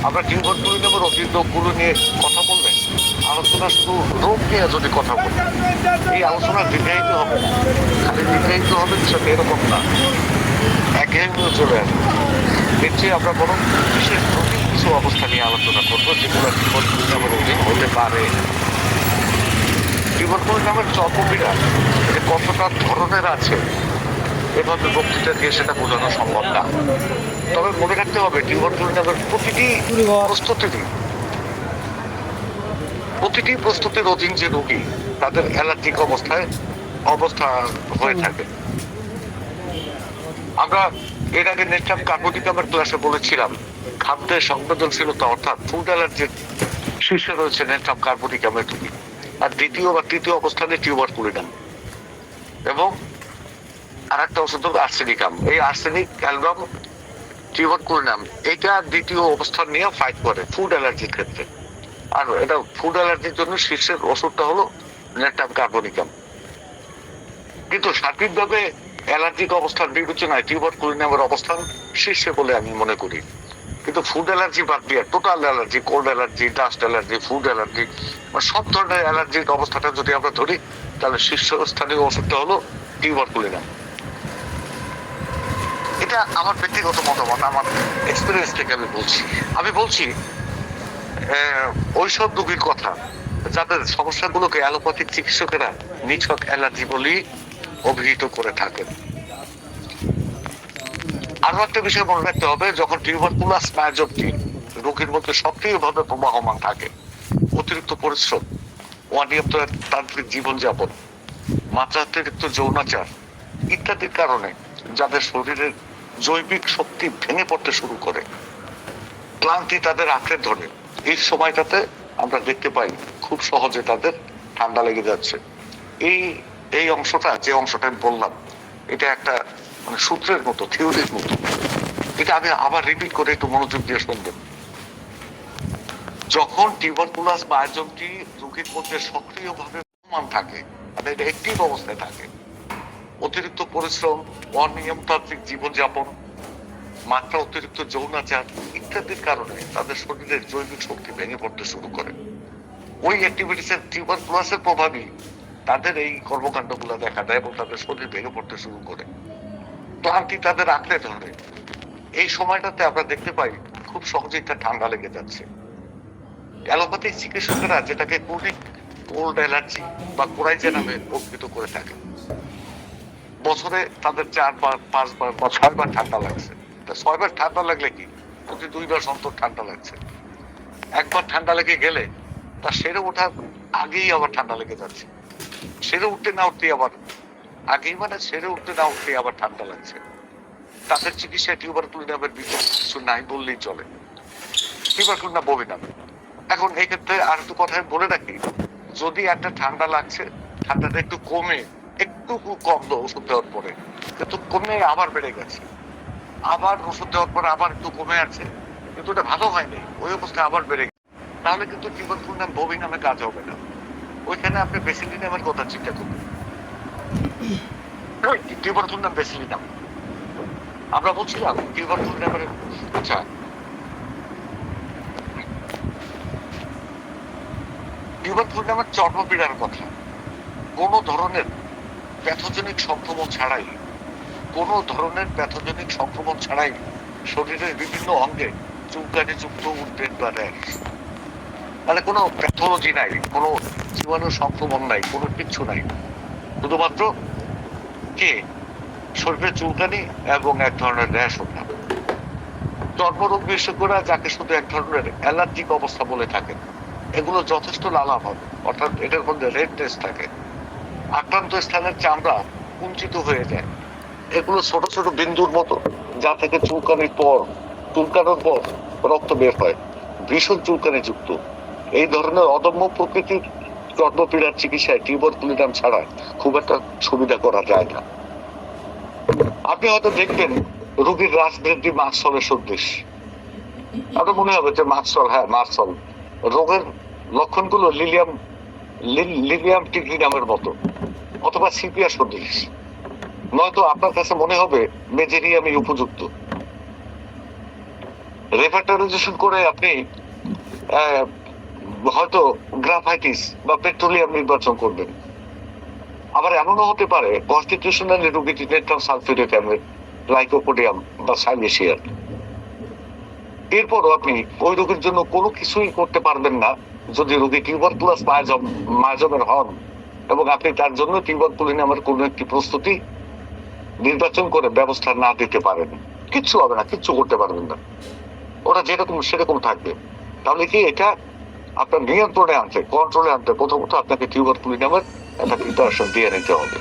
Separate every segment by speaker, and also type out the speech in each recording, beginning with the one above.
Speaker 1: আমরা টিউবারকুলোসিসের অতিরিক্ত রোগগুলো নিয়ে কথা বলবেন, আলোচনা শুধু রোগ নিয়ে যদি কথা বলি, এই আলোচনা দীর্ঘায়িত হবে না। খালি দীর্ঘায়িত হবে বিষয়টা এরকম না, একঘেয়েমিও চলে আসবে। নিশ্চয়ই আমরা বরং বিশেষ জটিল কিছু অবস্থা নিয়ে আলোচনা করবো, যেগুলো টিউবারকুলোসিসের অধীন হতে পারে। টিউবারকুলোসিসের চর্মপীড়া এটা কতটা ধরনের আছে এভাবে বক্তৃতা দিয়ে সেটা বোঝানো সম্ভব না। তবে মনে রাখতে হবে টিউবারকুলোসিসের প্রতিটি প্রস্তুতির অধীন যে রোগী তাদের অ্যালার্জিক অবস্থা হয়ে থাকে। আমরা এর আগে নেট্রাম কার্বোডিকামের ক্লাসে বলেছিলাম, খাদ্যের সংবেদনশীলতা অর্থাৎ ফুড অ্যালার্জির শীর্ষে রয়েছে নেট্রাম কার্বোডিকামের রোগী, আর দ্বিতীয় বা তৃতীয় অবস্থানে টিউবারকুলোসিস এবং আর একটা ওষুধ হল আর্সেনিকাম। এই আর্সেনিক অ্যালবাম টিউবারকুলোসিস এটা দ্বিতীয় অবস্থান নিয়ে ফাইট করে ফুড অ্যালার্জির ক্ষেত্রে। আর এটা ফুড অ্যালার্জির জন্য শীর্ষের ওষুধটা হলো নেট্রাম কার্বোনিকাম। কিন্তু সার্বিকভাবে অ্যালার্জিক অবস্থান বিবেচনায় টিউবারকুলোসিসের অবস্থান শীর্ষে বলে আমি মনে করি। কিন্তু ফুড অ্যালার্জি বাদ দিয়ে total allergy, cold allergy, dust allergy, food allergy বা সব ধরনের অ্যালার্জির অবস্থাটা যদি আমরা ধরি, তাহলে শীর্ষস্থানীয় ওষুধটা হলো টিউবারকুলোসিস। এটা আমার ব্যক্তিগত মতামত, আমার এক্সপিরিয়েন্স থেকে আমি বলছি ওইসব রোগীর কথা যাদের সমস্যাগুলোকে অ্যালোপ্যাথিক চিকিৎসকেরা নিছক অ্যালার্জি বলেই অভিহিত করে থাকেন। আরো একটা বিষয় মনে রাখতে হবে, যখন টিউবারকুলাস মায়োজমটি রোগীর মধ্যে সক্রিয়ভাবে প্রবাহমান থাকে, অতিরিক্ত পরিশ্রম, অনিয়মিত তান্ত্রিক জীবনযাপন, মাত্রাতিরিক্ত যৌনাচার ইত্যাদির কারণে যাদের শরীরের জৈবিক শক্তি ভেঙে পড়তে শুরু করে, ক্লান্তি তাদের আঁকড়ে ধরে, এই সময়টাতে আমরা দেখতে পাই খুব সহজে তাদের ঠান্ডা লেগে যাচ্ছে। এই অংশটা, যে অংশটা আমি বললাম, এটা একটা মানে সূত্রের মতো, থিওরির মতো। এটা আমি আবার রিপিট করে একটু মনোযোগ দিয়ে শুনবেন। যখন টিউবারকুলাস মায়োজমটি রোগীর মধ্যে সক্রিয়ভাবে থাকে, মানে এটা অ্যাক্টিভ অবস্থায় থাকে, অতিরিক্ত পরিশ্রম, অনিয়মতান্ত্রিক জীবনযাপন, মাত্রা অতিরিক্ত যৌনাচার ইত্যাদির কারণে তাদের শরীরের জৈবিক শক্তি ভেঙে পড়তে শুরু করে, ওই অ্যাক্টিভিটিসের টিউবারকুলাসের প্রভাবই তাদের এই কর্মকাণ্ডগুলো দেখা দেয় এবং তাদের শরীর ভেঙে পড়তে শুরু করে, ক্লান্তি তাদের আঁকড়ে ধরে। এই সময়টাতে আমরা দেখতে পাই খুব সহজেই তার ঠান্ডা লেগে যাচ্ছে। অ্যালোপ্যাথিক চিকিৎসকেরা যেটাকে ক্রনিক কোল্ড অ্যালার্জি বা কোরাইজা নামে অভিহিত করে থাকে। বছরে তাদের 4 বার 5 বার বা 6 বার ঠান্ডা লাগছে। 6 বার ঠান্ডা লাগলে কি, প্রতি 2 বার অন্তর ঠান্ডা লাগছে। একবার ঠান্ডা লেগে গেলে তার সেরে ওঠার আগেই আবার ঠান্ডা লেগে যাচ্ছে, সেরে উঠতে না উঠতেই আবার ঠান্ডা লাগছে। তাদের চিকিৎসায় টিউবারকুলোসিসের কিছু নাই বললেই চলে, টিউবারকুলোসিস বমি নামে। এখন এই ক্ষেত্রে আর একটু কথা বলে রাখি, যদি একটা ঠান্ডা লাগছে, ঠান্ডাটা একটু কম ওষুধ দেওয়ার পরে কিন্তু কমে আবার বেড়ে গেছে, আবার ওষুধ দেওয়ার পরে আবার একটু কমে আছে, কিন্তু এটা ভালো হয়নি, ওই অবস্থায় আবার বেড়ে গেছে, তাহলে কিন্তু টিউবারকুলোসিস বমি নামে কাজ হবে না। ওইখানে আপনি বেসিলিনামের কথা চিন্তা করবেন। টিউবারকুলোসিস বেসিলিনাম আমরা বলছিলাম, টিউবারকুলোসিস আচ্ছা, টিউবারকুলোসিস চর্মপীড়ার কথা। কোনো ধরনের প্যাথোজেনিক সংক্রমণ ছাড়াই শরীরের বিভিন্ন অঙ্গে চুলকানি যুক্ত উদ্বেগ বা র্যাশ, মানে কোনো প্যাথোলজি নাই, কোনো জীবাণু সংক্রমণ নাই, কোনো কিচ্ছু নাই, শুধুমাত্র শরীরে চুলকানি এবং এক ধরনের র্যাশ ওঠা। চর্মরোগ বিশেষজ্ঞরা যাকে শুধু এক ধরনের অ্যালার্জিক অবস্থা বলে থাকেন, এগুলো যথেষ্ট লালাভ হবে, অর্থাৎ এটার মধ্যে রেডনেস থাকে, আক্রান্ত স্থানের চামড়া কুঞ্চিত হয়ে যায়, এগুলো ছোট ছোট বিন্দুর মতো, যা থেকে চুলকানোর পর রক্ত বের হয়, ভীষণ চুলকানি যুক্ত। এই ধরনের অদম্য প্রকৃতির চর্মপীড়ার চিকিৎসায় টিউবারকুলোসিস ছাড়া খুব একটা সুবিধা করা যায় না। আপনি হয়তো দেখবেন রোগীর রাস বৃদ্ধি মার্সলের সদৃশ, আপনার মনে হবে যে মার্সল রোগের লক্ষণগুলো লিলিয়াম টিগরি নামের মতো অথবা সিপিয়া সদৃশ, নয়তো আপনার কাছে মনে হবে মেজেরিয়ামই উপযুক্ত। রেফ্র্যাক্টারাইজেশন করে আপনি হয়তো গ্রাফাইটিস বা পেট্রোলিয়াম নির্বাচন করবেন। আবার এমনও হতে পারে কনস্টিটিউশনালি রোগীটি নেট্রাল সালফিউরিক অ্যাসিড, লাইকোপোডিয়াম বা সাইলেশিয়াম। এরপরও আপনি ওই রোগীর জন্য কোনো কিছুই করতে পারবেন না যদি রোগী টিউবারকুলাস মায়াজমের হন এবং আপনি তার জন্য টিউবারকুলিন নামের কোনো একটি প্রস্তুতি নির্বাচন করে ব্যবস্থা না দিতে পারেন। কিচ্ছু হবে না, কিচ্ছু করতে পারবেন না, ওটা যেরকম সেরকম থাকবে। তাহলে কি এটা আপনার নিয়ন্ত্রণে আনতে, কন্ট্রোলে আনতে প্রথমত আপনাকে টিউবারকুলিন নামের একটা প্রিপারেশন দিয়ে নিতে হবে।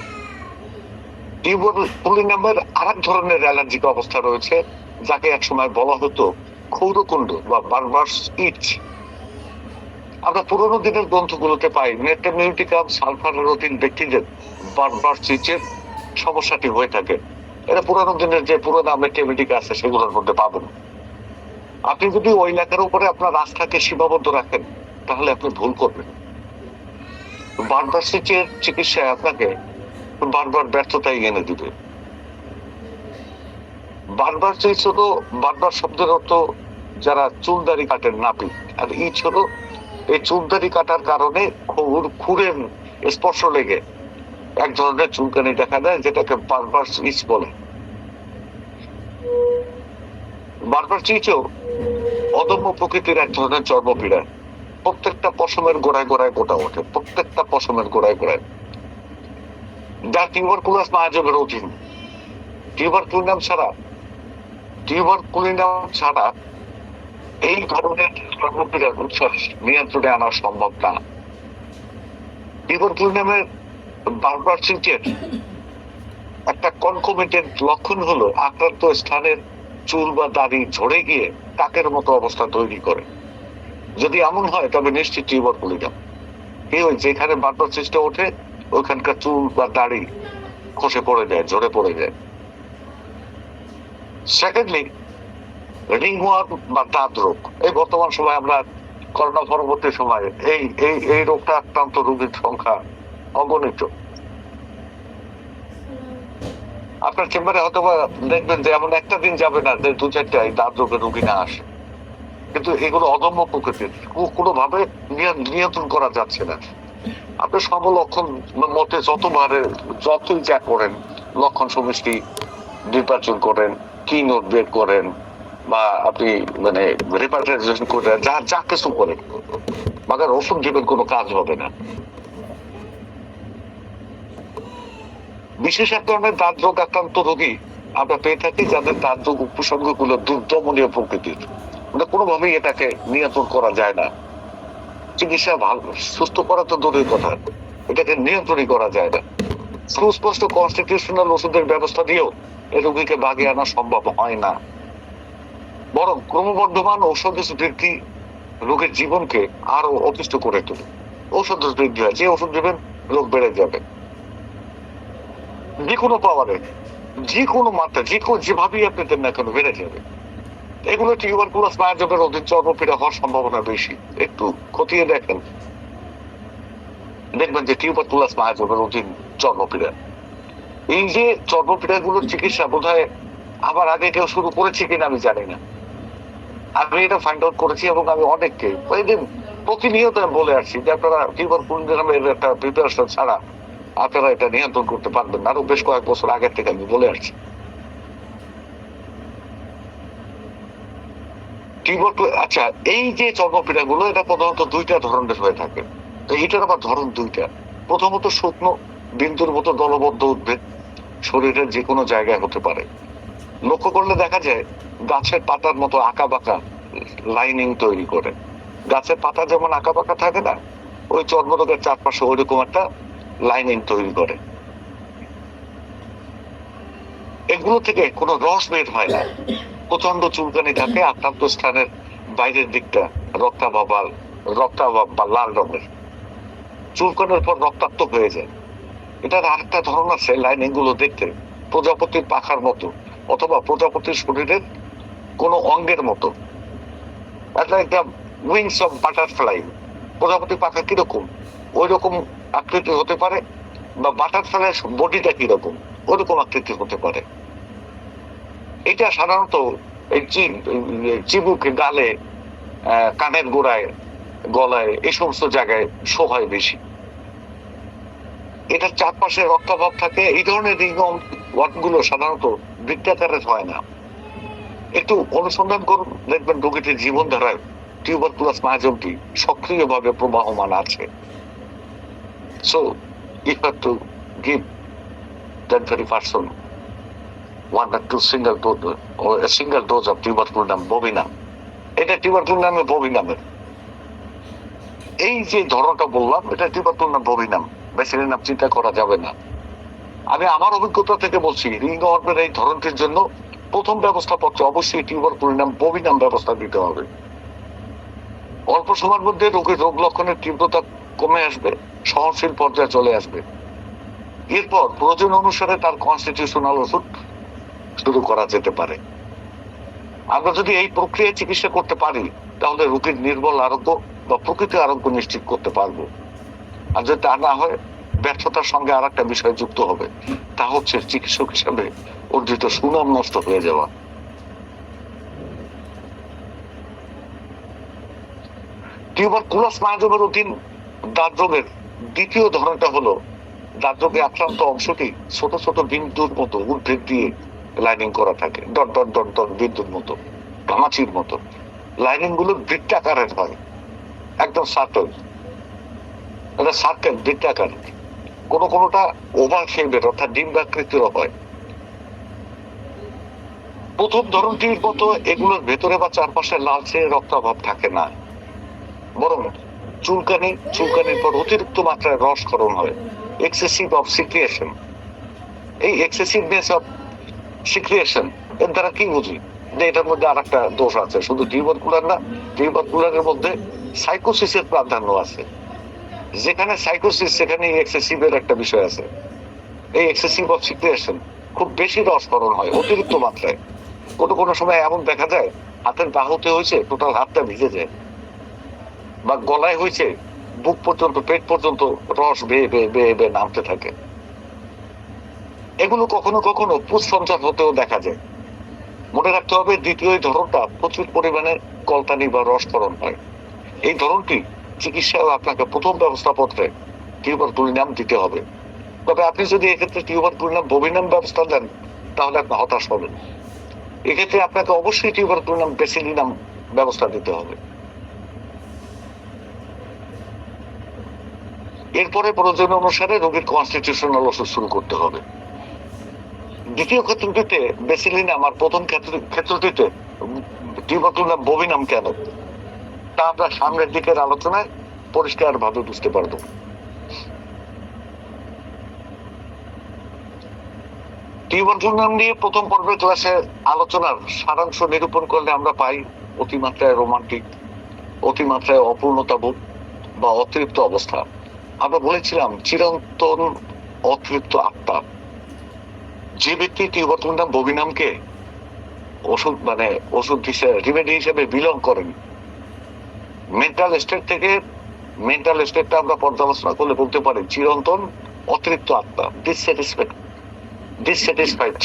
Speaker 1: টিউবারকুলিন নামের আরেক ধরনের অ্যালার্জিক অবস্থা রয়েছে যাকে একসময় বলা হতো ক্ষৌরকুণ্ড বা বারবার্স ইচ। আমরা পুরোনো দিনের গ্রন্থগুলোতে পাই নেট্রামিউটিকাম সালফারোটিন ব্যক্তিদের বারবার্স ইচের সমস্যাটি হয়ে থাকে। এটা পুরানো দিনের যে পুরোনো মেটেমেটিক আছে সেগুলোর মধ্যে পাবেন। আপনি যদি ওই এলাকার উপরে আপনার রাস্তাকে সীমাবদ্ধ রাখেন তাহলে আপনি ভুল করবেন। বারবার সিচের চিকিৎসায় আপনাকে বারবার ব্যর্থতাই এনে দিবে। বারবার সিচ হলো, বারবার শব্দের অর্থ যারা চুলদারি কাটেন নাপিত, আর ইচ হলো এই চুলদারি কাটার কারণে খুরের স্পর্শ লেগে এক ধরনের চুলকানি দেখা দেয় যেটাকে বারবার ইচ বলে। বারবার চিচও অদম্য প্রকৃতির এক ধরনের চর্মপীড়া। প্রত্যেকটা পশমের গোড়ায় গোড়ায় গোটা ওঠে, প্রত্যেকটা পশমের গোড়ায় গোড়ায়, যা টিউবারকুলাস মায়াজমের অধীন। টিউবারকুলিনাম ছাড়া এই ধরনের চর্মপীড়ার উচ্ছ্বাস নিয়ন্ত্রণে আনা সম্ভব না। টিউবারকুলিনামের বারবার চিচের একটা কনকমিটেন্ট লক্ষণ হলো আক্রান্ত স্থানের চুল বা দাড়ি ঝরে গিয়ে কাকের মতো অবস্থা তৈরি করে। যদি এমন হয় তবে নিশ্চিত টিউবারকুলিনাম। এই ওই যেখানে বারবার সিস্টে ওঠে ওইখানকার চুল বা দাড়ি খসে পড়ে যায়, ঝরে পড়ে যায়। সেকেন্ডলি, রিংওয়ার্ম বা দাঁত রোগ। এই বর্তমান সময় আমরা করোনা পরবর্তী সময়ে এই এই এই রোগটা আক্রান্ত রোগীর সংখ্যা অগণিত। আপনার চেম্বারে হয়তো দেখবেন যে এমন একটা দিন যাবে না যে 2-4টা এই দাঁত রোগের রোগী না আসে। কিন্তু এগুলো অদম্য প্রকৃতির, কোনোভাবে নিয়ন্ত্রণ করা যাচ্ছে না। আপনি সব লক্ষণ মতে যতই যা করেন, লক্ষণ সমষ্টি নির্বাচন করেন, কি নোট বের করেন বা আপনি মানে রিপার্টাইজেশন করেন, যা কিছু করেন, মাগার ওষুধ দিবেন কোনো কাজ হবে না। বিশেষ এক ধরনের দাঁত রোগ আক্রান্ত রোগী আমরা পেয়ে থাকি যাদের দাঁত রোগ উপসর্গগুলো দুর্দমনীয় প্রকৃতির, মানে কোনোভাবেই এটাকে নিয়ন্ত্রণ করা যায় না। চিকিৎসা ভালো সুস্থ করা তো দূরের কথা, এটাকে নিয়ন্ত্রণই করা যায় না। সুস্পষ্ট কনস্টিটিউশনাল ওষুধের ব্যবস্থা দিয়েও এই রোগীকে বাগিয়ে আনা সম্ভব হয় না। বরং ক্রমবর্ধমান ঔষধ বৃদ্ধি রোগের জীবনকে আরো অতিষ্ঠ করে তোলে। ঔষধ বৃদ্ধি হয়, যে ওষুধ দেবেন রোগ বেড়ে যাবে, যে কোনো পাওয়ারে, যে কোনো মাত্রা, যেভাবেই আপনি দেন না কেন বেড়ে যাবে। এগুলো টিউবারকুলাস মায়াজমের অধীন চর্মপীড়া হওয়ার সম্ভাবনা বেশি। একটু খতিয়ে দেখেন, দেখবেন যে টিউবারকুলাস মায়াজমের অধীন চর্মপীড়া। এই যে চর্মপীড়া গুলোর চিকিৎসা বোধহয় আমার আগে কেউ শুরু করেছে কিনা আমি জানি না। আমি এটা ফাইন্ড আউট করেছি এবং আমি অনেককে প্রতিনিয়ত বলে আসছি যে আপনারা টিউবারকুলিনামের একটা প্রিপারেশন ছাড়া আপনারা এটা নিয়ন্ত্রণ করতে পারবেন না। আরো বেশ কয়েক বছর আগের থেকে আমি বলে আসছি। আচ্ছা, এই যে চর্মপীড়া গুলো এটা প্রধানত 2টা ধরনের হয়ে থাকে। তো এটার আবার ধরন 2টা। প্রথমত শুকনো বিন্দুর মতো দলবদ্ধ উদ্ভিদ, শরীরের যে কোনো জায়গায় হতে পারে। লক্ষ্য করলে দেখা যায় গাছের পাতার মতো আঁকা বাঁকা লাইনিং তৈরি করে। গাছের পাতা যেমন আঁকা বাঁকা থাকে না, ওই চর্মরোগের চারপাশে ওইরকম একটা লাইনিং তৈরি করে। এগুলো থেকে কোনো রস বের হয় না, প্রচন্ড চুলকানি থাকে। আক্রান্ত স্থানের বাইরের দিকটা রক্তাভ বা লাল রঙের, চুলকানোর পর রক্তাক্ত হয়ে যায়। এটার আরেকটা ধরন আছে লাইনিং গুলো দেখতে প্রজাপতির পাখার মতো অথবা প্রজাপতির শরীরের কোনো অঙ্গের মতো। একটা উইংস অফ বাটারফ্লাই, প্রজাপতির পাখা কিরকম ওই রকম আকৃতি হতে পারে, বা বাটারফ্লাইয়ের বডিটা কিরকম ওরকম আকৃতি হতে পারে। এটা সাধারণত এই চিবুকে, গালে, কানের গোড়ায়, গলায়, এই সমস্ত জায়গায় শো হয় বেশি। এটার চারপাশে রক্তাভাব থাকে। এই ধরনের রিংওয়ার্ম গুলো সাধারণত বৃত্তাকারের হয় না। একটু অনুসন্ধান করুন, দেখবেন রোগীটির জীবনধারায় টিউবারকুলাস মায়াজমটি সক্রিয়ভাবে প্রবাহমান আছে। So you have to give that very person 1 or 2 single dose or a single dose of tuberculum bovinum. এটা টিউবারকুলামের বভিনামের এই যে ধরনটা বললাম, এটা টিউবারকুলাম বভিনাম, ব্যাসিলিনাম চিন্তা করা যাবে না। আমি আমার অভিজ্ঞতা থেকে বলছি, রিংওয়ার্মের এই ধরনটির জন্য প্রথম ব্যবস্থাপত্রে অবশ্যই টিউবারকুলাম বভিনাম ব্যবস্থা দিতে হবে। অল্প সময়ের মধ্যে রোগীর রোগ লক্ষণের তীব্রতা কমে আসবে, সহনশীল পর্যায়ে চলে আসবে। এরপর প্রয়োজন অনুসারে তার কনস্টিটিউশনাল ওষুধ শুরু করা যেতে পারে। আমরা যদি এই প্রক্রিয়ায় চিকিৎসা করতে পারি, তাহলে রোগীর নির্মল আরোগ্য বা প্রকৃত আরোগ্য নিশ্চিত করতে পারবো। আর যদি তা না হয়, ব্যর্থতার সঙ্গে আর একটা বিষয় যুক্ত হবে, তা হচ্ছে চিকিৎসক হিসাবে অর্জিত সুনাম নষ্ট হয়ে যাওয়া। টিউবারকুলাস মায়াজমের অধীন দাঁত রোগের দ্বিতীয় ধরনটা হলো, দাঁত রোগে আক্রান্ত অংশটি ছোট ছোট বিন্দুর মতো উদ্ভিদ দিয়ে লাইনিং করা থাকে, ডট ডট ডট ডট বিন্দুর মতো, ঘামাচির মতো। লাইনিং গুলো বৃত্তাকারের হয়, একদম সার্কেল, এটা সার্কেল বৃত্তাকার। কোনোটা ওভাল শেপের অর্থাৎ ডিম্বাকৃতিরও হয়। প্রথম ধরনটির মতো এগুলোর ভেতরে বা চারপাশে লালচে রক্তাভাব থাকে না, বরং চুলকানির পর অতিরিক্ত মাত্রায় রসক্ষরণ হয়, এক্সেসিভ অফ সিক্রিয়েশন। এই এক্সেসিভনেস অফ সিক্রিয়েশন এর দ্বারা কি বুঝি, যে এটার মধ্যে আর একটা দোষ আছে। শুধু টিউবারকুলার না, টিউবারকুলারের মধ্যে সাইকোসিসের প্রাধান্য আছে। যেখানে সাইকোসিস, সেখানে এক্সেসিভের একটা বিষয় আছে। এই এক্সেসিভ অফ সিক্রিয়েশন, খুব বেশি রসক্ষরণ হয় অতিরিক্ত মাত্রায়। কোনো সময় এমন দেখা যায়, হাতের বাহুতে হয়েছে, টোটাল হাতটা ভিজে যায়, বা গলায় হয়েছে, বুক পর্যন্ত, পেট পর্যন্ত রস বেয়ে বেয়ে বেয়ে বেয়ে নামতে থাকে। এগুলো কখনো কখনো পুষ্পঞ্চর হতেও দেখা যায়। মনে রাখতে হবে, দ্বিতীয় ধরনটা প্রচুর পরিমাণে কলতানি বা রসক্ষরণ হয়। এই ধরনটি চিকিৎসায় আপনাকে প্রথম ব্যবস্থাপত্রে টিউবারকুলিনাম দিতে হবে। তবে আপনি যদি এক্ষেত্রে টিউবারকুলিনাম বভিনাম ব্যবস্থা দেন, তাহলে আপনি হতাশ হবেন। এক্ষেত্রে আপনাকে অবশ্যই টিউবারকুলিনাম ব্যাসিলিনাম ব্যবস্থা দিতে হবে। এরপরে প্রয়োজন অনুসারে রোগীর কনস্টিটিউশনাল ওষুধ শুরু করতে হবে। দ্বিতীয় ক্ষেত্রটিতে ব্যাসিলিনাম আর প্রথম ক্ষেত্রটিতে টিউবারকুলাম বভিনাম কেন, তা আমরা সামনের দিকের আলোচনায় পরিষ্কার ভাবে বুঝতে পারবো। টিউবারকুলাম নিয়ে প্রথম পর্বের ক্লাসে আলোচনার সারাংশ নিরূপণ করলে আমরা পাই অতিমাত্রায় রোমান্টিক, অতিমাত্রায় অপূর্ণতাবোধ বা অতিরিক্ত অবস্থা। আমরা বলেছিলাম চিরন্তন অতিরিক্ত আত্মা। যে ব্যক্তি টিউবারকুলাম বভিনামকে ওষুধ হিসেবে, রিমেডি হিসেবে বিলং করেন, মেন্টাল স্টেটটা আমরা পর্যালোচনা করলে বলতে পারি চিরন্তন অতিরিক্ত আত্মা, ডিসস্যাটিসফাইড,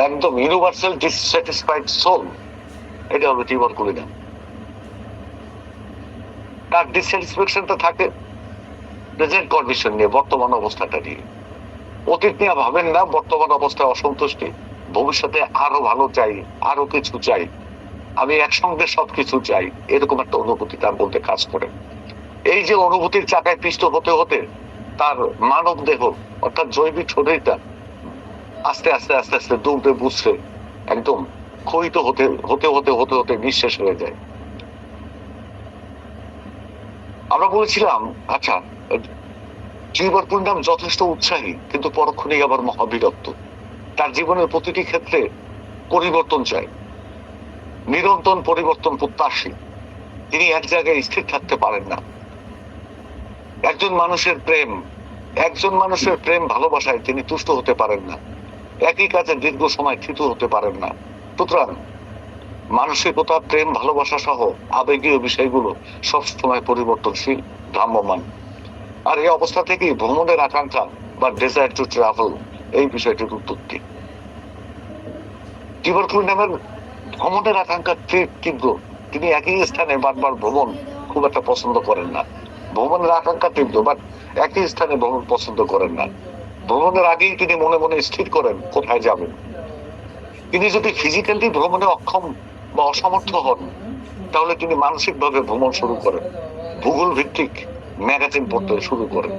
Speaker 1: একদম ইউনিভার্সাল ডিসস্যাটিসফাইড সোল। এটা হবে টিউবারকুলাম। তার ডিসস্যাটিসফ্যাকশনটা থাকে প্রেজেন্ট কন্ডিশন নিয়ে, বর্তমান অবস্থাটা নিয়ে। অতীত নিয়ে ভাবেন না, বর্তমান অবস্থায় অসন্তুষ্টি, ভবিষ্যতে আরো ভালো চাই, আরো কিছু চাই, আমি একসঙ্গে সবকিছু চাই, এরকম একটা অনুভূতি তার মধ্যে কাজ করে। এই যে অনুভূতির চাকায় পিষ্ট হতে হতে তার মানব দেহ অর্থাৎ জৈবিক শরীরটা আস্তে আস্তে আস্তে আস্তে দৌড়ে বুঝছে, একদম ক্ষয়িত হতে হতে হতে হতে হতে নিঃশেষ হয়ে যায়। আমরা বলেছিলাম, আচ্ছা, টিউবারকুলাম যথেষ্ট উৎসাহী, কিন্তু পরক্ষণেই আবার মহাবিরক্ত। তার জীবনের প্রতিটি ক্ষেত্রে পরিবর্তন চাই, নিরন্তর পরিবর্তন প্রত্যাশী। তিনি এক জায়গায় স্থির থাকতে পারেন না। একজন মানুষের প্রেম ভালোবাসায় তিনি তুষ্ট হতে পারেন না, একই কাজে দীর্ঘ সময় থিত হতে পারেন না। সুতরাং মানসিকতা, প্রেম, ভালোবাসা সহ আবেগীয় বিষয়গুলো সবসময় পরিবর্তনশীল, ভ্রাম্যমান। আর এই অবস্থা থেকেই ভ্রমণের আকাঙ্ক্ষা বা ডেজায়ার টু ট্রাভেল, এই বিষয়টির উৎপত্তি। টিউবারকুলামের ভ্রমণের আকাঙ্ক্ষা তীব্র, তিনি একই স্থানে বারবার ভ্রমণ খুব একটা পছন্দ করেন না। ভ্রমণের আকাঙ্ক্ষা তীব্র, বাট একই স্থানে ভ্রমণ পছন্দ করেন না। ভ্রমণের আগেই তিনি মনে মনে স্থির করেন কোথায় যাবেন। তিনি যদি ফিজিক্যালি ভ্রমণে অক্ষম বা অসমর্থ হন, তাহলে তিনি মানসিকভাবে ভ্রমণ শুরু করেন। ভূগোল ভিত্তিক ম্যাগাজিন পড়তে শুরু করেন,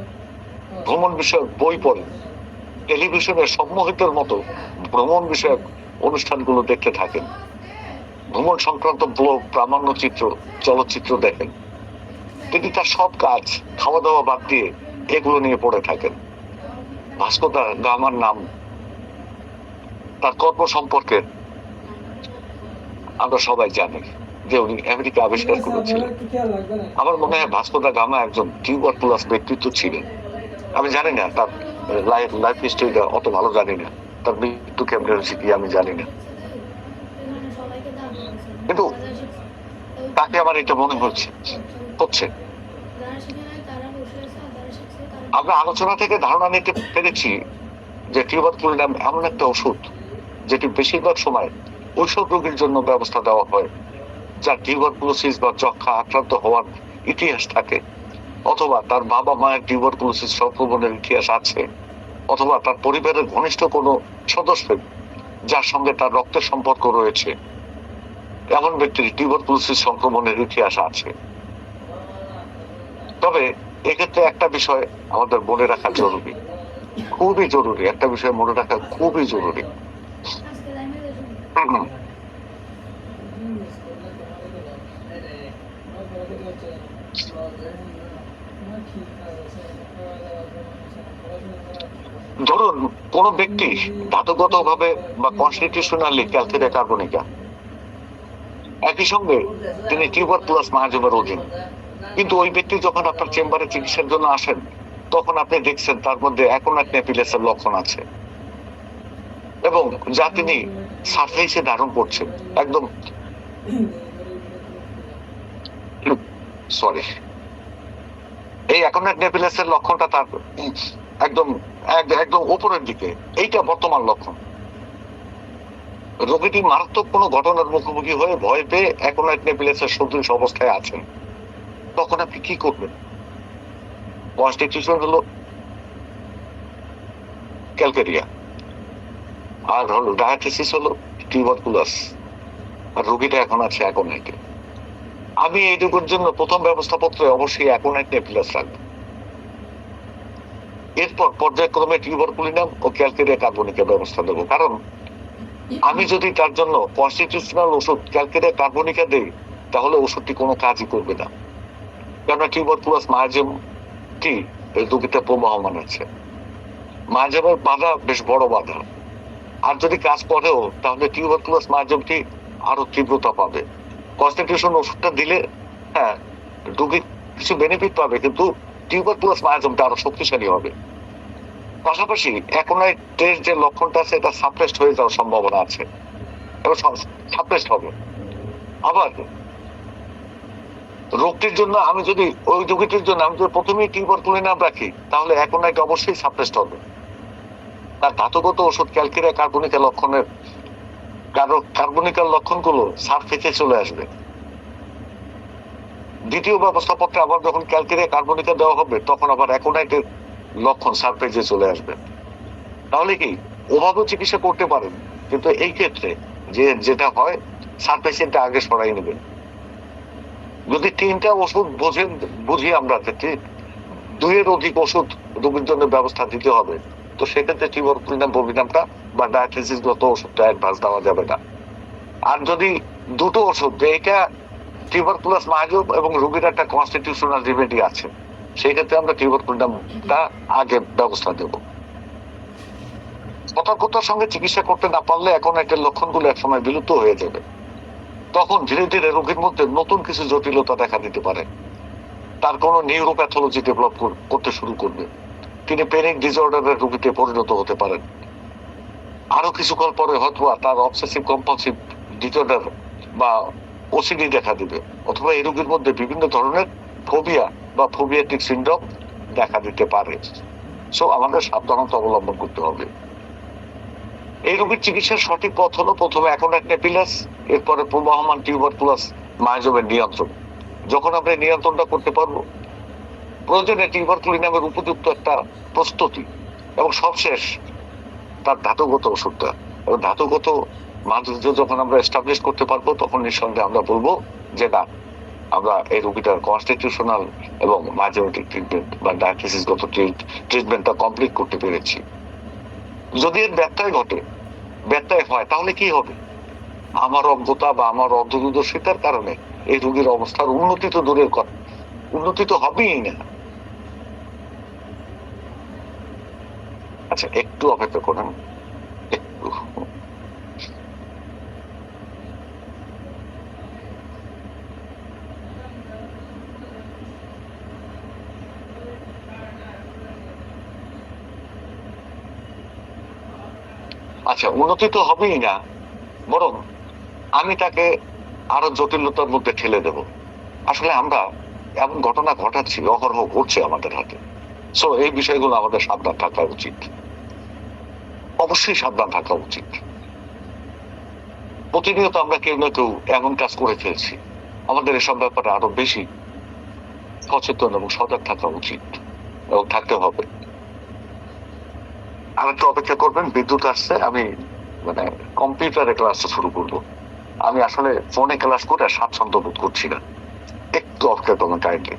Speaker 1: ভ্রমণ বিষয়ক বই পড়েন, টেলিভিশনের সম্মোহিতের মতো ভ্রমণ বিষয়ক অনুষ্ঠানগুলো দেখতে থাকেন, ভ্রমণ সংক্রান্ত ব্লগ, প্রামাণ্যচিত্র, চলচ্চিত্র দেখেন। তিনি তার সব কাজ খাওয়া দাওয়া বাদ দিয়ে এগুলো নিয়ে পড়ে থাকেন। ভাস্কো দা গামার নাম, তার কর্ম সম্পর্কে আমরা সবাই জানি যে উনি আমেরিকা আবিষ্কার করেছিলেন। আমার মনে হয় ভাস্কো দা গামা একজন টিউবারকুলাস ব্যক্তিত্ব ছিলেন। আমি জানি না তার লাইফ হিস্ট্রিটা অত ভালো জানি না, তার মৃত্যু কেমন হয়েছে কি আমি জানি না, কিন্তু তাকে আমার এটা মনে হচ্ছে। আমরা আলোচনা থেকে ধারণা নিতে পেরেছি যে টিউবারকুলিনাম এমন একটা ওষুধ যেটি বেশিরভাগ সময় ওইসব রোগীর জন্য ব্যবস্থা দেওয়া হয় যার টিউবারকুলোসিস বা যক্ষা আক্রান্ত হওয়ার ইতিহাস থাকে, অথবা তার বাবা মায়ের টিউবারকুলোসিস সংক্রমণের ইতিহাস আছে, অথবা তার পরিবারের ঘনিষ্ঠ কোনো সদস্য যার সঙ্গে তার রক্তের সম্পর্ক রয়েছে, এমন ব্যক্তির টিউবারকুলোসিস সংক্রমণের ইতিহাস আছে। তবে এক্ষেত্রে একটা বিষয় আমাদের মনে রাখা জরুরি, খুবই জরুরি, একটা বিষয় মনে রাখা খুবই জরুরি। ধরুন কোন ব্যক্তি ধাতুগত ভাবে বা কনস্টিটিউশনালি ক্যালসিয়াম কার্বনিকা, একই সঙ্গে তিনি টিউবারকুলাস মাহাজমের অধীন, কিন্তু ওই ব্যক্তি যখন আপনার চেম্বারে চিকিৎসার জন্য আসেন তখন আপনি দেখছেন তার মধ্যে অ্যাকোনাইট নেপিলাসের লক্ষণ আছে এবং যা তিনি সারফেসে ধারণ করছেন। একদম সরি, এই অ্যাকোনাইট নেপিলাসের লক্ষণটা তার একদম একদম উপরের দিকে, এইটা বর্তমান লক্ষণ। রোগীটি মারাত্মক কোনো ঘটনার মুখোমুখি হয়ে ভয় পেয়ে অ্যাকোনাইট নেপিলাসের সদৃশ অবস্থায় আছেন, তখন আপনি কি করবেন? কনস্টিটিউশন হলো ক্যালকেরিয়া, আর হলো ডায়াথেসিস হলো টিউবারকুলাস, আর রোগীটা এখন আছে অ্যাকোনাইটে। আমি এইটুকুর জন্য প্রথম ব্যবস্থাপত্রে অবশ্যই অ্যাকোনাইট নেপিলাস রাখবো, এরপর পর্যায়ক্রমে টিউবারকুলিনাম ও ক্যালকেরিয়া কার্বনিকের ব্যবস্থা দেবো। কারণ আমি যদি তার জন্য কনস্টিটিউশনাল ওষুধ ক্যালকেরিয়া কার্বনিকা দেই তাহলে ওষুধটি কোনো কাজই করবে না, কেননা টিউবারকুলাস মায়াজমটি এই রোগীতে প্রবাহমান আছে। মায়াজমের বাধা বেশ বড় বাধা, আর যদি কাজ করেও তাহলে টিউবারকুলাস মায়াজমটি আরো তীব্রতা পাবে। কনস্টিটিউশন ওষুধটা দিলে হ্যাঁ রোগী কিছু বেনিফিট পাবে, কিন্তু টিউবারকুলাস মায়াজমটা আরো শক্তিশালী হবে। পাশাপাশি অ্যাকোনাইটের যে লক্ষণটা আছে এটা সাপ্রেসড হয়ে যাওয়ার সম্ভাবনা আছে এবং সাপ্রেসড হবে। আবার রোগটির জন্য আমি যদি ওই রোগীটির জন্য আমি যদি প্রথমেই টিউবারকুলিনাম রাখি তাহলে অ্যাকোনাইট অবশ্যই সাপ্রেসড হবে। তার ধাতুগত ওষুধ ক্যালকেরিয়া কার্বনিকা লক্ষণের কার্বনিকার লক্ষণগুলো সারফেসে চলে আসবে। দ্বিতীয় ব্যবস্থাপত্রে আবার যখন ক্যালকেরিয়া কার্বনিকা দেওয়া হবে তখন আবার অ্যাকোনাইটের লক্ষণ সারফেসে চলে আসবে। তাহলে কি ওভাবেও চিকিৎসা করতে পারেন, কিন্তু এই ক্ষেত্রে যেটা হয় সারফেসিয়েন্টটা আগে সরাই নেবেন। যদি তিনটা ওষুধ বুঝি আমরা দুইয়ের অধিক ওষুধ রোগীর জন্য ব্যবস্থা দিতে হবে, তো সেক্ষেত্রে টিউবারকুলিনাম বভিনামটা বা ডায়াথেসিস গত ওষুধটা অ্যাডভান্স দেওয়া যাবে না। আর যদি দুটো ওষুধ, এটা টিউবারকুলাস মায়াজম এবং রোগীর একটা কনস্টিটিউশনাল রেমেডি আছে, সেই ক্ষেত্রে আমরা টিউবারকুলিনামটা আগে ব্যবস্থা দেব। সতর্কতার সঙ্গে চিকিৎসা করতে না পারলে এখন একটা লক্ষণগুলো একসময় বিলুপ্ত হয়ে যাবে। তখন ধীরে ধীরে রোগীর মধ্যে নতুন কিছু জটিলতা দেখা দিতে পারে, তার কোনো নিউরোপ্যাথোলজি ডেভেলপ করতে শুরু করবে, তিনি প্যানিক ডিসঅর্ডারের রোগীতে পরিণত হতে পারেন। আরো কিছুকাল পরে হয়তো তার অবসেসিভ কম্পালসিভ ডিসঅর্ডার বা ওসিডি দেখা দিবে, অথবা এই রোগীর মধ্যে বিভিন্ন ধরনের ফোবিয়া বা ফোবিয়াটিক সিনড্রোম দেখা দিতে পারে। সো আমাদের সাবধানতা অবলম্বন করতে হবে। এই রোগীর চিকিৎসার সঠিক পথ হলো প্রথমে অ্যাকোনাইট নেপিলাস, এরপরে প্রবাহমান টিউবারকুলাস মায়োজমের নিয়ন্ত্রণ। যখন আমরা নিয়ন্ত্রণটা করতে পারবো, প্রয়োজনে টিউবারকুলিনামের উপযুক্ত একটা প্রস্তুতি, এবং সবশেষ তার ধাতুগত ওষুধটা, এবং ধাতুগত মাধুর্য যখন আমরা এস্টাবলিশ করতে পারবো, তখন নিঃসন্দেহে আমরা বলবো যে না, আমরা এই রোগীটার কনস্টিটিউশনাল এবং মায়োজেমেটিক ট্রিটমেন্ট বা ডায়ালিসিসগত ট্রিটমেন্টটা কমপ্লিট করতে পেরেছি। যদি এর ব্যত্যয় ঘটে, ব্যত্যয় হয়, তাহলে কি হবে? আমার অজ্ঞতা বা আমার অদূরদর্শিতার কারণে এই রোগীর অবস্থার উন্নতি তো দূরের কথা, উন্নতি তো হবেই না। আচ্ছা, একটু অপেক্ষা করেন, একটু। আচ্ছা, উন্নতি তো হবেই না, বরং আমি তাকে আরো জটিলতার মধ্যে ঠেলে দেব। আসলে আমরা এমন ঘটনা ঘটাচ্ছি, অহরহ ঘটছে আমাদের হাতে। সো এই বিষয়গুলো আমাদের সাবধান থাকা উচিত, অবশ্যই সাবধান থাকা উচিত। প্রতিনিয়ত আমরা কেউ না কেউ এমন কাজ করে ফেলছি। আমাদের এসব ব্যাপারে আরো বেশি সচেতন এবং সজাগ থাকা উচিত, এবং থাকতে হবে। আর একটু অপেক্ষা করবেন, বিদ্যুৎ আসছে, আমি মানে কম্পিউটারে ক্লাসটা শুরু করব। আমি আসলে ফোনে ক্লাস করে স্বাচ্ছন্দ্য বোধ করছি না। একটু অপেক্ষা করবেন কাইন্ডলি।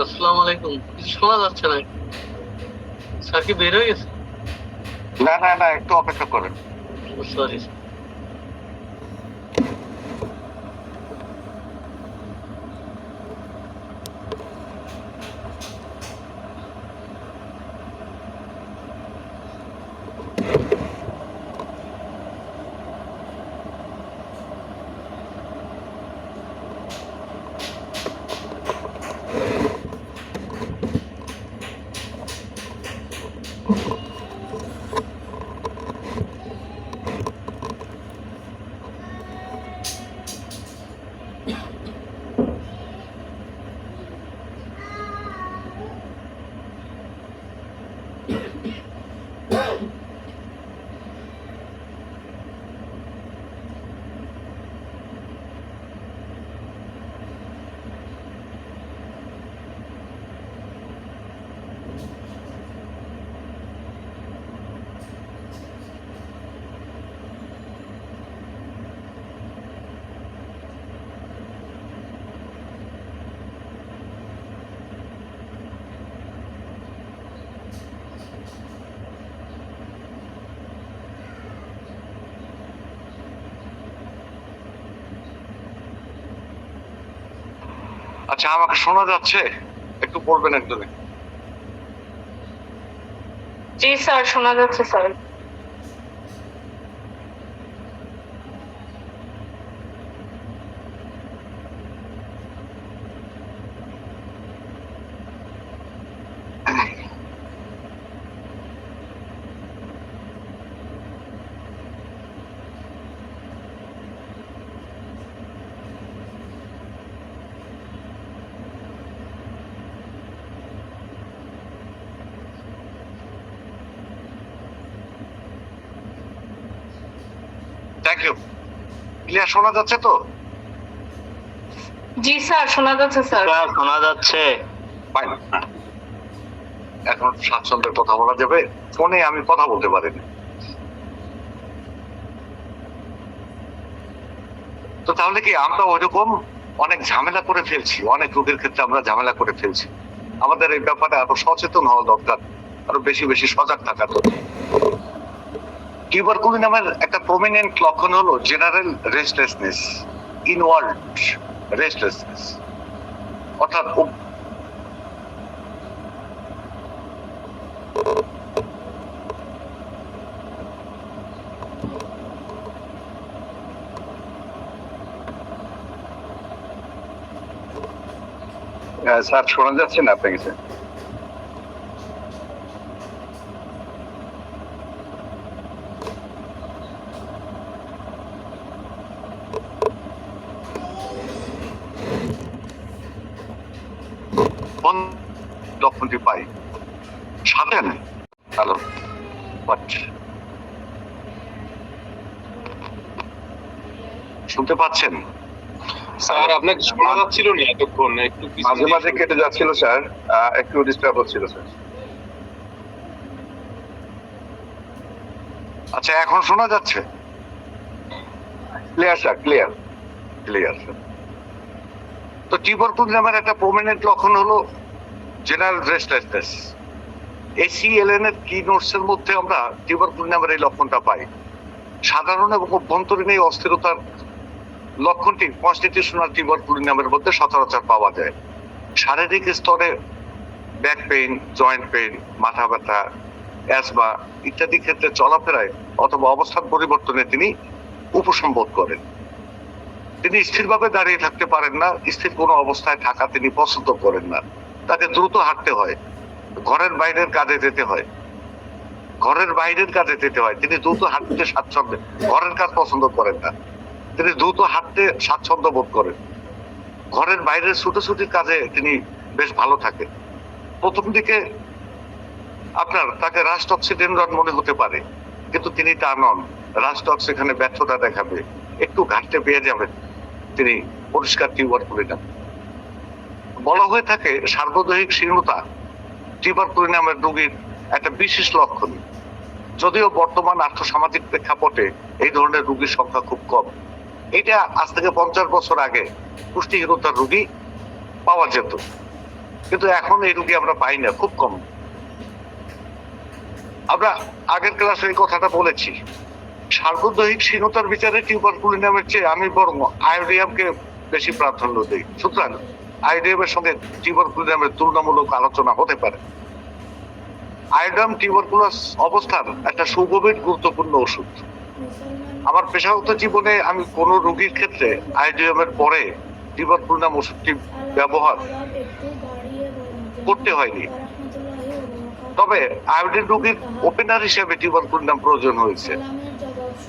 Speaker 2: আসসালামু আলাইকুম। কিছু শোনা যাচ্ছে না, স্যার কি বের হয়ে গেছে?
Speaker 1: না না না, একটু অপেক্ষা করেন।
Speaker 2: সরি।
Speaker 1: আচ্ছা, আমাকে শোনা যাচ্ছে? একটু বলবেন একজনে।
Speaker 3: জি স্যার, শোনা যাচ্ছে স্যার।
Speaker 1: Thank you. ক্লিয়ার শোনা যাচ্ছে তো?
Speaker 3: জি স্যার, শোনা যাচ্ছে স্যার।
Speaker 2: শোনা যাচ্ছে।
Speaker 1: ফাইন। এখন স্বাচ্ছন্দ্যের কথা বলা যাবে, ফোনে আমি কথা বলতে পারিনি। তো তাহলে কি আমরা ওইরকম অনেক ঝামেলা করে ফেলছি, অনেক রোগের ক্ষেত্রে আমরা ঝামেলা করে ফেলছি। আমাদের এই ব্যাপারে আরো সচেতন হওয়া দরকার, আরো বেশি বেশি সজাগ থাকা দরকার। টিউবারকুলোসিস নামের একটা প্রমিনেন্ট লক্ষণ হলো জেনারেল রেস্টলেসনেস, ইনওয়ার্ড রেস্টলেসনেস, অর্থাৎ স্যার শোনা যাচ্ছে না আপনাকে? স্যার লক্ষণটি পাই সাধেন। হ্যালো, শুনতে পাচ্ছেন?
Speaker 4: স্যার আপনাকে শোনা যাচ্ছিল না এতক্ষণ, একটু
Speaker 5: মাঝে মাঝে কেটে যাচ্ছিল স্যার, একটু ডিস্টার্ব হচ্ছিল স্যার।
Speaker 1: আচ্ছা, এখন শোনা যাচ্ছে?
Speaker 5: Clear sir, clear.
Speaker 1: ক্লিয়ার। তো টিউবারকুলোসিস নামের একটা প্রমিনেন্ট লক্ষণ হলো জেনারেল রেস্টলেসনেস। ACLN এর কি নোটসের মধ্যে আমরা টিউবারকুলোসিস নামের এই লক্ষণটা পাই। সাধারণ এবং অভ্যন্তরীণ এই অস্থিরতার লক্ষণটি কনস্টিটিউশনাল টিউবারকুলোসিস নামের মধ্যে সচরাচর পাওয়া যায়। শারীরিক স্তরে ব্যাক পেইন, জয়েন্ট পেইন, মাথা ব্যথা, অ্যাজমা ইত্যাদি ক্ষেত্রে চলাফেরায় অথবা অবস্থান পরিবর্তনে তিনি উপশম বোধ করেন। তিনি স্থিরভাবে দাঁড়িয়ে থাকতে পারেন না, স্থির কোনো অবস্থায় থাকা তিনি পছন্দ করেন না। তাকে দ্রুত হাঁটতে হয়, ঘরের বাইরের কাজে যেতে হয়, তিনি দ্রুত হাঁটতে স্বাচ্ছন্দ্য, ঘরের কাজ পছন্দ করেন না, তিনি দ্রুত হাঁটতে স্বাচ্ছন্দ্য বোধ করেন। ঘরের বাইরের ছুটোছুটির কাজে তিনি বেশ ভালো থাকেন। প্রথম দিকে তাকে রাস্টক্সিডেন্ড্রন মনে হতে পারে, কিন্তু তিনি তা নন। রাস্টক্স এখানে ব্যর্থতা দেখাবে, একটু ঘাটতে পেয়ে যাবেন, তিনি পরিষ্কার টিউবারকুলোসিস। বলা হয়ে থাকে সার্বদৈহিক শীর্ণতা টিউবারকুলোসিস নামের রোগীর একটা বিশেষ লক্ষণ। যদিও বর্তমান আর্থসামাজিক প্রেক্ষাপটে এই ধরনের রোগীর সংখ্যা খুব কম। এটা আজ থেকে 50 বছর আগে পুষ্টিহীনতার রোগী পাওয়া যেত, কিন্তু এখন এই রোগী আমরা পাই না, খুব কম। আমরা আগের ক্লাসে এই কথাটা বলেছি, সার্বদৈহিক শীর্ণতার বিচারে টিউবারকুলোসিস নামের চেয়ে আমি বরং আয়োডিয়ামকে বেশি প্রাধান্য দিই। সুতরাং আয়োডিয়ামের সঙ্গে টিউবারকুলোসিস নামের তুলনামূলক আলোচনা হতে পারে। আয়োডিয়াম টিউবারকুলোসিস অবস্থার একটা সুগভীর গুরুত্বপূর্ণ ওষুধ। আমার পেশাগত জীবনে আমি কোনো রোগীর ক্ষেত্রে আয়োডিয়ামের পরে টিউবারকুলোসিস নাম ওষুধটি ব্যবহার করতে হয়নি। তবে আয়োডিন রোগীর ওপেনার হিসেবে টিউবারকুলোসিস নাম প্রয়োজন হয়েছে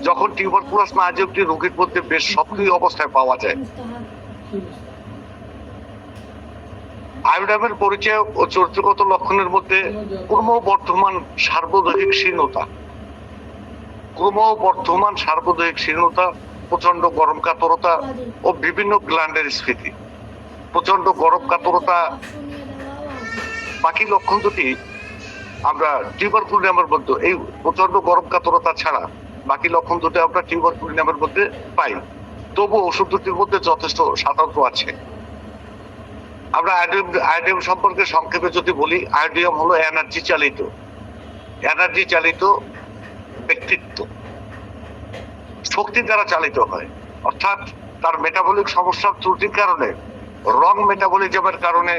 Speaker 1: যখন টিউবারকুলোসিস নাজকটি রোগীর মধ্যে বেশ সক্রিয় অবস্থায় পাওয়া যায়। আয়োডিয়ামের পরিচয় ও চরিত্রগত লক্ষণের মধ্যে ক্রমবর্ধমান সার্বদৈহিক শীর্ণতা, প্রচন্ড গরম কাতরতা ও বিভিন্ন গ্ল্যান্ডের স্ফীতি। প্রচন্ড গরম কাতরতা বাকি লক্ষণ দুটি আমরা টিউবারকুলোসিস নামের মধ্যে, এই প্রচন্ড গরম কাতরতা ছাড়া বাকি লক্ষণ দুটি আমরা টিউবারকুলোসিস নামের মধ্যে পাই। তবু ওষুধ দুটির মধ্যে যথেষ্ট সাদৃশ্য আছে। আমরা আয়োডিয়াম সম্পর্কে সংক্ষেপে যদি বলি, আয়োডিয়াম হলো এনার্জি চালিত ব্যক্তিত্ব, শক্তি দ্বারা চালিত হয়। অর্থাৎ তার মেটাবলিক সমস্যার ত্রুটির কারণে, রং মেটাবলিজমের কারণে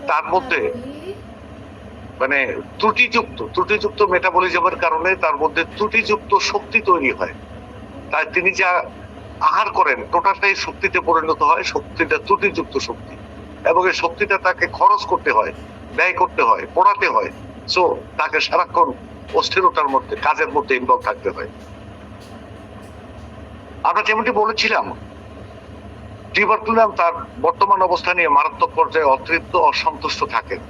Speaker 1: তার মধ্যে ত্রুটিযুক্ত মেটাবলিজমের কারণে তার মধ্যে ত্রুটিযুক্ত শক্তি তৈরি হয়। তাই তিনি যা আহার করেন টোটালটাই শক্তিতে পরিণত হয়, শক্তিটা ত্রুটিযুক্ত শক্তি, এবং এই শক্তিটা তাকে খরচ করতে হয়, ব্যয় করতে হয়, পড়াতে হয়। সো তাকে সারাক্ষণ অস্থিরতার মধ্যে, কাজের মধ্যে ইনভলভ থাকতে হয়। আমরা যেমনটি বলেছিলাম, টিউবারকুলোসিস তার বর্তমান অবস্থা নিয়ে মারাত্মক পর্যায়ে অতৃপ্ত, অসন্তুষ্ট থাকেন।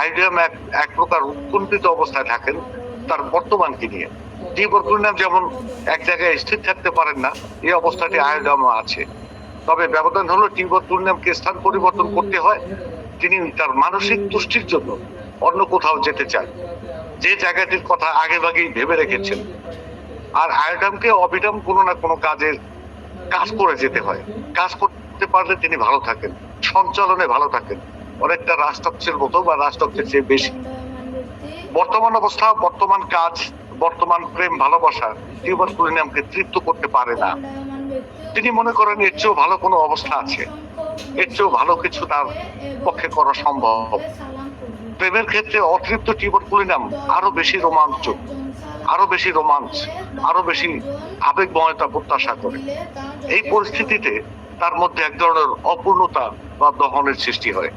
Speaker 1: আয়োডিয়াম এক প্রকার উৎকণ্ঠিত অবস্থায় থাকেন তার বর্তমানকে নিয়ে। টিউবারকুলোসিস যেমন এক জায়গায় স্থির থাকতে পারেন না, এই অবস্থাটি আয়োডিয়ামও আছে। তবে ব্যবধান হলো টিউবারকুলোসিসকে স্থান পরিবর্তন করতে হয়। তিনি তার মানসিক তুষ্টির জন্য অন্য কোথাও যেতে চান, যে জায়গাটির কথা আগে ভাগেই ভেবে রেখেছেন। আর আয়োডামকে অবিরাম কোনো না কোনো কাজ করে যেতে হয়। কাজ করতে পারলে তিনি ভালো থাকেন, সঞ্চালনে ভালো থাকেন, অনেকটা রাষ্ট্রপতির মতো বা রাষ্ট্রপতির চেয়ে বেশি। বর্তমান অবস্থা, বর্তমান কাজ, বর্তমান প্রেম ভালোবাসা টিউবারকুলিনামকে তৃপ্ত করতে পারে না। তিনি মনে করেন এর চেয়েও ভালো কোনো অবস্থা আছে, এর চেয়েও ভালো কিছু তার পক্ষে করা সম্ভব। প্রেমের ক্ষেত্রে অতৃপ্ত টিউবারকুলিনাম আরো বেশি রোমাঞ্চক, আরো বেশি রোমাঞ্চ, আরো বেশি আবেগময়তা প্রত্যাশা করে। এই পরিস্থিতিতে তার মধ্যে এক ধরনের অপূর্ণতা বা দহনের সৃষ্টি হয়।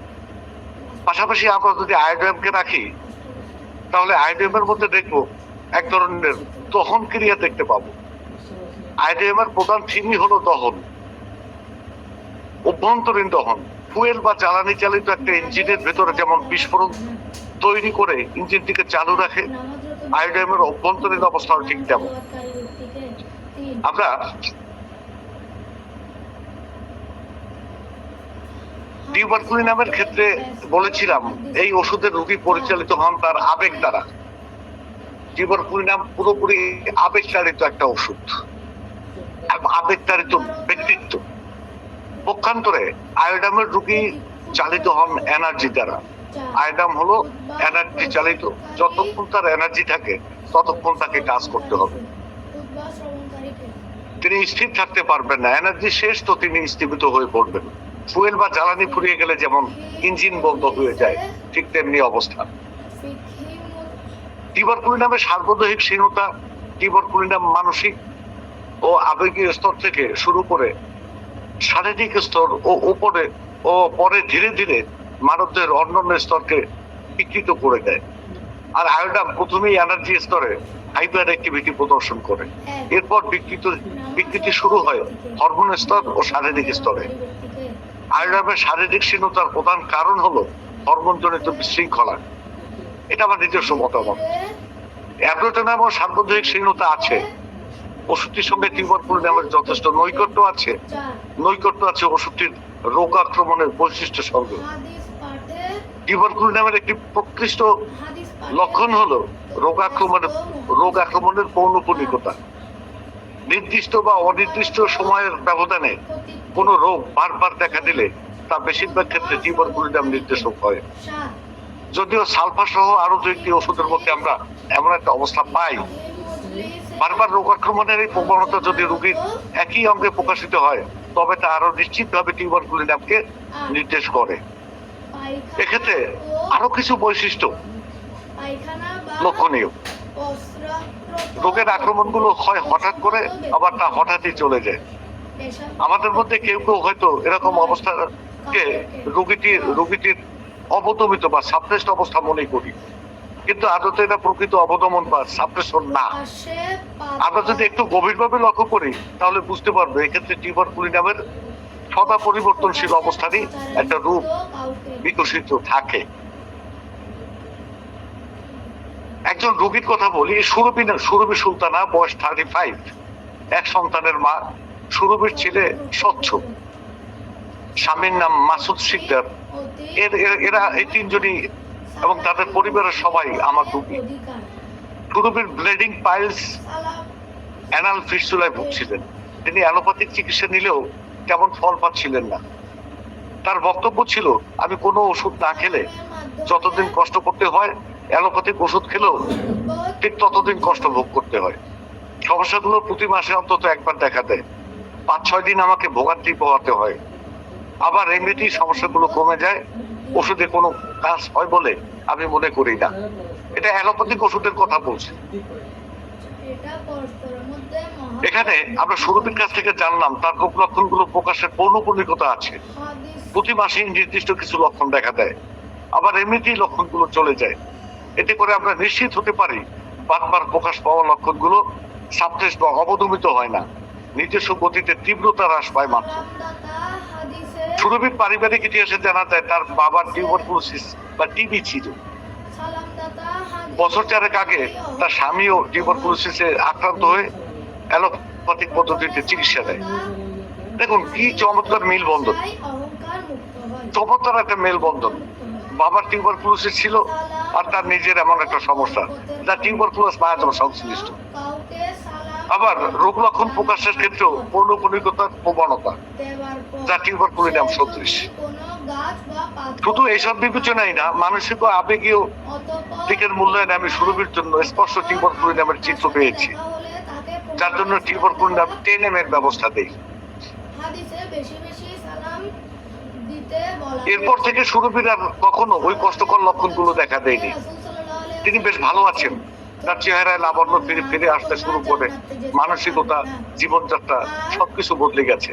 Speaker 1: পাশাপাশি আমরা যদি আয়োডিয়ামকে রাখি, তাহলে আয়োডিয়ামের মধ্যে দেখবো এক ধরনের দহন ক্রিয়া দেখতে পাবো। আয়োডিয়ামের প্রধান থিমই হলো দহন, অভ্যন্তরীণ দহন। ফুয়েল বা জ্বালানি চালিত একটা ইঞ্জিনের ভেতরে যেমন বিস্ফোরণ তৈরি করে ইঞ্জিনটিকে চালু রাখে, আয়োডিয়ামের অভ্যন্তরীণ অবস্থাও ঠিক তেমন। আমরা টিউবারকুলিনামের ক্ষেত্রে বলেছিলাম এই ওষুধের রোগী পরিচালিত হন তার আবেগ দ্বারা। টিউবারকুলিনাম পুরোপুরি আবেগতাড়িত একটা ওষুধ, আবেগতাড়িত ব্যক্তিত্ব। পক্ষান্তরে আয়োডামের রোগী চালিত হন এনার্জি দ্বারা। আয়োডাম হলো এনার্জি চালিত, যতক্ষণ তার এনার্জি থাকে ততক্ষণ তাকে কাজ করতে হবে। তিনি স্থির থাকতে পারবেন না, এনার্জি শেষ তো তিনি স্থীমিত হয়ে পড়বেন। ফুয়েল বা জ্বালানি ফুরিয়ে গেলে যেমন ইঞ্জিন বন্ধ হয়ে যায়, ঠিক তেমনি অবস্থা। টিউবারকুলিনামের সার্বদেহিক শীর্ণতা, টিউবারকুলিনাম মানসিক ও আবেগীয় স্তর থেকে শুরু করে শারীরিক স্তর ও পরে ধীরে ধীরে মানবদের অন্যান্য স্তরকে বিকৃত করে দেয়। আর আয়োডাম প্রথমেই এনার্জি স্তরে হাইপার অ্যাক্টিভিটি প্রদর্শন করে, এরপর বিকৃতি শুরু হয় হরমোন স্তর ও শারীরিক স্তরে। আয়োডামের শারীরিক শীর্ণতার প্রধান কারণ হলো হরমোনজনিত বিশৃঙ্খলা। এটা আমার নিজস্ব মতামত। অ্যাব্রোটেনাম ও সার্বদেহিক শীর্ণতা আছে, ওষুধটির সঙ্গে টিউবারকুলিনামের যথেষ্ট নৈকট্য আছে ওষুধটির রোগ আক্রমণের বৈশিষ্ট্য সঙ্গে। টিউবারকুলিনামের একটি প্রকৃষ্ট লক্ষণ হলো রোগ আক্রমণের পৌনঃপুনিকতা। নির্দিষ্ট বা অনির্দিষ্ট সময়ের ব্যবধানে কোনো রোগ বারবার দেখা দিলে তা বেশিরভাগ ক্ষেত্রে টিউবারকুলিনাম নির্দেশক হয়। যদিও সালফার সহ আরো দুইটি ওষুধের মধ্যে আমরা এমন একটা অবস্থা পাই, বারবার রোগ আক্রমণের এই প্রবণতা যদি রোগীর একই অঙ্গে প্রকাশিত হয় তবে তা আরো নিশ্চিতভাবে টিউবারকুলিনামকে নির্দেশ করে। এক্ষেত্রে আরো কিছু বৈশিষ্ট্য লক্ষণীয়। রোগের আক্রমণগুলো হয় হঠাৎ করে, আবার তা হঠাৎই চলে যায়। আমাদের মধ্যে কেউ কেউ হয়তো এরকম অবস্থাকে রোগীটির অবদমিত বা সাপ্রেসড অবস্থা মনে করি, কিন্তু আদতে এটা প্রকৃত অবদমন বা সাপ্রেশন না। আমরা যদি একটু গভীরভাবে লক্ষ্য করি তাহলে বুঝতে পারবো এক্ষেত্রে টিউবারকুলিনামের সদা পরিবর্তনশীল অবস্থারই একটা রূপ বিকশিত থাকে। একজন রোগীর কথা বলি, সুরভি সুলতানা, বয়স 35, এক সন্তানের মা। সুরভির ছেলে স্বচ্ছ, স্বামীর নাম মাসুদ শিকদার। এরা এই তিনজনই এবং তাদের পরিবারের সবাই আমার রোগী। সুরভির ব্লিডিং পাইলস, অ্যানাল ফিস্টুলায় ভুগছিলেন। তিনি অ্যালোপ্যাথিক চিকিৎসা নিলেও তেমন ফল পাচ্ছিলেন না। তার বক্তব্য ছিল, আমি কোনো ওষুধ না খেলে যতদিন কষ্ট করতে হয়, অ্যালোপ্যাথিক ওষুধ খেলেও ঠিক ততদিন কষ্ট ভোগ করতে হয়। সমস্যাগুলো প্রতি মাসে অন্তত একবার দেখা দেয়, 5-6 দিন আমাকে ভোগান্তি পোহাতে হয়। আবার এমনিতেই সমস্যাগুলো কমে যায়, ওষুধে কোনো কাজ হয় বলে আমি মনে করি না। এটা অ্যালোপ্যাথিক ওষুধের কথা বলছি। এখানে আমরা সুরভির কাছ থেকে জানলাম তার রোগ লক্ষণগুলো প্রকাশের পৌনঃপুনিকতা আছে। প্রতি মাসে নির্দিষ্ট কিছু লক্ষণ দেখা দেয়, আবার এমনিতেই লক্ষণগুলো চলে যায়। এতে করে আমরা নিশ্চিত হতে পারি বারবার প্রকাশ পাওয়া লক্ষণগুলো সাপ্রেস বা অবদমিত হয় না, নিজস্ব গতিতে তীব্রতা হ্রাস পায় মাত্র। সুরভির পারিবারিক ইতিহাসে জানা যায় তার বাবার টিউবারকুলোসিস বা টিবি ছিল। বছর 4 আগে তার স্বামীও টিউবারকুলোসিসে আক্রান্ত হয়ে অ্যালোপ্যাথিক পদ্ধতিতে চিকিৎসা দেয়। দেখুন কি চমৎকার মেলবন্ধন, চমৎকার একটা মেলবন্ধন। বাবার টিউবারকুলোসিস ছিল আর তার নিজের এমন একটা সমস্যা যা টিউবারকুলোস মায়াজম সংশ্লিষ্ট। আবার রোগ লক্ষণ প্রকাশের ক্ষেত্রেও পৌনপুনিকতার প্রবণতা যা টিউবারকুলিনাম সদৃশ। শুধু এইসব বিবেচনাই না, মানসিক ও আবেগীয় দিকের মূল্যায়নে আমি সুরভির জন্য স্পষ্ট টিউবারকুলিনামের চিত্র পেয়েছি, যার জন্য টিউবারকুলিনাম 10 এর ব্যবস্থা দেই। এরপর থেকে সুরভির আর কখনো ওই কষ্টকর লক্ষণগুলো দেখা দেয়নি। তিনি বেশ ভালো আছেন, তার চেহারায় লাবণ্য ফিরে ফিরে আসতে শুরু করে, মানসিকতা, জীবনযাত্রা সবকিছু বদলে গেছে।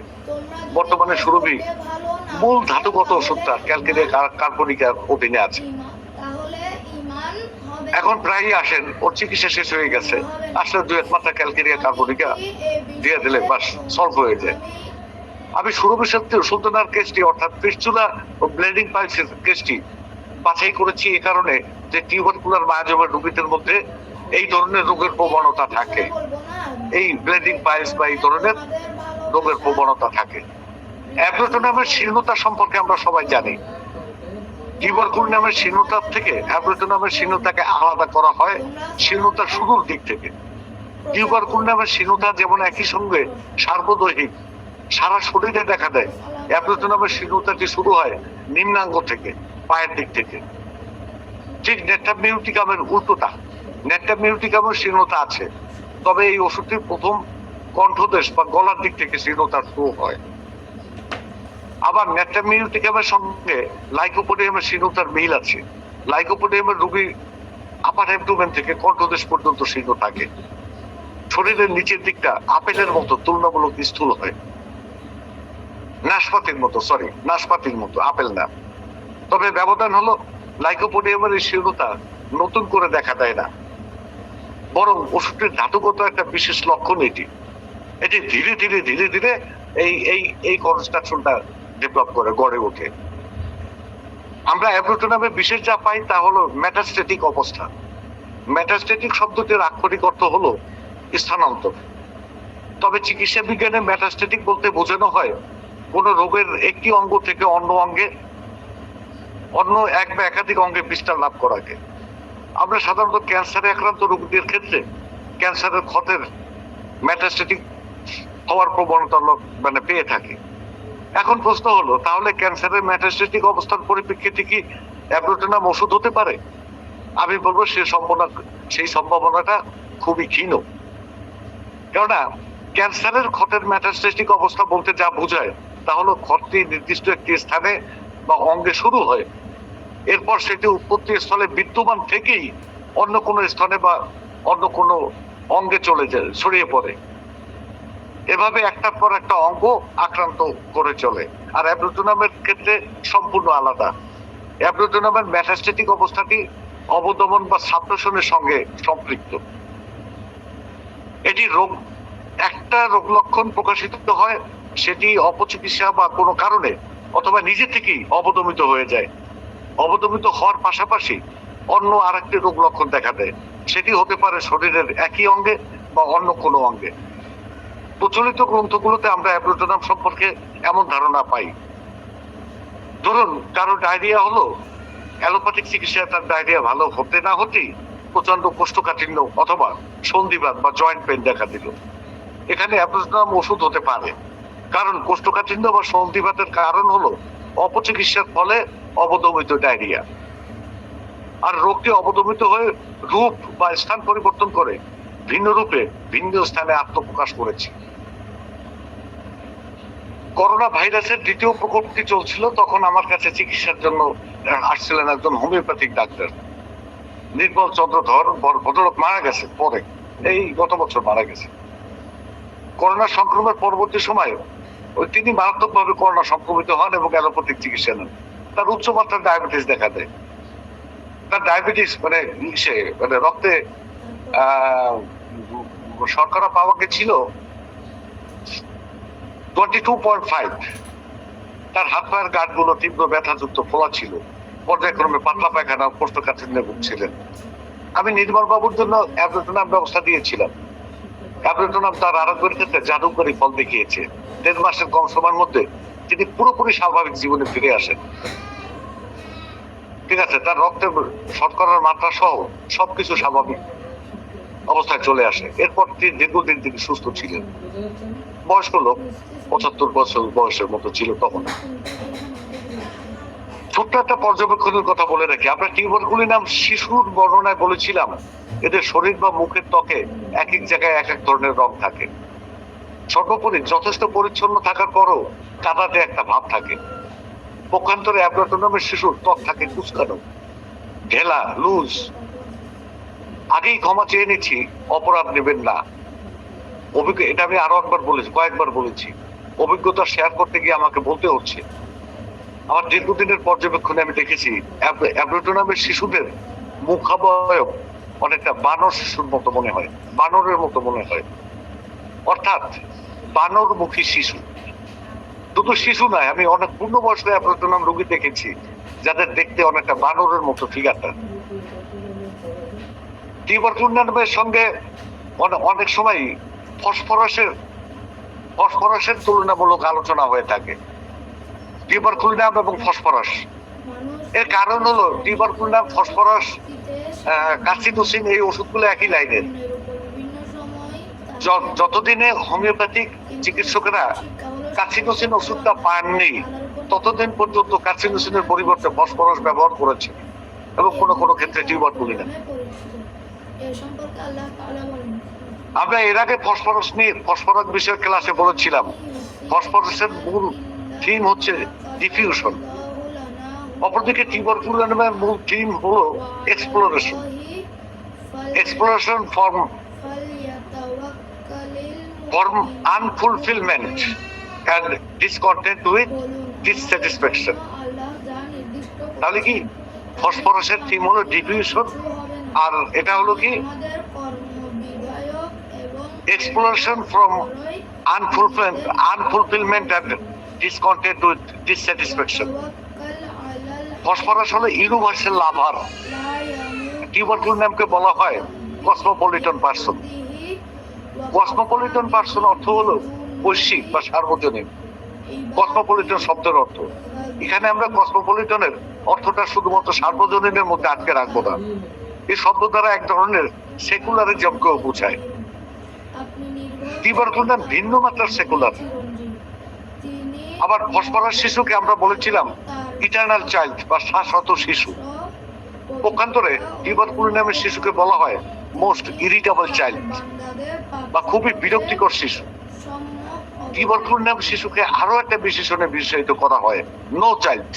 Speaker 1: বর্তমানে সুরভি মূল ধাতুগত ওষুধটা ক্যালকেরিয়া কার্বনিকার অধীনে আছে। এখন প্রায়ই আসেন, ওর চিকিৎসা শেষ হয়ে গেছে, আসলে 2-1 মাত্রা ক্যালকেরিয়া কার্বনিকা দিয়ে দিলে বাস সলভ হয়ে যায়। আমি সুরভির সত্যি সুলতানার কেসটি অর্থাৎ ফিস্টুলা ও ব্লিডিং পাইলসের কেসটি বাছাই করেছি এই কারণে যে টিউবারকুলার মায়াজমের রোগীদের মধ্যে এই ধরনের রোগের প্রবণতা থাকে, এই ব্লিডিং পাইলস বা এই ধরনের রোগের প্রবণতা থাকে। অ্যাব্রোটোনামের শীর্ণতা সম্পর্কে আমরা সবাই জানি। টিউবারকুলিনামের শীর্ণতার থেকে অ্যাব্রোটোনামের শীর্ণতাকে আলাদা করা হয় শীর্ণতার শুরুর দিক থেকে। টিউবারকুলিনামের শীর্ণতা যেমন একই সঙ্গে সার্বদৈহিক, সারা শরীরে দেখা দেয়, অ্যাব্রোটোনামের শীর্ণতাটি শুরু হয় নিম্নাঙ্গ থেকে, পায়ের দিক থেকে। ঠিক নেট্টামিউটিকামের উল্টোটা, নেট্টামিউটিকামের শীর্ণতা আছে, তবে এই ওষুধটির প্রথম কণ্ঠদেশ বা গলার দিক থেকে শীর্ণতা শুরু হয়। আবার নেট্টামিউটিকামের সঙ্গে লাইকোপোডিয়ামের শীর্ণতার মিল আছে। লাইকোপোডিয়ামের রোগী আপার অ্যাবডোমেন থেকে কণ্ঠদেশ পর্যন্ত শীর্ণ থাকে। শরীরের নিচের দিকটা আপেলের মতো তুলনামূলক স্থূল হয়, নাশপাতির মতো, আপেল না। তবে ব্যবধান হলো লাইকোপোডিয়ামের এই শীর্ণতা নতুন করে দেখা দেয় না, বরং ওষুধটির ধাতুগত একটা বিশেষ লক্ষণ এটি ধীরে ধীরে ধীরে ধীরে এই কনস্ট্রাকশনটা ডেভেলপ করে, গড়ে ওঠে। আমরা অ্যাব্রোটোনামে বিশেষ যা পাই তা হলো মেটাস্টেটিক অবস্থা। মেটাস্টেটিক শব্দটির আক্ষরিক অর্থ হলো স্থানান্তর। তবে চিকিৎসা বিজ্ঞানে মেটাস্টেটিক বলতে বোঝানো হয় কোন রোগের একটি অঙ্গ থেকে অন্য এক বা একাধিক অঙ্গে বিস্তার লাভ করাকে। আমরা সাধারণত ক্যান্সারে আক্রান্ত রোগীদের ক্ষেত্রে ক্যান্সারের ক্ষতের মেটাস্টেটিক হওয়ার প্রবণতা পেয়ে থাকি। এখন প্রশ্ন হলো, তাহলে ক্যান্সারের মেটাস্টেটিক অবস্থার পরিপ্রেক্ষিতে কি অ্যাব্রোটোনাম ওষুধ হতে পারে? আমি বলবো সেই সম্ভাবনাটা খুবই ক্ষীণ। কেননা ক্যান্সারের ক্ষতের মেটাস্টেটিক অবস্থা বলতে যা বোঝায় তা হলো ক্ষতটি নির্দিষ্ট একটি স্থানে বা অঙ্গে শুরু হয়, এরপর সেটি উৎপত্তি স্থলে বিদ্যমান থেকেই অন্য কোনো স্থানে বা অন্য কোনো অঙ্গে ছড়িয়ে পড়ে। এভাবে একটার পর একটা অঙ্গ আক্রান্ত করে চলে। আর অ্যাব্রোটোনামের ক্ষেত্রে সম্পূর্ণ আলাদা। অ্যাব্রোটোনামের মেটাস্টেটিক অবস্থাটি অবদমন বা সাপ্রেশনের সঙ্গে সম্পৃক্ত। এটি একটা রোগ লক্ষণ প্রকাশিত হয়, সেটি অপচিকিৎসা বা কোনো কারণে অথবা নিজে থেকেই অবদমিত হয়ে যায়। অবদমিত হওয়ার পাশাপাশি অন্য আরেকটি রোগ লক্ষণ দেখা দেয়, সেটি হতে পারে শরীরের একই অঙ্গে বা অন্য কোনো অঙ্গে। প্রচলিত গ্রন্থগুলোতে আমরা অ্যাব্রোটোনাম সম্পর্কে এমন ধারণা পাই। ধরুন কারো ডায়রিয়া হলো, অ্যালোপ্যাথিক চিকিৎসায় তার ডায়রিয়া ভালো হতে না হতেই প্রচন্ড কোষ্ঠকাঠিন্য অথবা সন্ধিবাত বা জয়েন্ট পেন দেখা দিল। এখানে অ্যাব্রোটোনাম ওষুধ হতে পারে, কারণ কোষ্ঠকাঠিন্য বা সন্ধিবাতের কারণ হলো অপচিকিৎসার ফলে অবদমিত ডায়রিয়া। আর রোগটি অবদমিত হয়ে রূপ বা স্থান পরিবর্তন করে ভিন্ন রূপে ভিন্ন স্থানে আত্মপ্রকাশ করেছে। করোনা ভাইরাসের দ্বিতীয় প্রকোপটি চলছিল, তখন আমার কাছে চিকিৎসার জন্য আসছিলেন একজন হোমিওপ্যাথিক ডাক্তার, নির্মল চন্দ্র ধর। ভদ্রলোক মারা গেছে পরে, এই গত বছর মারা গেছে। করোনা সংক্রমণের পরবর্তী সময়ে তিনি মারাত্মকভাবে করোনা সংক্রমিত হন এবং অ্যালোপ্যাথিক চিকিৎসা নেন। তার উচ্চমাত্রার ডায়াবেটিস দেখা দেয়। তার ডায়াবেটিস রক্তে শর্করা পাওয়া গেছিল 22.5। তার হাত পায়ের গাঁটগুলো তীব্র ব্যথাযুক্ত, ফোলা ছিল, পর্যায়ক্রমে পাতলা পায়খানা, কোষ্ঠকাঠিন্যে ভুগছিলেন। আমি নির্মল বাবুর জন্য অ্যাব্রোটোনাম ব্যবস্থা দিয়েছিলাম। অ্যাব্রোটোনাম তার আরোগ্যের ক্ষেত্রে জাদুকরী ফল দেখিয়েছে। 1.5 মাসের কম সময়ের মধ্যে তিনি পুরোপুরি স্বাভাবিক জীবনে ফিরে আসেন। ঠিক আছে, তার রক্তে শর্করার মাত্রা সহ সবকিছু স্বাভাবিক অবস্থায় চলে আসে। এরপর দীর্ঘদিন তিনি সুস্থ ছিলেন। বয়স্ক লোক, 75 বছর বয়সের মতো ছিল তখন। ছোট্ট একটা পর্যবেক্ষণের কথা বলে রাখি, আমরা টিউবারকুলিনাম শিশুর বর্ণনায় বলেছিলাম এদের শরীর বা মুখের ত্বকে এক এক জায়গায় এক এক ধরনের রং থাকে। সর্বোপরি যথেষ্ট পরিচ্ছন্ন থাকার পরও কাদাতে একটা ভাব থাকে। পক্ষান্তরে অ্যাব্রাটোনামের শিশুর ত্বক থাকে কুচকানো, ঢেলা, লুজ। আগেই ক্ষমা চেয়ে নিচ্ছি, অপরাধ নেবেন না। এটা আমি আরো একবার বলেছি, কয়েকবার বলেছি। অভিজ্ঞতা শেয়ার করতে গিয়ে আমাকে বলতে হচ্ছে। আমার দীর্ঘদিনের পর্যবেক্ষণে আমি দেখেছি অ্যাব্রাটোনামের শিশুদের মুখাবয়ব অনেকটা বানর শিশুর মতো মনে হয়, বানরের মতো মনে হয়। অর্থাৎ বানরমুখী শিশু। শুধু শিশু নয়, আমি অনেক পূর্ণবয়স্ক অ্যাব্রাটোনাম রোগী দেখেছি যাদের দেখতে অনেকটা বানরের মতো ফিগারটা। টিউবারকুলিনামের সঙ্গে অনেক সময় ফসফরাসের তুলনামূলক আলোচনা হয়ে থাকে। টিউবারকুলিনাম এবং ফসফরাস, এর কারণ হলো টিউবারকুলিনাম, ফসফরাস, কার্সিনোসিন, এই ওষুধগুলো একই লাইনের। যতদিনে হোমিওপ্যাথিক চিকিৎসকেরা কার্সিনোসিন ওষুধটা পাননি ততদিন পর্যন্ত কার্সিনোসিনের পরিবর্তে ফসফরাস ব্যবহার করেছে, এবং কোনো ক্ষেত্রে টিউবারকুলিনাম। আমরা এর আগে ফসফরাস বিষয়ে ক্লাসে বলেছিলাম, ফসফরাসের মূল থিম হচ্ছে ডিফিউশন। অপরদিকে টিউবারকুলিনামের মূল থিম হলো exploration from unfulfilment and discontent with dissatisfaction. তাহলে কি ফসফরাসের থিম হলো ডিফিউশন, আর এটা হলো কি exploration from unfulfilment and discontent with dissatisfaction. Phosphorus হলো ইউনিভার্সাল লাভার। টিউবারকুলিনামকে বলা হয় কসমোপলিটন পার্সন। কসমোপলিটন পার্সন অর্থ হলো বৈশ্বিক বা সার্বজনীন। কসমোপলিটন শব্দের অর্থ, এখানে আমরা কসমোপলিটনের অর্থটা শুধুমাত্র সার্বজনীনের মধ্যে আটকে রাখবো না। এই শব্দ দ্বারা এক ধরনের সেকুলারিজমকে বোঝায়। টিউবারকুলিনাম ভিন্ন মাত্রার সেকুলার। আবার ফসফরাস শিশুকে আমরা বলেছিলাম ইটারনাল চাইল্ড বা শাশ্বত শিশু। পক্ষান্তরে টিউবারকুলিনামের শিশুকে বলা হয় মোস্ট ইরিটেবল চাইল্ড বা খুবই বিরক্তিকর শিশু। টিউবারকুলিনাম শিশুকে আরো একটা বিশেষণে বিশেষিত করা হয় নো চাইল্ড।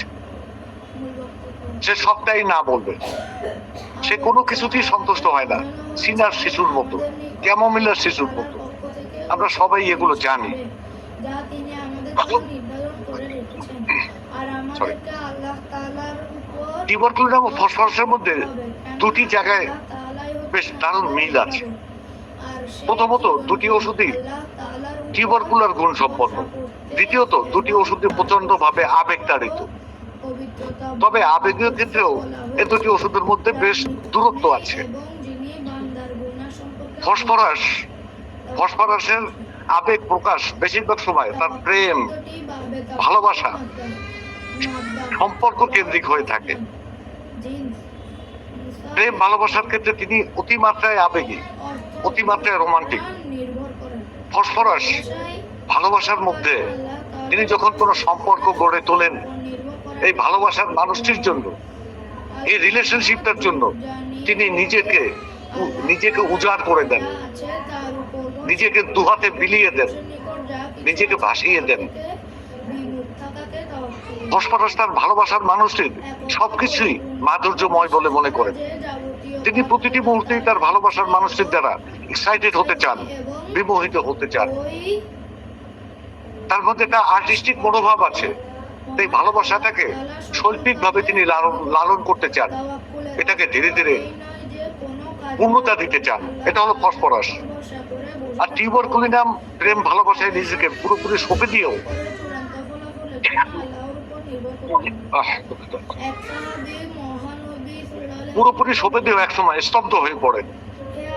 Speaker 1: সে সবটাই না বলবে, সে কোনো কিছুতেই সন্তুষ্ট হয় না, সিনার শিশুর মতো, ক্যামোমিলার শিশুর মতো। আমরা সবাই এগুলো জানি। টিউবারকুলিনাম ও ফসফরাসের মধ্যে দুটি জায়গায় বেশ দারুণ মিল আছে। প্রথমত, দুটি ওষুধই টিউবারকুলার গুণ সম্পন্ন। দ্বিতীয়ত, দুটি ওষুধই প্রচন্ড ভাবে আবেগ তাড়িত। তবে আবেগীয় ক্ষেত্রেও এ দুটি ওষুধের মধ্যে বেশ দূরত্ব আছে। ফসফরাসের আবেগ প্রকাশ বেশিরভাগ সময় তার প্রেম, ভালোবাসা, সম্পর্ক কেন্দ্রিক হয়ে থাকে। প্রেম ভালোবাসার ক্ষেত্রে তিনি অতিমাত্রায় আবেগী, অতিমাত্রায় রোমান্টিক। ফসফরাস ভালোবাসার মধ্যে তিনি যখন কোনো সম্পর্ক গড়ে তোলেন, এই ভালোবাসার মানুষটির জন্য, এই রিলেশনশিপটার জন্য তিনি নিজেকে উজাড় করে দেন, নিজেকে দুহাতে বিলিয়ে দেন, নিজেকে ভাসিয়ে দেন। ফসফরাস তার ভালোবাসার মানুষটির সবকিছুই মাধুর্যময় বলে মনে করেন। তিনি প্রতিটি মুহূর্তেই তার ভালোবাসার মানুষটির দ্বারা এক্সাইটেড হতে চান, বিমোহিত হতে চান। তার মধ্যে একটা আর্টিস্টিক মনোভাব আছে। এই ভালোবাসাটাকে শৈল্পিক ভাবে তিনি লালন করতে চান, এটাকে ধীরে ধীরে পূর্ণতা দিতে চান। এটা হলো ফসফরাস। আর টিউবারকুলিনাম প্রেম ভালোবাসায় নিজেকে পুরোপুরি সঁপে দিয়েও একসময় স্তব্ধ হয়ে পড়েন।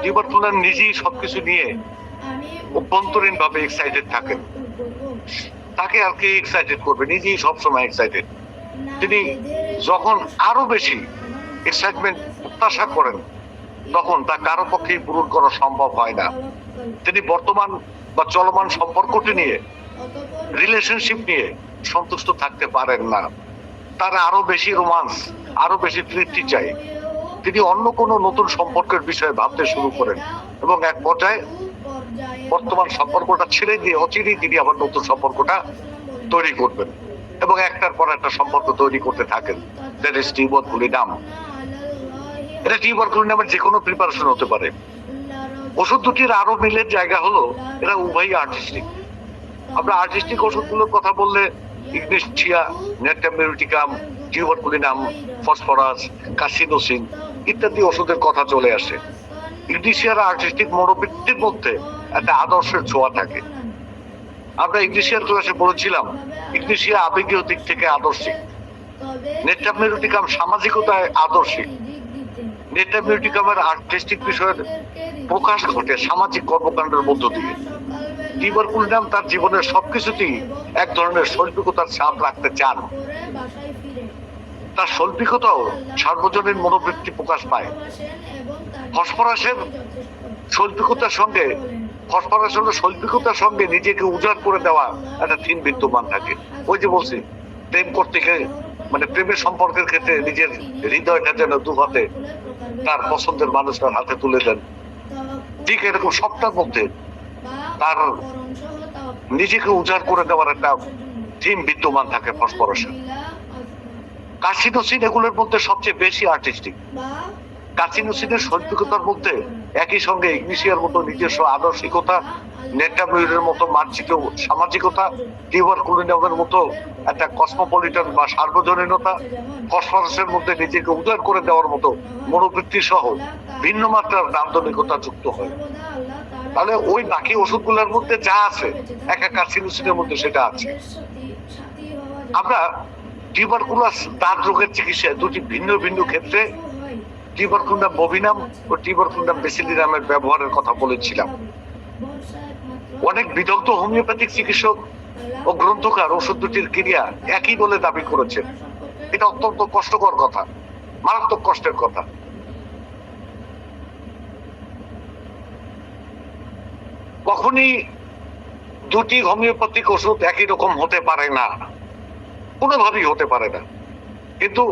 Speaker 1: টিউবারকুলিনাম নিজেই সবকিছু নিয়ে অভ্যন্তরীণ ভাবে এক্সাইটেড থাকেন। তাকে আর কে এক্সাইটেড করবে? নিজেই সবসময় এক্সাইটেড। তিনি যখন আরো বেশি এক্সাইটমেন্ট প্রত্যাশা করেন তখন তা কারো পক্ষেই পূরণ করা সম্ভব হয় না। তিনি বর্তমান বা চলমান সম্পর্কটি নিয়ে, রিলেশনশিপ নিয়ে সন্তুষ্ট থাকতে পারেন না। তার আরো বেশি রোমান্স, আরো বেশি তৃপ্তি চাই। তিনি অন্য কোনো নতুন সম্পর্কের বিষয়ে ভাবতে শুরু করেন এবং এক পর্যায়ে বর্তমান সম্পর্কটা ছেড়ে দিয়ে অচিরেই তিনি আবার নতুন সম্পর্কটা তৈরি করবেন এবং একটার পর একটা সম্পর্ক তৈরি করতে থাকেন। That is tuberculinum. এটা টিউবারকুলিনামের যে কোনো প্রিপারেশন হতে পারে। ওষুধ দুটির আরো মিলের জায়গা হলো এরা উভয়ই আর্টিস্টিক। আমরা আর্টিস্টিক ওষুধগুলোর কথা বললে ইগনেশিয়া, নেট্টামিউটিকাম, টিউবারকুলিনাম, ফসফরাস, কাসিনোসিন ইত্যাদি ওষুধের কথা চলে আসে। ইগনেশিয়ার আর্টিস্টিক মনোবৃত্তির মধ্যে একটা আদর্শের ছোঁয়া থাকে। আমরা ইগনেশিয়ার ক্লাসে বলেছিলাম ইগনেশিয়া আবেগীয় দিক থেকে আদর্শিক, নেট্টামিউটিকাম সামাজিকতায় আদর্শিক। নেট্টামিউটিকামের আর্টিস্টিক বিষয়ের প্রকাশ ঘটে সামাজিক কর্মকাণ্ডের মধ্য দিয়ে। টিউবারকুলিনাম তার জীবনের সবকিছুতেই এক ধরনের শৈল্পিকতার ছাপ রাখতে চান। তার শৈল্পিকতাও সার্বজনীন মনোবৃত্তি প্রকাশ পায়। ফসফরাসের শৈল্পিকতার সঙ্গে নিজেকে উজাড় করে দেওয়া একটা থিম বিদ্যমান থাকে। ওই যে বলছি, প্রেম করতে গিয়ে মানে প্রেমের সম্পর্কের ক্ষেত্রে নিজের হৃদয়টা যেন দু হাতে তার পছন্দের মানুষটার হাতে তুলে দেন, ঠিক এরকম সবটার মধ্যে তার নিজেকে উজাড় করে দেওয়ার একটা থিম বিদ্যমান থাকে ফসফরাসের। কাসিনোসিন এগুলোর মধ্যে সবচেয়ে বেশি আর্টিস্টিক। কাসিনোসিনের শৈল্পিকতার মধ্যে একই সঙ্গে ইগনেশিয়ার মতো নিজস্ব আদর্শিকতা, নেট্টামিউরের মতো মার্জিত সামাজিকতা, টিউবারকুলিনামের মতো একটা কসমোপলিটন বা সার্বজনীনতা, ফসফরাসের মধ্যে নিজেকে উজাড় করে দেওয়ার মতো মনোবৃত্তি সহ ভিন্ন মাত্রার নান্দনিকতা যুক্ত হয়। তাহলে ওই বাকি ওষুধগুলোর মধ্যে যা আছে একটা কাসিনোসিনের মধ্যে সেটা আছে। আমরা টিউবারকুলাস দাঁত রোগের চিকিৎসায় দুটি ভিন্ন ভিন্ন ক্ষেত্রে টিউবারকুলিনাম বভিনাম ও টিউবারকুলিনাম বেসিলিনামের ব্যবহারের কথা বলেছিলাম। অনেক বিদগ্ধ হোমিওপ্যাথিক চিকিৎসক ও গ্রন্থকার ওষুধ দুটির ক্রিয়া একই বলে দাবি করেছেন। এটা অত্যন্ত কষ্টকর কথা, মারাত্মক কষ্টের কথা। কখনই দুটি হোমিওপ্যাথিক ওষুধ একই রকম হতে পারে না, কোনোভাবেই হতে পারে না। কিন্তু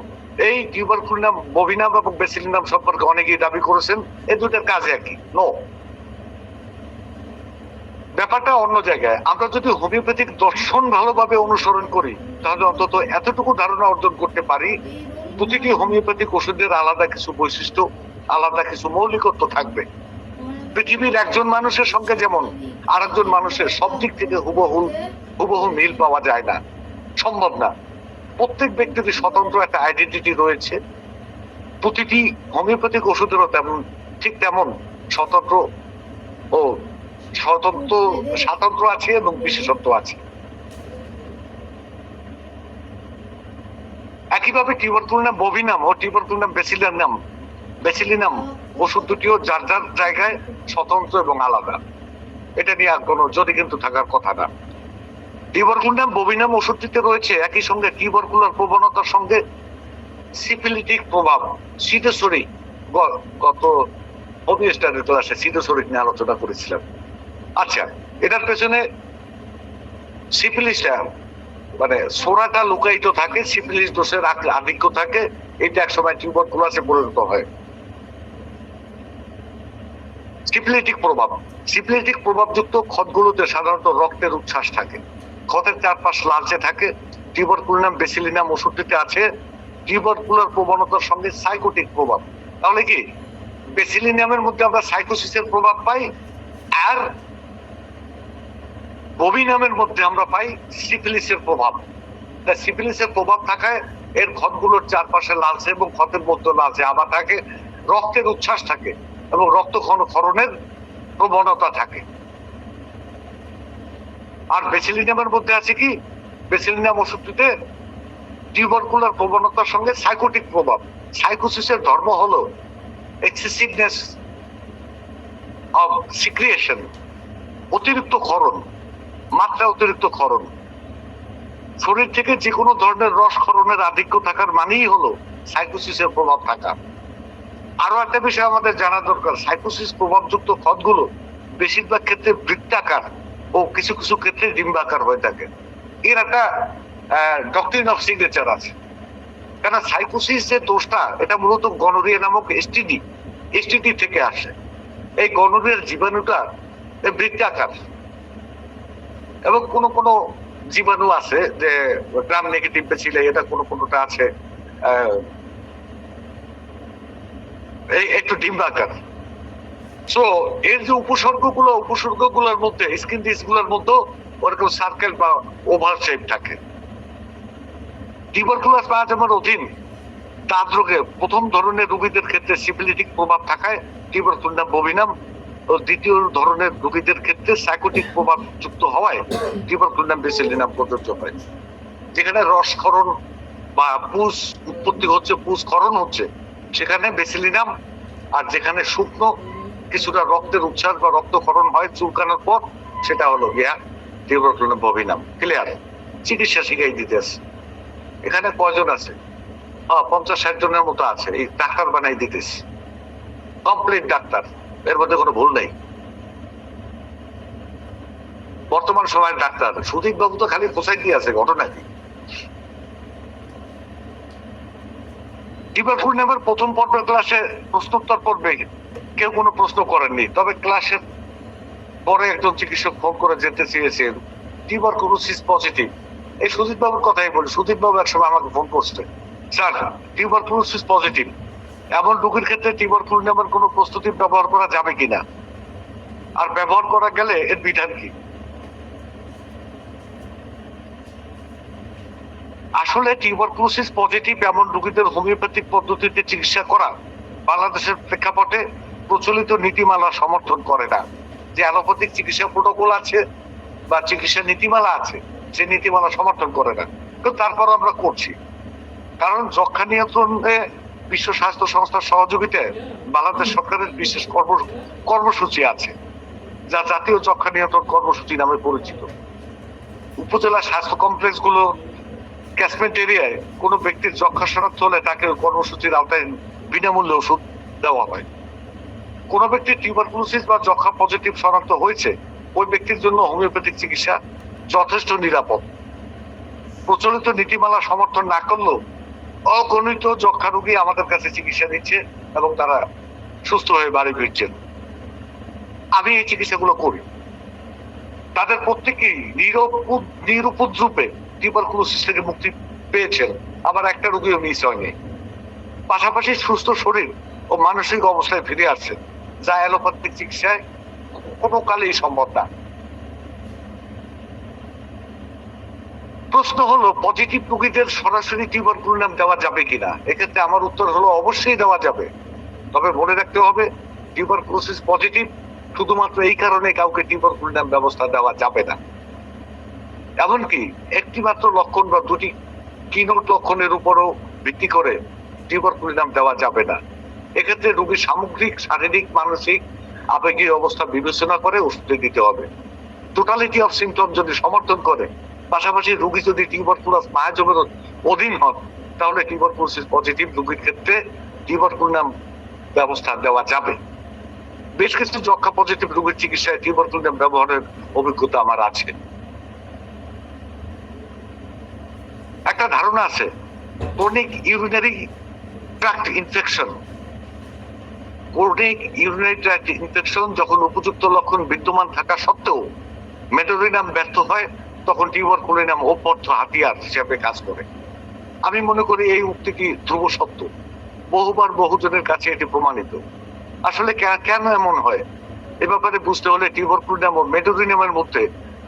Speaker 1: এই টিউবারকুলিনাম বভিনাম এবং বেসিলিনাম সম্পর্কে অনেকেই দাবি করেছেন এই দুটার কাজ একই। নো, ব্যাপারটা অন্য জায়গায়। আমরা যদি হোমিওপ্যাথিক দর্শন ভালোভাবে অনুসরণ করি তাহলে অন্তত এতটুকু ধারণা অর্জন করতে পারি প্রতিটি হোমিওপ্যাথিক ওষুধের আলাদা কিছু বৈশিষ্ট্য, আলাদা কিছু মৌলিকত্ব থাকবে। পৃথিবীর একজন মানুষের সঙ্গে যেমন আরেকজন মানুষের সব দিক থেকে হুবহু মিল পাওয়া যায় না, সম্ভব না। প্রত্যেক ব্যক্তির স্বতন্ত্র একটা আইডেন্টিটি রয়েছে। প্রতিটি হোমিওপ্যাথিক ওষুধেরও ঠিক তেমন স্বতন্ত্র আছে এবং বিশেষত্ব আছে। একইভাবে টিউবারকুলিনাম বভিনাম ও টিউবারকুলিনাম বেসিলিনাম ওষুধ দুটিও যার যার জায়গায় স্বতন্ত্র এবং আলাদা। এটা নিয়ে আর কোনো যদি কিন্তু থাকার কথা না। টিউবারকুলিনাম বভিনাম ওষুধটিতে রয়েছে একই সঙ্গে টিউবারকুলার প্রবণতার সঙ্গে সিফিলিটিক প্রভাব। সিডোসোরিক, গত হোমিওস্ট্যাটিক ক্লাসে সিডোসোরিক নিয়ে আলোচনা করেছিলাম। আচ্ছা, এটার পেছনে সিফিলিসটা মানে সোরাটা লুকায়িত থাকে, সিফিলিস দোষের আধিক্য থাকে। এটা একসময় টিউবারকুলাসে পরিণত হয়। সিফিলিটিক প্রভাবযুক্ত ক্ষতগুলোতে সাধারণত রক্তের উচ্ছ্বাস থাকে, ক্ষতের চারপাশ লালচে থাকে। টিউবারকুলিনাম বেসিলিনাম ওষুধটিতে আছে টিউবারকুলার প্রবণতার সঙ্গে সাইকোটিক প্রভাব। তাহলে কি বেসিলিনামের মধ্যে আমরা সাইকোসিসের প্রভাব পাই, আর বভিনামের মধ্যে আমরা পাই সিফিলিসের প্রভাব। সিফিলিসের প্রভাব থাকায় এর ক্ষতগুলোর চারপাশে লালচে এবং ক্ষতের মধ্যে লালচে আভা থাকে, রক্তের উচ্ছ্বাস থাকে এবং রক্তক্ষরণের প্রবণতা থাকে। আর বেসিলিনামের মধ্যে আছে কি, বেসিলিনাম ওষুধটিতে টিউবারকুলার প্রবণতার সঙ্গে সাইকোটিক প্রভাব। সাইকোসিসের ধর্ম হলো এক্সেসিভনেস অফ সিক্রিয়েশন, অতিরিক্ত ক্ষরণ, মাত্রা অতিরিক্ত ক্ষরণ। শরীর থেকে যে কোনো ধরনের রসক্ষরণের আধিক্য থাকার মানেই হলো সাইকোসিসের প্রভাব থাকা। আরো একটা বিষয় আমাদের জানা দরকার, সাইকোসিস প্রভাবযুক্ত ক্ষতগুলো বেশিরভাগ ক্ষেত্রে বৃত্তাকার ও কিছু কিছু ক্ষেত্রে ডিম্বাকার হয়ে থাকে। এর একটা ডক্ট্রিন অফ সিগনেচার আছে। কেন সাইকোসিস যে দোষটা, এটা মূলত গনোরিয়া নামক এসটিডি থেকে আসে। এই গনোরিয়ার জীবাণুটা বৃত্তাকার এবং কোনো জীবাণু আছে যে গ্রাম নেগেটিভ ছিল, এটা কোনোটা আছে একটু ডিম্বাকার। সো এর যে উপসর্গগুলোর মধ্যে স্কিন ডিস গুলোর মধ্যে ওরকম সার্কেল বা ওভার শেপ থাকে। টিউবারকুলাস মায়াজমের অধীন দাঁত রোগে প্রথম ধরনের রোগীদের ক্ষেত্রে সিফিলিটিক প্রভাব থাকায় টিউবারকুলাম বভিনাম, ও দ্বিতীয় ধরনের রোগীদের ক্ষেত্রে সাইকোটিক প্রভাব যুক্ত হওয়ায় টিউবারকুলাম বেসিলিনাম প্রযোজ্য হয়। যেখানে রসক্ষরণ বা পুষ উৎপত্তি হচ্ছে, পুষক্ষরণ হচ্ছে, সেখানে বেসিলিনাম, আর যেখানে শুকনো কিছুটা রক্তের উচ্ছ্বাস বা রক্তক্ষরণ হয় চুলকানোর পর, সেটা হলো গিয়া টিউবারকুলাম বভিনাম। ক্লিয়ার? চিকিৎসা শিখাই দিতেছে। এখানে কয়জন আছে? 50-60 জনের মতো আছে। এই ডাক্তার বানাই দিতেছি, কমপ্লিট ডাক্তার, এর মধ্যে কোনো ভুল নেই। বর্তমান সময়ের ডাক্তার সুদীপ বাবু তো খালি কোথায় দিয়ে আছে, ঘটনা কি? টিউবারকুলামের প্রথম পর্বের ক্লাসে প্রশ্নোত্তর পর্বে কেউ কোনো প্রশ্ন করেননি, তবে ক্লাসের পরে একজন চিকিৎসক ফোন করে যেতে চেয়েছেন টিউবারকুলোসিস পজিটিভ। এই সুদীপ বাবুর কথাই বলি। সুদীপ বাবু একসময় আমাকে ফোন করছে, স্যার টিউবারকুলোসিস পজিটিভ, এমন রোগীর ক্ষেত্রে টিউবারকুলামের কোনো প্রস্তুতি ব্যবহার করা যাবে কিনা, আর ব্যবহার করা গেলে এর বিধান কি? আসলে টিউবারকুলোসিস পজিটিভ এমন রোগীদের হোমিওপ্যাথিক পদ্ধতিতে চিকিৎসা করা বাংলাদেশের প্রেক্ষাপটে প্রচলিত নীতিমালা সমর্থন করে না। যে অ্যালোপ্যাথিক চিকিৎসা প্রোটোকল আছে বা চিকিৎসা নীতিমালা আছে, সে নীতিমালা সমর্থন করে না। কিন্তু তারপর আমরা করছি, কারণ যক্ষ্মা নিয়ন্ত্রণে বিশ্ব স্বাস্থ্য সংস্থার সহযোগিতায় বাংলাদেশ সরকারের বিশেষ কর্মসূচি আছে, যা জাতীয় যক্ষ্মা নিয়ন্ত্রণ কর্মসূচি নামে পরিচিত। উপজেলা স্বাস্থ্য কমপ্লেক্স গুলো ক্যাচমেন্ট এরিয়ায় কোনো ব্যক্তির যক্ষ্মা শনাক্ত হলে তাকে কর্মসূচির আওতায় বিনামূল্যে ওষুধ দেওয়া হয়। কোন ব্যক্তি টিউবারকুলোসিস বা যক্ষ্মা পজিটিভ শনাক্ত হয়েছে, ওই ব্যক্তির জন্য হোমিওপ্যাথিক চিকিৎসা যথেষ্ট নিরাপদ। প্রচলিত নীতিমালা সমর্থন না করলেও অগণিত যক্ষ্মা রোগী আমাদের কাছে চিকিৎসা নিচ্ছে এবং তারা সুস্থ হয়ে বাড়ি ফিরছেন। আমি এই চিকিৎসাগুলো করি। তাদের প্রত্যেকেই নিরুপদ্রূপে টিউবারকুলোসিস থেকে মুক্তি পেয়েছেন, আবার একটা রোগীও মিস হয়নি। পাশাপাশি সুস্থ শরীর ও মানসিক অবস্থায় ফিরে আসছে, যা অ্যালোপ্যাথিক চিকিৎসায় কোনো কালেই সম্ভব না। প্রশ্ন হলো পজিটিভ রোগীদের সরাসরি টিউবারকুলাম দেওয়া যাবে কিনা। এক্ষেত্রে আমার উত্তর হলো অবশ্যই দেওয়া যাবে, তবে মনে রাখতে হবে টিউবারকুলোসিস পজিটিভ শুধুমাত্র এই কারণে কাউকে টিউবারকুলাম ব্যবস্থা দেওয়া যাবে না। এমনকি একটি মাত্র লক্ষণ বা দুটি কিনোট লক্ষণের উপরও ভিত্তি করে টিউবারকুলাম দেওয়া যাবে না। এক্ষেত্রে রোগীর সামগ্রিক শারীরিক, মানসিক, আবেগীয় অবস্থা বিবেচনা করে ওষুধ দিতে হবে। টোটালিটি অফ সিমটম যদি সমর্থন করে, পাশাপাশি রোগী যদি টিউবারকুলাস মায়াজমের অধীন হন, তাহলে টিউবারকুলোসিস পজিটিভ রোগীর ক্ষেত্রে টিউবারকুলাম ব্যবস্থা দেওয়া যাবে। বেশ কিছু যক্ষ্মা পজিটিভ রোগীর চিকিৎসায় টিউবারকুলাম ব্যবহারের অভিজ্ঞতা আমার আছে। একটা ধারণা আছে chronic urinary tract infection. Chronic urinary tract infection যখন উপযুক্ত লক্ষণ বিদ্যমান থাকা সত্ত্বেও মেডোরিনাম ব্যর্থ হয়, তখন টিউবারকুলাম অপথ্য হাতিয়ার হিসেবে কাজ করে। আমি মনে করি এই উক্তিটি ধ্রুব সত্য। বহুবার বহুজনের কাছে এটি প্রমাণিত। আসলে কেন এমন হয়, এ ব্যাপারে বুঝতে হলে টিউবারকুলাম ও মেডোরিনামের মধ্যে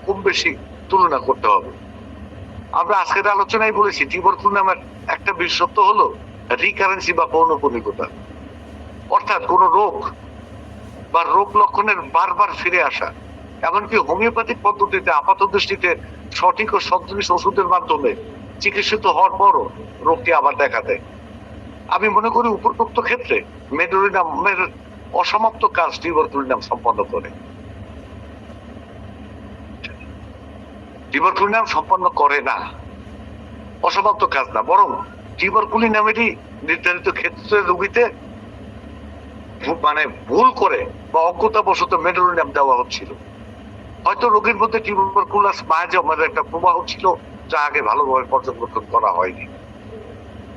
Speaker 1: খুব বেশি তুলনা করতে হবে। আমরা আজকের আলোচনায় বলেছি টিউবারকুলামের একটা বিশেষত্ব হলো রিকারেন্সি বা পৌনঃপুনিকতা, অর্থাৎ কোন রোগ বা রোগ লক্ষণের বারবার ফিরে আসা। এমনকি হোমিওপ্যাথিক পদ্ধতিতে আপাত দৃষ্টিতে সঠিক ও সদৃশ ওষুধের মাধ্যমে চিকিৎসিত হওয়ার পরও রোগটি আবার দেখা দেয়। আমি মনে করি উপরোক্ত ক্ষেত্রে মেডোরিনামের অসমাপ্ত কাজ টিউবারকুলাম সম্পন্ন করে। টিউবারকুলাম সম্পন্ন করে না, অসমাপ্ত কাজ না, বরং টিউবারকুলি নামেরই নির্ধারিত ক্ষেত্রে রোগীতে মানে ভুল করে বা অজ্ঞতাবশত মেডোরিনাম দেওয়া হচ্ছিল। হয়তো রোগীর মধ্যে টিউবারকুলাস মায়াজমের একটা প্রবাহ ছিল যা আগে ভালোভাবে পর্যবেক্ষণ করা হয়নি।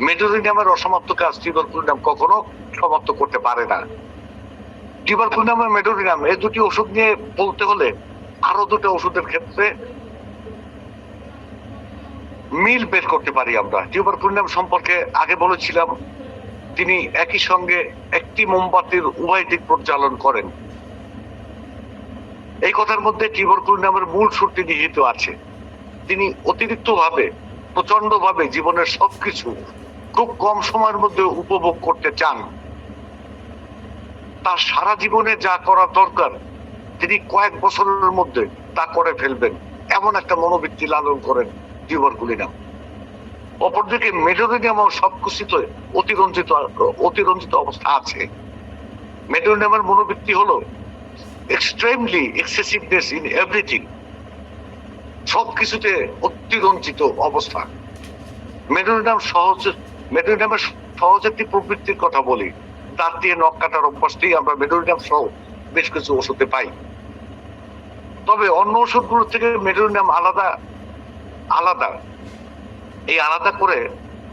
Speaker 1: মেডোরিনামের অসমাপ্ত কাজ টিউবারকুলিনাম কখনো সমাপ্ত করতে পারে না। টিউবারকুলিনাম আর মেডোরিনাম এই দুটি ওষুধ নিয়ে বলতে হলে আরো দুটো ওষুধের ক্ষেত্রে মিল বের করতে পারি আমরা। টিউবারকুলিনাম সম্পর্কে আগে বলেছিলাম তিনি একই সঙ্গে একটি মোমবাতির উভয় দিক পরিচালন করেন। এই কথার মধ্যে টিউবারকুলিনামের মূল সূত্রটি নিহিত আছে। তিনি অতিরিক্ত ভাবে প্রচন্ড ভাবে জীবনের সবকিছু খুব কম সময়ের মধ্যে উপভোগ করতে চান। তার সারা জীবনে যা করা দরকার তিনি কয়েক বছরের মধ্যে তা করে ফেলবেন, এমন একটা মনোবৃত্তি লালন করেন টিউবারকুলিনাম। অপরদিকে মেডোরিনামও সবকিছুতে অতিরঞ্জিত অবস্থা আছে। মেডোরিনামের মনোবৃত্তি হলো এক্সট্রিমলি এক্সেসিভনেস ইন এভরিথিং, সবকিছুতে অতিরঞ্জিত অবস্থা। মেডোরিনামের সহজ একটি প্রবৃত্তির কথা বলি, তার দিয়ে নখ কাটার অভ্যাসটি আমরা মেডোরিনাম সহ বেশ কিছু ওষুধে পাই। তবে অন্য ওষুধগুলো থেকে মেডোরিনাম আলাদা। এই আলাদা করে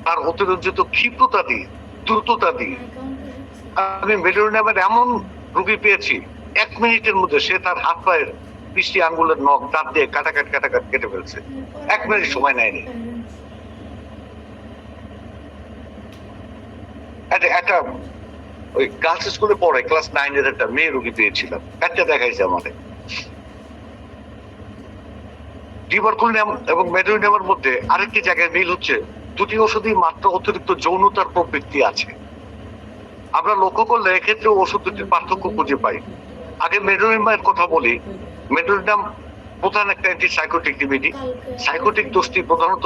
Speaker 1: তার অতিরঞ্জিত ক্ষিপ্রতা দিয়ে, দ্রুততা দিয়ে আমি মেডোরিনামের এমন রোগী পেয়েছি 1 মিনিটের মধ্যে সে তার হাত পায়ের 20টি আঙ্গুলের নখ দাঁত দিয়ে কাটাকাট কেটে ফেলছে, 1 মিনিট সময় নেয়নি। একটা ওই গার্লস স্কুলে পড়ে ক্লাস 9 এর একটা মেয়ে রোগী পেয়েছিলাম, একটা দেখাইছে আমাদের। টিউবারকুলিনাম এবং মেডোরিনামের মধ্যে আরেকটি জায়গায় মিল হচ্ছে দুটি ওষুধই মাত্র অতিরিক্ত যৌনতার প্রবৃত্তি আছে। আমরা লক্ষ্য করলে এক্ষেত্রে ওষুধ দুটির পার্থক্য খুঁজে পাই। আগে মেডোরিনামের কথা বলি। মেডোরিনাম প্রধান একটা অ্যান্টিসাইকোটিক রেমেডি। সাইকোটিক দোষটি প্রধানত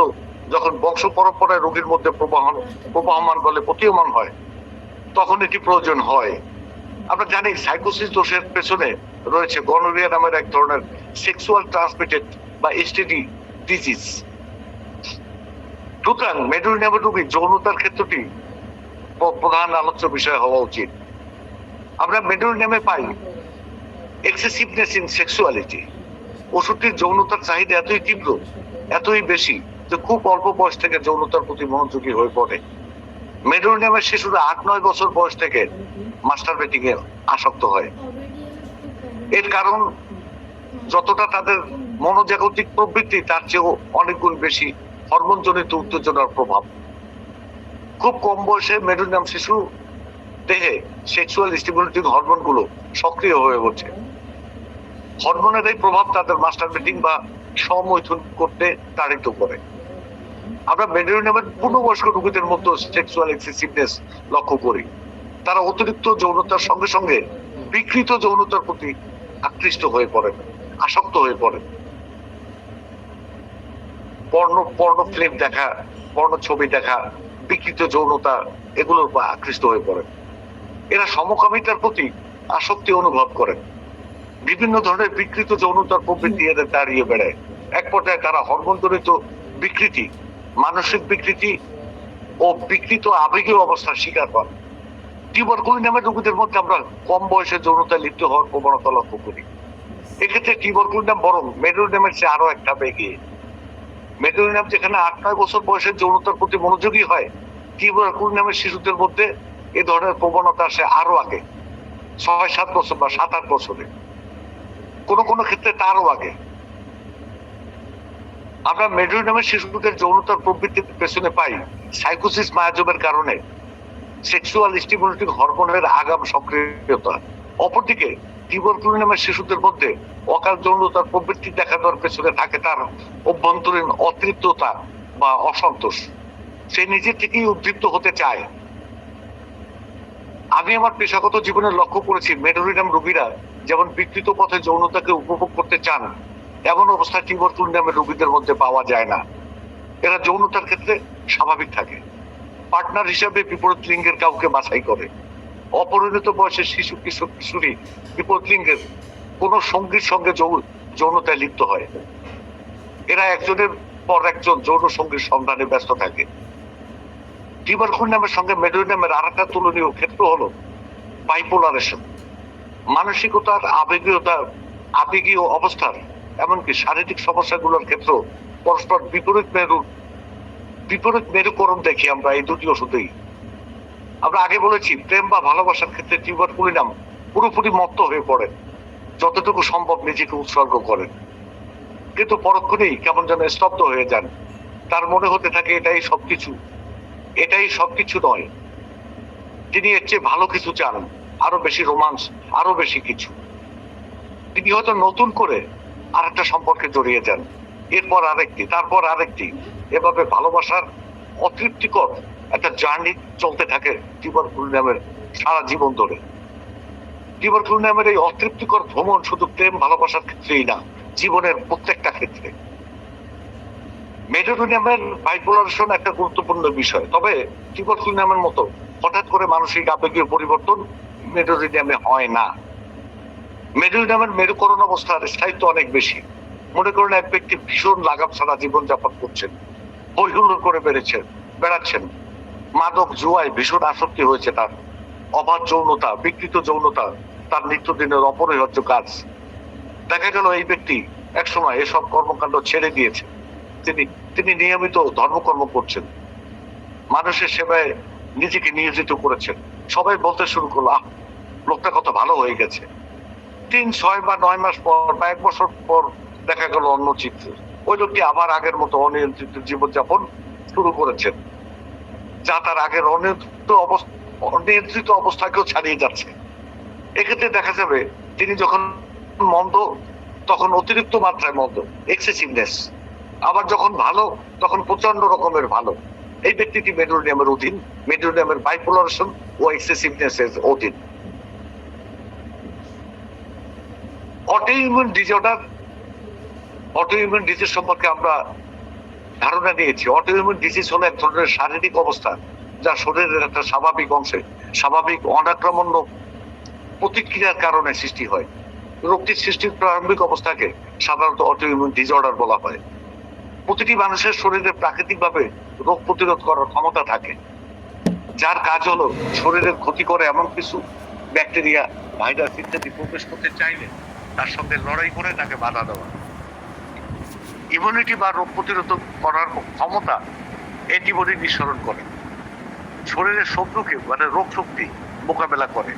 Speaker 1: যখন বংশ পরম্পরায় রোগীর মধ্যে প্রবাহমান বলে প্রতীয়মান হয় তখন এটি প্রয়োজন হয়। আমরা জানি সাইকোসিস দোষের পেছনে রয়েছে গনোরিয়া নামের এক ধরনের সেক্সুয়াল ট্রান্সমিটেড বা এসটিডি ডিজিজ। সুতরাং মেডোরিনামের রোগী যৌনতার ক্ষেত্রটি প্রধান আলোচ্য বিষয় হওয়া উচিত। আমরা মেডোরিনামে পাই এক্সেসিভনেস ইন সেক্সুয়ালিটি। ওষুধটির যৌনতার চাহিদা এতই তীব্র, এতই বেশি যে খুব অল্প বয়স থেকে যৌনতার প্রতি মনোযোগী হয়ে পড়ে। মেডোরিনামের শিশুরা 8-9 বছর বয়স থেকে মাস্টারবেটিং এ আসক্ত হয়। এর কারণ যতটা তাদের মনোজাগতিক প্রবৃত্তি তার চেয়েও অনেক গুণ বেশি হরমোনজনিত উত্তেজনার প্রভাব। খুব কম বয়সে মেডোরিনাম শিশু দেহে সেক্সুয়াল স্টিমুলেটিং হরমোনগুলো সক্রিয় হয়ে ওঠে। হরমোনের এই প্রভাব তাদের মাস্টারবেটিং বা সমৈথুন করতে তাড়িত করে। আমরা মেডোরিনামের পূর্ণবয়স্ক রোগীদের মধ্যে সেক্সুয়াল এক্সেসিভনেস লক্ষ্য করি। তারা অতিরিক্ত যৌনতার সঙ্গে সঙ্গে বিকৃত যৌনতার প্রতি আকৃষ্ট হয়ে পড়েন, আসক্ত হয়ে পড়েন। পর্ণ ফিল্ম দেখা, পর্ণ ছবি দেখা, বিকৃত যৌনতা এগুলোর উপর আকৃষ্ট হয়ে পড়েন। এরা সমকামিতার প্রতি আসক্তি অনুভব করেন। বিভিন্ন ধরনের বিকৃত যৌনতার প্রবৃত্তি এদের দাঁড়িয়ে বেড়ায়। এক পর্যায়ে তারা হরমোনজনিত বিকৃতি, মানসিক বিকৃতি ও বিকৃত আবেগীয় অবস্থার শিকার হন। টিউবারকুলিনামের রোগীদের মধ্যে আমরা কম বয়সে যৌনতায় লিপ্ত হওয়ার প্রবণতা লক্ষ্য করি। এক্ষেত্রে টিউবারকুলিনাম বরং মেডোরিনামের চেয়ে আরো একটা এগিয়ে। মেডোরিনাম যেখানে 8-9 বছর বয়সের যৌনতার প্রতি মনোযোগী হয়, টিউবারকুলিনামের শিশুদের মধ্যে এ ধরনের প্রবণতা আসে আরো আগে, 6-7 বছর বা 7-8 বছরে, কোন ক্ষেত্রে তারও আগে। আমরা মেডোরিনামের শিশুদের যৌনতার প্রবৃত্তির পেছনে পাই সাইকোসিস মায়াজমের কারণে সেক্সুয়াল স্টিমুলেটিং হরমোনের আগাম সক্রিয়তা। অপরদিকে টিউবারকুলিনামের শিশুদের মধ্যে অকাল যৌনতার প্রবৃত্তি দেখা দেওয়ার পেছনে থাকে তার অভ্যন্তরীণ অতৃপ্ততা বা অসন্তোষ। সে নিজে থেকেই উদ্দীপ্ত হতে চায়। আমি আমার পেশাগত জীবনে লক্ষ্য করেছি মেডোরিনাম রোগীরা যেমন বিকৃত পথে যৌনতাকে উপভোগ করতে চান, এমন অবস্থা টিউবারকুলিনামের রোগীদের মধ্যে পাওয়া যায় না। এরা যৌনতার ক্ষেত্রে স্বাভাবিক থাকে, পার্টনার হিসাবে বিপরীত লিঙ্গের কাউকে বাছাই করে। অপরিণত বয়সের শিশু কিশোরী বিপরীত লিঙ্গের কোন সঙ্গীর সঙ্গে যৌনতায় লিপ্ত হয়। এরা একজনের পর একজন যৌন সঙ্গীর সন্ধানে ব্যস্ত থাকে। টিউবারকুলিনামের সঙ্গে মেডোনিয়ামের আর একটা তুলনীয় ক্ষেত্র হলো বাইপোলারেশন। মানসিকতার আবেগীয় অবস্থার এমনকি শারীরিক সমস্যাগুলোর ক্ষেত্রে পরস্পর বিপরীত মেরুকরণ দেখি আমরা এই দুটি ওষুধেই। আমরা আগে বলেছি প্রেম বা ভালোবাসার ক্ষেত্রে টিউবারকুলিনাম পুরোপুরি মত্ত হয়ে পড়ে, যতটুকু সম্ভব নিজেকে উৎসর্গ করেন, কিন্তু পরক্ষণেই কেমন যেন স্তব্ধ হয়ে যান। তার মনে হতে থাকে এটাই সবকিছু নয়, তিনি এর চেয়ে ভালো কিছু চান, আরো বেশি রোমান্স, আরো বেশি কিছু। তিনি হয়তো নতুন করে আর একটা সম্পর্কে জড়িয়ে যান, এরপর আরেকটি, তারপর আরেকটি, এভাবে ভালোবাসার অতৃপ্তিকর একটা জার্নি চলতে থাকে টিউবারকুলিনামের সারা জীবন ধরে। টিউবারকুলিনামের এই অতৃপ্তিকর ভ্রমণ শুধু প্রেম ভালোবাসার ক্ষেত্রেই না, জীবনের প্রত্যেকটা ক্ষেত্রে। মেডোনিয়ামের বাইপোলারেশন একটা গুরুত্বপূর্ণ বিষয়, তবে টিউবারকুলিনামের মতো হঠাৎ করে মানসিক আবেগীয় পরিবর্তন মেডোনিয়ামে হয় না। মেডোনিয়ামের মেরুকরণ অবস্থার স্থায়িত্ব অনেক বেশি। মনে করেন এক ব্যক্তি ভীষণ লাগাম ছাড়া জীবনযাপন করছেন, হইহুল্লোড় করে বেড়াচ্ছেন, মাদক জুয়ায় ভীষণ আসক্তি হয়েছে তার, অবাধ যৌনতা, বিকৃত যৌনতা তার নিত্যদিনের অপরিহার্য কাজ। দেখা গেল এই ব্যক্তি একসময় এসব কর্মকাণ্ড ছেড়ে দিয়েছে, তিনি নিয়মিত ধর্মকর্ম করছেন, মানুষের সেবায় নিজেকে নিয়োজিত করেছেন। সবাই বলতে শুরু করলো, লোকটা কত ভালো হয়ে গেছে। 3, 6 বা 9 মাস পর বা 1 বছর পর দেখা গেল অন্য চিত্র। ওই লোকটি আবার আগের মতো অনিয়ন্ত্রিত জীবনযাপন শুরু করেছেন, যা তার আগের অনিয়ন্ত্রিত অবস্থাকেও ছাড়িয়ে যাচ্ছে। এক্ষেত্রে দেখা যাবে তিনি যখন মন্দ তখন অতিরিক্ত মাত্রায় মন্দ, এক্সেসিভনেস, আবার যখন ভালো তখন প্রচন্ড রকমের ভালো। এই ব্যক্তিটি মেডোনিয়ামের অধীন, মেডোনিয়ামের বাইপোলারেশন ও এক্সেসিভনেস এর অধীন। অটোইমিউন ডিজিজ সম্পর্কে আমরা ধারণা নিয়েছি। অটোইমিউন ডিজিজ হলো এক ধরনের শারীরিক অবস্থা যা শরীরের একটা স্বাভাবিক অংশে স্বাভাবিক অনাক্রমণ্য প্রতিক্রিয়ার কারণে সৃষ্টি হয়। রোগটির সৃষ্টির প্রারম্ভিক অবস্থাকে সাধারণত অটোইমিউন ডিসঅর্ডার বলা হয়। প্রতিটি মানুষের শরীরে প্রাকৃতিকভাবে রোগ প্রতিরোধ করার ক্ষমতা থাকে, যার কাজ হলো শরীরের ক্ষতি করে এমন কিছু ব্যাকটেরিয়া, ভাইরাস ইত্যাদি প্রবেশ করতে চাইলে তার সঙ্গে লড়াই করে তাকে বাধা দেওয়া। ইমিউনিটি বা রোগ প্রতিরোধ করার ক্ষমতা অ্যান্টিবডি নিঃসরণ করে, শরীরের শত্রুকে মানে রোগ শক্তি মোকাবেলা করে।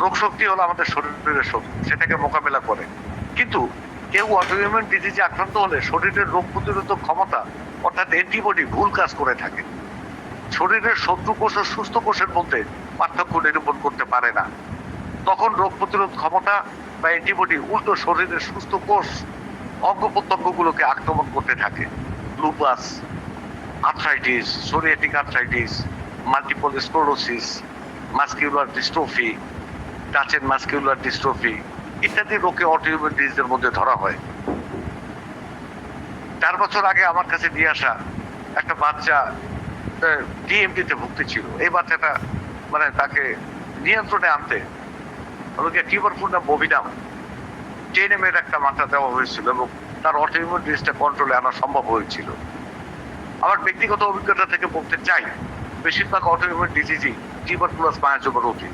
Speaker 1: রোগ শক্তি হলো আমাদের শরীরের শক্তি, সেটাকে মোকাবেলা করে। কিন্তু কেউ অটোইমিউন ডিজিজে আক্রান্ত হলে শরীরের রোগ প্রতিরোধক ক্ষমতা অর্থাৎ অ্যান্টিবডি ভুল কাজ করে থাকে। শরীরের শত্রু কোষ ও সুস্থ কোষের মধ্যে পার্থক্য নিরূপণ করতে পারে না। তখন রোগ প্রতিরোধ ক্ষমতা বা অ্যান্টিবডি উল্টো শরীরের সুস্থ কোষ অঙ্গ প্রত্যঙ্গগুলোকে আক্রমণ করতে থাকে। Lupus, arthritis, psoriatic arthritis, multiple sclerosis, muscular dystrophy, Duchenne muscular dystrophy ইত্যাদি রোগকে অটোইমিউন ডিজিজের মধ্যে ধরা হয়। 4 বছর আগে আমার কাছে নিয়ে আসা একটা বাচ্চা ডিএমডিতে ভুগতে ছিল। এই বাচ্চাটা মানে তাকে নিয়ন্ত্রণে আনতে ওকে টিউবারকুলিনাম বোভিনাম 10 ml একটা মাত্রা দেওয়া হয়েছিল এবং তার অটোইমিউন ডিজিজটা কন্ট্রোলে আনা সম্ভব হয়েছিল। আমার ব্যক্তিগত অভিজ্ঞতা থেকে বলতে চাই, বেশিরভাগ অটোইমিউন ডিজিজই টিউবারকুলাস মায়োজোমার অধীন।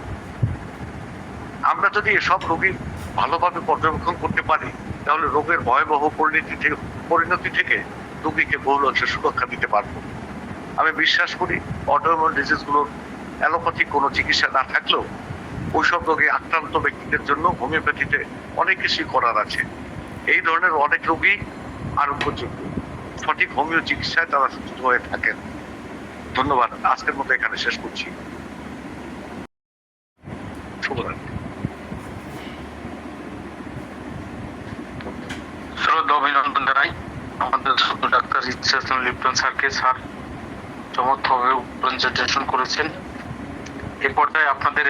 Speaker 1: আমরা যদি এসব রোগী ভালোভাবে পর্যবেক্ষণ করতে পারি তাহলে রোগের ভয়াবহ পরিণতি থেকে রোগীকে বহুল অংশে সুরক্ষা দিতে পারবো। আমি বিশ্বাস করি অটোইমিউন ডিজিজগুলোর অ্যালোপ্যাথিক কোনো চিকিৎসা না থাকলেও ওইসব রোগে আক্রান্ত ব্যক্তিদের জন্য হোমিওপ্যাথিতে অনেক কিছুই করার আছে। এই ধরনের অনেক রোগী আরোগ্যযোগ্য, সঠিক হোমিও চিকিৎসায় তারা সুস্থ হয়ে থাকেন। ধন্যবাদ, আজকের মতো এখানে শেষ করছি। শুভরাত্রি।
Speaker 6: শ্রদ্ধা অভিনন্দন জানাই আমাদের ছোট ডাক্তার ইচ্ছাসন লিপ্টন স্যারকে। স্যার চমৎকারভাবে প্রেজেন্টেশন করেছেন। এ পর্যায়ে আপনাদের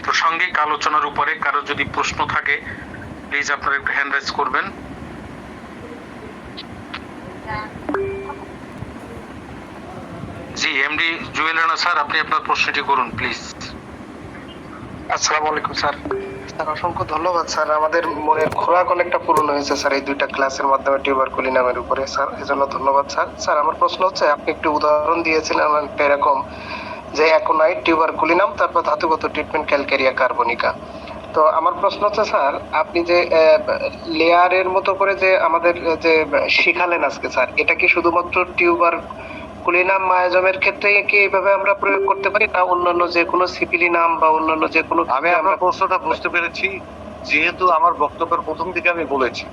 Speaker 6: প্রাসঙ্গিক আলোচনার উপরে কারো যদি প্রশ্ন থাকে প্লিজ আপনারা একটু হ্যান্ড রাইজ করবেন। জি এমডি জুয়েল রানা স্যার, আপনি আপনার প্রশ্নটি করুন প্লিজ।
Speaker 4: আসসালামু আলাইকুম স্যার।
Speaker 7: স্যার অসংখ্য ধন্যবাদ স্যার, আমাদের মনের খোরাক অনেকটা পূরণ হয়েছে স্যার এই দুইটা ক্লাসের মাধ্যমে টিউবারকুলি নামের উপরে স্যার, এজন্য ধন্যবাদ স্যার। স্যার আমার প্রশ্ন হচ্ছে, আপনি একটি উদাহরণ দিয়েছিলেন অনেকটা এরকম যে অ্যাকোনাইট, টিউবারকুলিনাম, তারপর ধাতুগত ট্রিটমেন্ট ক্যালকেরিয়া কার্বনিকা। তো আমার প্রশ্ন হচ্ছে স্যার, আপনি যে লেয়ারের মতো করে যে আমাদের যে শিখালেন আজকে স্যার, এটা কি শুধুমাত্র টিউবারকুলিনাম মায়াজমের ক্ষেত্রে কি এইভাবে আমরা প্রয়োগ করতে পারি, না অন্যান্য যে কোনো সিপিলিনাম বা অন্যান্য যে কোনো?
Speaker 1: আমি আপনার প্রশ্নটা বুঝতে পেরেছি। যেহেতু আমার বক্তব্যের প্রথম দিকে আমি বলেছি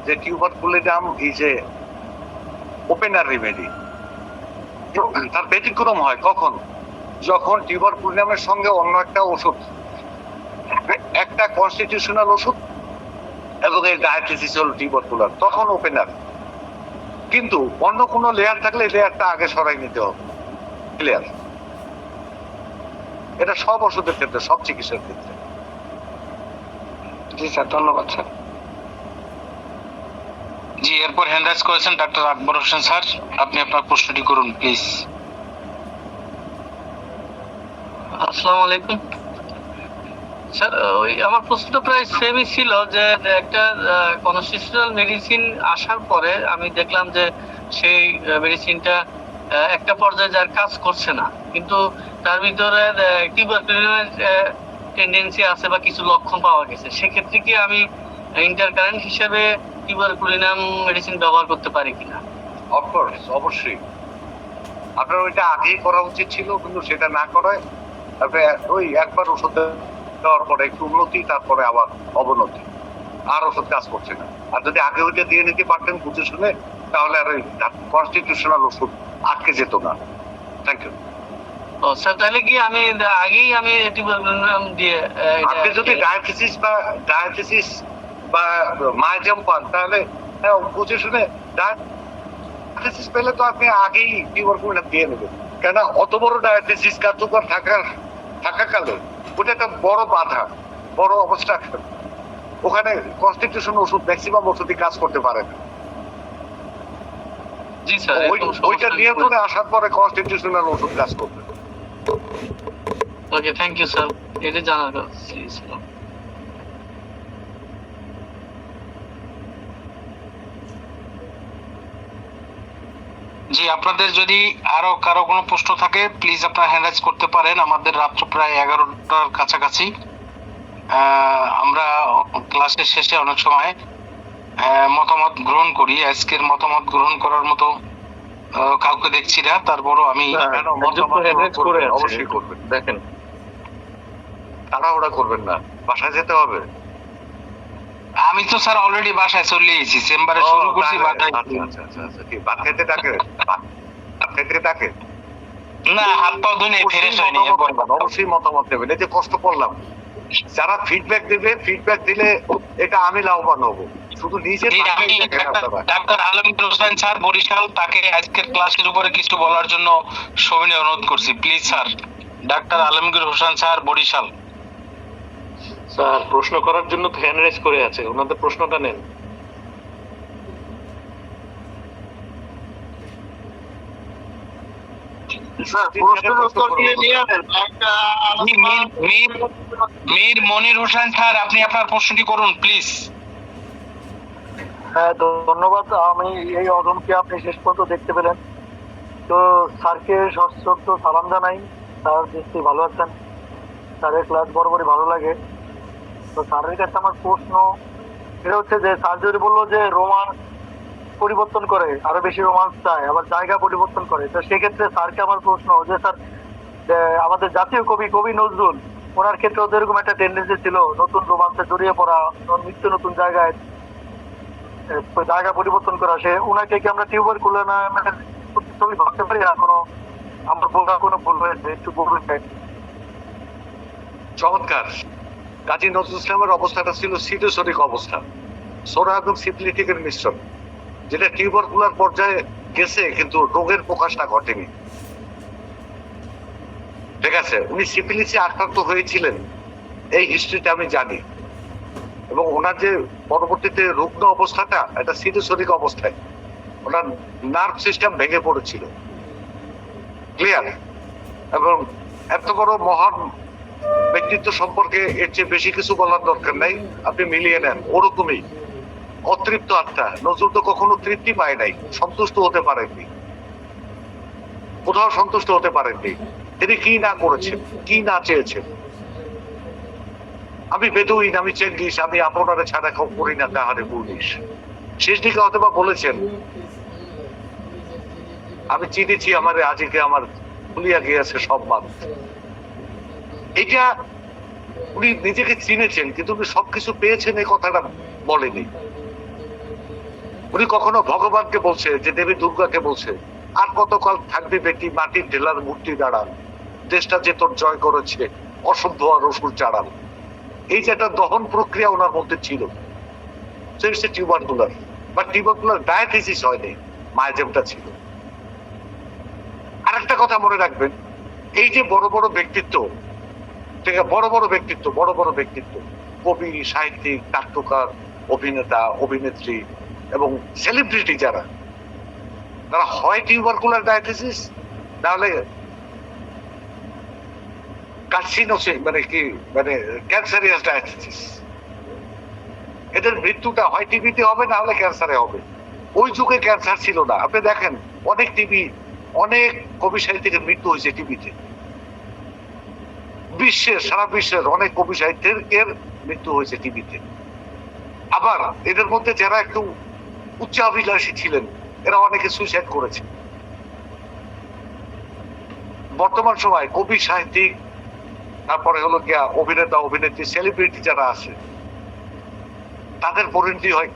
Speaker 1: যে tuberculinum is a opener remedy, তার ব্যতিক্রম হয় কখন? যখন টিউবারকুলিনামের সঙ্গে অন্য একটা ওষুধ, একটা কনস্টিটিউশনাল ওষুধ এবং এই ডায়াথেসিস হল টিউবারকুলার, তখন ওপেনার। কিন্তু অন্য কোনো লেয়ার থাকলে লেয়ারটা আগে সরাই নিতে হবে, ক্লিয়ার? এটা সব ওষুধের ক্ষেত্রে, সব চিকিৎসার ক্ষেত্রে।
Speaker 7: জি স্যার, ধন্যবাদ স্যার।
Speaker 6: জি, এরপর হ্যান্ড রাইজ করেছেন ডাক্তার আকবর হোসেন স্যার, আপনি আপনার প্রশ্নটি করুন প্লিজ।
Speaker 2: আসসালামু আলাইকুম স্যার। ওই আমার প্রশ্নটা প্রায় সেমই ছিল, যে একটা কনস্টিটিউশনাল মেডিসিন আসার পরে আমি দেখলাম যে সেই মেডিসিনটা একটা পর্যায়ে যার কাজ করছে না, কিন্তু তার ভিতরে টিউবারকুলিনের টেন্ডেন্সি আছে বা কিছু লক্ষণ পাওয়া গেছে, সেক্ষেত্রে কি আমি ইন্টারকারেন্ট হিসেবে টিউবারকুলিনাম মেডিসিন ব্যবহার করতে পারি কিনা?
Speaker 1: অফকোর্স, অবশ্যই। আপনার ওইটা আগেই করা উচিত ছিল, কিন্তু সেটা না করায় আপনি ওই একবার ওষুধ দেওয়ার পরে একটু উন্নতি, তারপরে আবার অবনতি, আর ওষুধ কাজ করছে না। আর যদি আগে ওইটা দিয়ে নিতে পারতেন বুঝে শুনে, তাহলে আর ওই কনস্টিটিউশনাল ওষুধ আটকে যেত না। Thank you.
Speaker 2: ও স্যার, তাহলে কি আমি আগেই আমি টিউবারকুলিনাম দিয়ে
Speaker 1: আপনি যদি ডায়াথেসিস বা মায়াজাম পান, তাহলে বুঝে শুনে ডায়াথেসিস পেলে তো আপনি আগেই টিউবারকুলিনাম দিয়ে নেবেন। কেন অত বড় ডায়াথেসিস কার্যকর থাকাকালে ওটা একটা বড় বাধা, বড় অবস্ট্রাকশন। ওখানে কনস্টিটিউশন ওষুধ, ম্যাক্সিমাম ওষুধই কাজ করতে পারে না।
Speaker 2: জি স্যার,
Speaker 1: ওইটা নিয়ন্ত্রণে আসার পরে কনস্টিটিউশনাল ওষুধ কাজ করবে।
Speaker 2: ওকে, থ্যাংক ইউ স্যার, এটা জানার ছিল।
Speaker 6: জি, আপনাদের যদি আরো কারো কোনো প্রশ্ন থাকে প্লিজ আপনারা হ্যান্ড রাইজ করতে পারেন। আমাদের রাত্র প্রায় 11টার কাছাকাছি। আমরা ক্লাসের শেষে অনেক সময় মতামত গ্রহণ করি। আজকের মতামত গ্রহণ করার মতো কাউকে দেখছি না, তারপরও আমি
Speaker 1: অবশ্যই করবেন। দেখেন, তাড়াহুড়া করবেন না, বাসায় যেতে হবে।
Speaker 6: আমি তো স্যার অলরেডি বাসায় চলে এসেছি, চেম্বারে শুরু করছি।
Speaker 1: ভাত খেতে ডাকে? ভাত খেতে ডাকে
Speaker 6: না, হাত পা ধুয়ে ফ্রেশ হয়নি।
Speaker 1: অবশ্যই মতামত দেবেন। এই যে কষ্ট করলাম, যারা ফিডব্যাক দিবে, ফিডব্যাক দিলে এটা আমি লাভবান হবো। শুধু নিজে
Speaker 6: ডাক্তার আলমগীর হোসেন স্যার বরিশাল, তাকে আজকের ক্লাসের উপরে কিছু বলার জন্য সবিনয় অনুরোধ করছি, please sir. Doctor Alamgir Hossain sir Barishal.
Speaker 8: Sir প্রশ্ন করার জন্য তো হ্যান্ড রেজ করে আছে, ওনাদের প্রশ্নটা নেন।
Speaker 6: মীর মনির হোসেন স্যার, আপনি আপনার প্রশ্নটি করুন প্লিজ।
Speaker 9: হ্যাঁ, ধন্যবাদ। আমি এই অদমকে আপনি শেষ পর্যন্ত দেখতে পেলেন, তো স্যারকে সশ্রদ্ধ সালাম জানাই। স্যার নিশ্চয়ই ভালো আছেন, স্যারের ক্লাস বরাবরই ভালো লাগে। তো স্যারের কাছে আমার প্রশ্ন এটা হচ্ছে যে, স্যার যদি বললো যে রোমান্স পরিবর্তন করে, আরো বেশি রোমান্স চায়, আবার জায়গা পরিবর্তন করে, তো সেক্ষেত্রে স্যারকে আমার প্রশ্ন যে, স্যার আমাদের জাতীয় কবি নজরুল, ওনার ক্ষেত্রে এরকম একটা টেন্ডেন্সি ছিল নতুন রোমান্সে জড়িয়ে পড়া, নিত্য নতুন জায়গায় জায়গা পরিবর্তন করা। সে ওনাকে কি আমরা টিউবারকুলিনামের ছবি ভাবতে পারি? এখনো আমার বোঝা কোনো ভুল হয়েছে, একটু বলবেন?
Speaker 1: চমৎকার। কাজী নজরুল ইসলামের অবস্থাটা ছিল সিটোসরিক অবস্থা, সোরা এবং সিফিলিটিকের মিশ্রণ, যেটা টিউবারকুলার পর্যায়ে গেছে কিন্তু রোগের প্রকাশটা ঘটেনি। ঠিক আছে, উনি সিফিলিসে আক্রান্ত হয়েছিলেন, এই হিস্ট্রিটা আমি জানি। এবং ওনার যে পরবর্তীতে রুগ্ন অবস্থাটা, এটা সিটোসরিক অবস্থায়, ওনার নার্ভ সিস্টেম ভেঙে পড়েছিল, ক্লিয়ার। এবং এত বড় মহান ব্যক্তিত্ব সম্পর্কে এর চেয়ে বেশি কিছু বলার দরকার নাই, আপনি মিলিয়ে নেন। ওরকমই অতৃপ্ত আত্মা। নজরুল তো কখনো তৃপ্তি পায় নাই, সন্তুষ্ট হতে পারেননি, কোথাও সন্তুষ্ট হতে পারেননি। তিনি কি না করেছেন, কি না চেয়েছেন। আমি বেদুইন, আমি চেঙ্গিস, আমি আপনারা ছাড়া করি না কাহারে পুলিশ। শেষ দিকে অথবা বলেছেন, আমি চিনেছি আমার আজকে আমার ভুলিয়া গিয়েছে সব বাদ। এটা উনি নিজেকে চিনেছেন, কিন্তু উনি সবকিছু পেয়েছেন এই কথাটা বলেনি। উনি কখনো ভগবানকে বলছে, যে দেবী দুর্গাকে বলছে, আর কতকাল থাকবে বেটি মাটির ঢেলার মূর্তি দাঁড়ান, দেশটা যে তোর জয় করেছে অসভ্য আর অসুর চাড়াল। এই যে একটা দহন প্রক্রিয়া ওনার মধ্যে ছিল, টিউবারকুলার বা টিউবারকুলার ডায়াথিসিস হয়নি, মায়াজমটা ছিল। আর একটা কথা মনে রাখবেন, এই যে বড় বড় ব্যক্তিত্ব, ঠিক আছে, বড় বড় ব্যক্তিত্ব, কবি, সাহিত্যিক, নাট্যকার, অভিনেতা, অভিনেত্রী এবং সেলিব্রিটি যারা, তারা হয় টিউবারকুলার ডায়াথিসিস, নাহলে কার্সিনোসিস, মানে কি, মানে ক্যান্সারিয়াস ডায়াথিসিস। এদের মৃত্যুটা হয় টিবিতে হবে, না হলে ক্যান্সারে হবে। ওই যুগে ক্যান্সার ছিল না। আপনি দেখেন অনেক কবি সাহিত্যিকের মৃত্যু হয়েছে টিবিতে। সারা বিশ্বের অনেক কবি সাহিত্যিকের মৃত্যু হয়েছে টিবিতে। আবার এদের মধ্যে যারা একটু উচ্চাভিলাষী ছিলেন, এরা অনেকে সুইসাইড করেছে। বর্তমান সময় কবি, সাহিত্যিক, তারপরে হলো গিয়া অভিনেতা, অভিনেত্রী, সেলিব্রিটি যারা আছে, তাদের পরিণতি হয়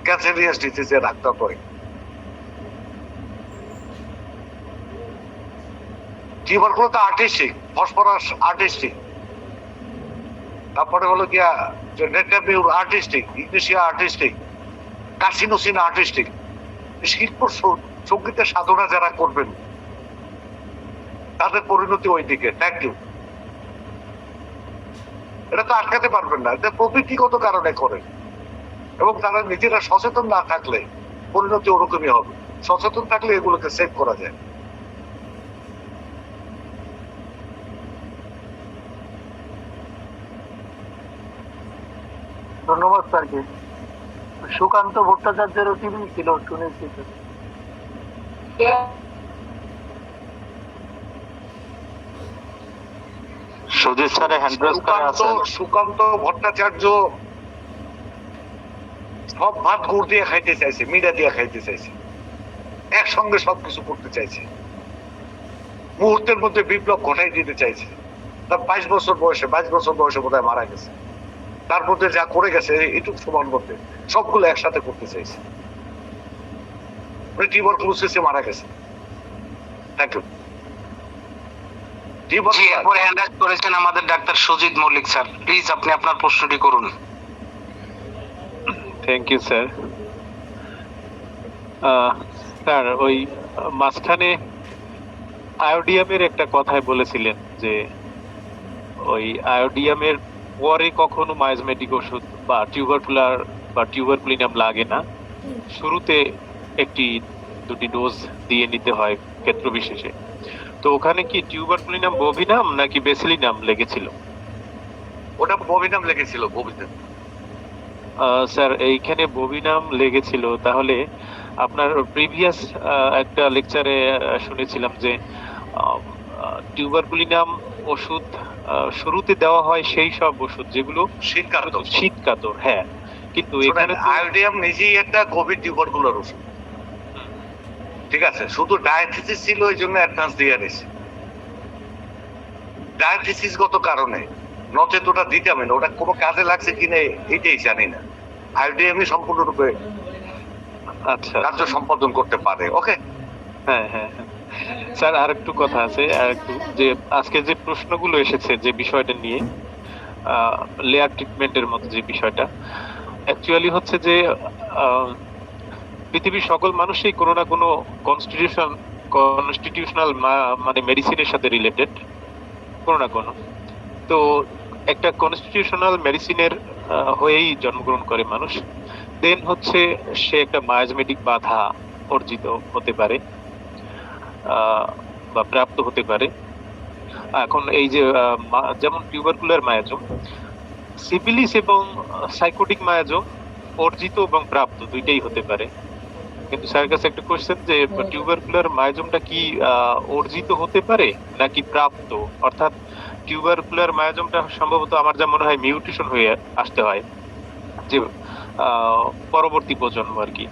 Speaker 1: ক্যান্সারিয়াস ডিজিজে আক্রান্ত হয়। টিউবারকুলার তো আর্টিস্টিক, ফসফরাস আর্টিস্টিক, তারপরে হলো গিয়া নেটাবিউর artistic, ignatia artistic, carcinosin artistic. শিল্প সঙ্গীতের সাধনা যারা করবেন, তাদের পরিণতি ওই দিকে। Thank you. এটা তো আটকাতে পারবেন না, এটা প্রকৃতিগত কারণে করে, এবং তারা নিজেরা সচেতন না থাকলে পরিণতি ওরকমই হবে। সচেতন থাকলে এগুলোকে সেভ করা যায়।
Speaker 9: ধন্যবাদ স্যারকে। সুকান্ত ভট্টাচার্যের টিভি ছিল, শুনেছি।
Speaker 8: সুজিত স্যারের হ্যান্ড রেজ করা আছে।
Speaker 1: সুকান্ত ভট্টাচার্য সব ভাত গুড় দিয়ে খাইতে চাইছে, মিডা দিয়ে খাইতে চাইছে, একসঙ্গে সবকিছু করতে চাইছে, মুহূর্তের মধ্যে বিপ্লব ঘটাই দিতে চাইছে। তার 22 বছর বয়সে বোধহয় মারা গেছে। তার মধ্যে যা করে গেছে এটুকু সমান মধ্যে সবগুলো একসাথে করতে চাইছে। টিউবারকুলোসিসে মারা গেছে। Thank you.
Speaker 6: এরপরে হ্যান্ড রাইজ করেছেন আমাদের doctor Sujit Mallick sir. Please আপনি আপনার প্রশ্নটি করুন।
Speaker 8: Thank you sir. স্যার, ওই মাঝখানে আয়োডিয়ামের একটা কথাই বলেছিলেন যে ওই আয়োডিয়ামের পরে কখনো মায়োজমেটিক ওষুধ বা টিউবারকুলিনাম লাগে না, শুরুতে দুটি ডোজ দিয়ে নিতে হয় ক্ষেত্র বিশেষে। তো ওখানে কি টিউবারকুলিনাম বভিনাম নাকি বেসিলিনাম লেগেছিল?
Speaker 1: ওটা বভিনাম লেগেছিল।
Speaker 8: স্যার, এইখানে বভিনাম লেগেছিল। তাহলে আপনার প্রিভিয়াস একটা লেকচারে শুনেছিলাম যে টিউবারকুলিনাম ওষুধ শুরুতে দেওয়া হয় সেই সব ওষুধ যেগুলো শীতকাতর। হ্যাঁ, কিন্তু এখানে
Speaker 1: আয়োডিয়াম নিজেই একটা কোভিড টিউবারকুলার ওষুধ, ঠিক আছে। শুধু ডায়াথিসিস ছিল, এই জন্য অ্যাডভান্স দিয়ে দিয়েছে। ডায়াথিসিস গত কারণে, নচেত ওটা দিতাম না। ওটা কোনো কাজে লাগছে কিনা এইটাই জানি না। আয়োডিয়ামই সম্পূর্ণরূপে
Speaker 8: আচ্ছা
Speaker 1: কার্য সম্পাদন করতে পারে। ওকে।
Speaker 8: হ্যাঁ হ্যাঁ হ্যাঁ স্যার, আর একটু কথা আছে। আর একটু যে আজকে যে প্রশ্নগুলো এসেছে যে বিষয়টা নিয়ে, লেয়ার ট্রিটমেন্টের মতো যে বিষয়টা, অ্যাকচুয়ালি হচ্ছে যে পৃথিবীর সকল মানুষই কোনো না কোনো কনস্টিটিউশনাল মানে মেডিসিনের সাথে রিলেটেড, কোনো না কোনো। তো একটা কনস্টিটিউশনাল মেডিসিনের হয়েই জন্মগ্রহণ করে মানুষ। দেন হচ্ছে সে একটা মায়োজমেটিক বাধা অর্জিত হতে পারে বা প্রাপ্ত হতে পারে। এখন এই যে যেমন টিউবারকুলার মায়াজম, সিফিলিস এবং সাইকোটিক মায়াজম অর্জিত এবং প্রাপ্ত দুইটাই হতে পারে। কিন্তু স্যারের কাছে একটা কোশ্চেন যে টিউবারকুলার মায়াজমটা কি অর্জিত হতে পারে নাকি প্রাপ্ত? অর্থাৎ টিউবারকুলার মায়াজমটা সম্ভবত আমার যা মনে হয় মিউটেশন হয়ে আসতে হয়, যে পরবর্তী প্রজন্ম আর কি,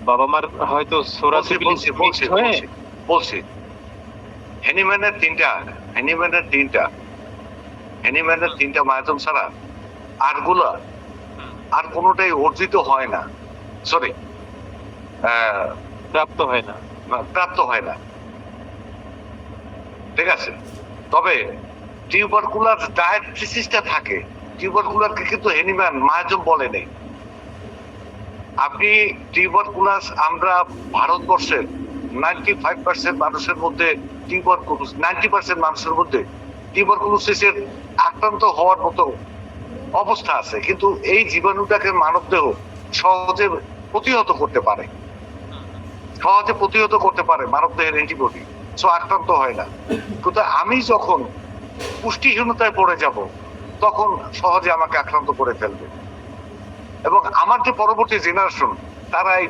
Speaker 8: বাবা মার হয়তো সোরা সিফিলিস মিক্সড হয়ে।
Speaker 1: বলছি হ্যানিম্যানের তিনটা মায়াজম ছাড়া আর কোনোটাই অর্জিত হয় না, সরি
Speaker 8: প্রাপ্ত হয় না।
Speaker 1: ঠিক আছে, তবে টিউবারকুলার ডায়াথিসিসটা থাকে। টিউবারকুলারকে কিন্তু হ্যানিম্যান মায়াজম বলে নেই। আপনি টিউবারকুলাস, আমরা ভারতবর্ষের 95% মানুষের মধ্যে 90% মানুষের মধ্যে টিউবারকুলোসিসের আক্রান্ত হওয়ার মতো অবস্থা আছে, কিন্তু এই জীবাণুটাকে মানবদেহ সহজে প্রতিহত করতে পারে মানবদেহের অ্যান্টিবডি, সো আক্রান্ত হয় না। কিন্তু আমি যখন পুষ্টিহীনতায় পড়ে যাব তখন সহজে আমাকে আক্রান্ত করে ফেলবে, এবং আমার যে পরবর্তী জেনারেশন তারা এই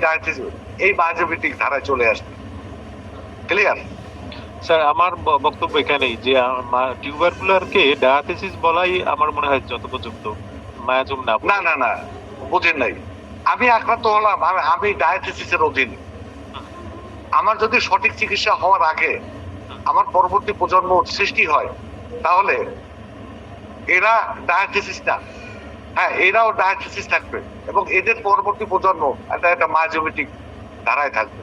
Speaker 1: ডায়াবেটিক ধারায় চলে আসবে। ক্লিয়ার?
Speaker 8: স্যার আমার বক্তব্য এখানেই যে টিউবারকুলারকে ডায়াথিসিস বলাই আমার মনে হয় যথোপযুক্ত, মায়াজম না।
Speaker 1: না, বোঝেন নাই। আমি আক্রান্ত হলাম, আমি ডায়াথিসিসের অধীন। আমার যদি সঠিক চিকিৎসা হওয়ার আগে আমার পরবর্তী প্রজন্ম সৃষ্টি হয়, তাহলে এরা ডায়াথিসিস না, হ্যাঁ এরাও ডায়াথিসিস থাকবে, এবং এদের পরবর্তী প্রজন্ম একটা মায়াজমেটিক ধারায় থাকবে।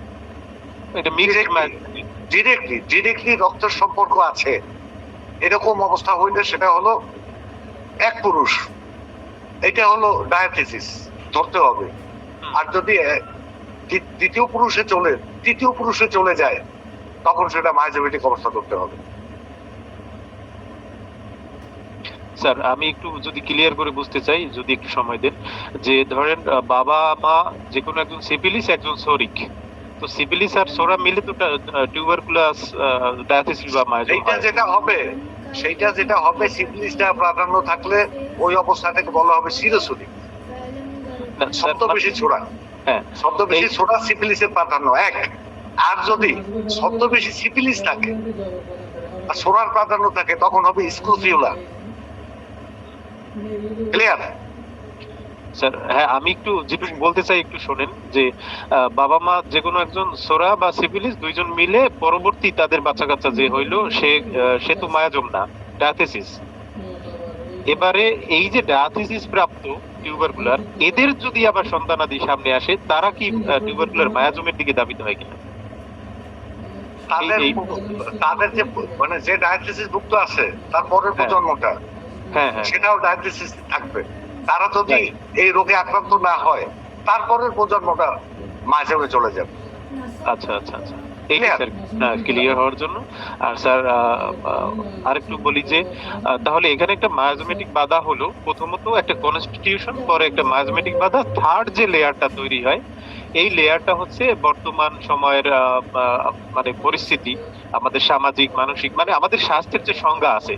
Speaker 1: ডিরেক্টলি রক্তের সম্পর্ক আছে এরকম অবস্থা হইলে সেটা হলো এক পুরুষ, এটা হলো ডায়াথিসিস ধরতে হবে। আর যদি তৃতীয় পুরুষে চলে যায় তখন সেটা মায়াজমেটিক অবস্থা ধরতে হবে।
Speaker 8: স্যার আমি একটু যদি ক্লিয়ার করে বুঝতে চাই, যদি একটু সময় দেন, যে ধরেন বাবা মা যে কোনো একজন সিফিলিস একজন সোরিক, তো সিফিলিস আর সোরা মিলে তো টিউবারকুলাস ডায়াথিসিস বা মায়াজম।
Speaker 1: সেইটা যেটা হবে সিফিলিসটা প্রাধান্য থাকলে ওই অবস্থাটাকে বলা হবে সিরোসোরিক। ছদ্মবেশী ছোড়া, হ্যাঁ ছদ্মবেশী ছোড়া সিফিলিসের প্রাধান্য এক। আর যদি ছদ্মবেশী সিফিলিস থাকে আর ছোড়ার প্রাধান্য থাকে তখন হবে স্ক্রুফিউলা। ক্লিয়ার?
Speaker 8: স্যার হ্যাঁ, আমি একটু যেটুকু বলতে চাই একটু শোনেন, যে বাবা মা যে কোনো একজন সোরা বা সিফিলিস দুইজন মিলে পরবর্তী তাদের বাচ্চা কাচ্চা যে হইলো সে তো মায়াজম না, ডায়াথিসিস। এবারে এই যে ডায়াথিসিস প্রাপ্ত টিউবারকুলার, এদের যদি আবার সন্তানাদি সামনে আসে, তারা কি টিউবারকুলার মায়াজমের দিকে দাবিত হয় কিনা?
Speaker 1: তাদের যে মানে যে ডায়াথিসিস ভুক্ত আছে তার পরের প্রজন্মটা সেটাও ডায়াথিসিস থাকবে। তারা যদি এই রোগে আক্রান্ত না হয় তারপরের প্রজন্মটা মায়াজমে চলে যাবে।
Speaker 8: আচ্ছা, ক্লিয়ার হওয়ার জন্য। আর স্যার আরেকটু বলি যে তাহলে এখানে একটা মায়াজমেটিক বাধা হলো, প্রথমত একটা কনস্টিটিউশন, পরে একটা মায়াজমেটিক বাধা, থার্ড যে লেয়ারটা তৈরি হয় এই লেয়ারটা হচ্ছে বর্তমান সময়ের মানে পরিস্থিতি, আমাদের সামাজিক মানসিক মানে আমাদের স্বাস্থ্যের যে সংজ্ঞা আছে,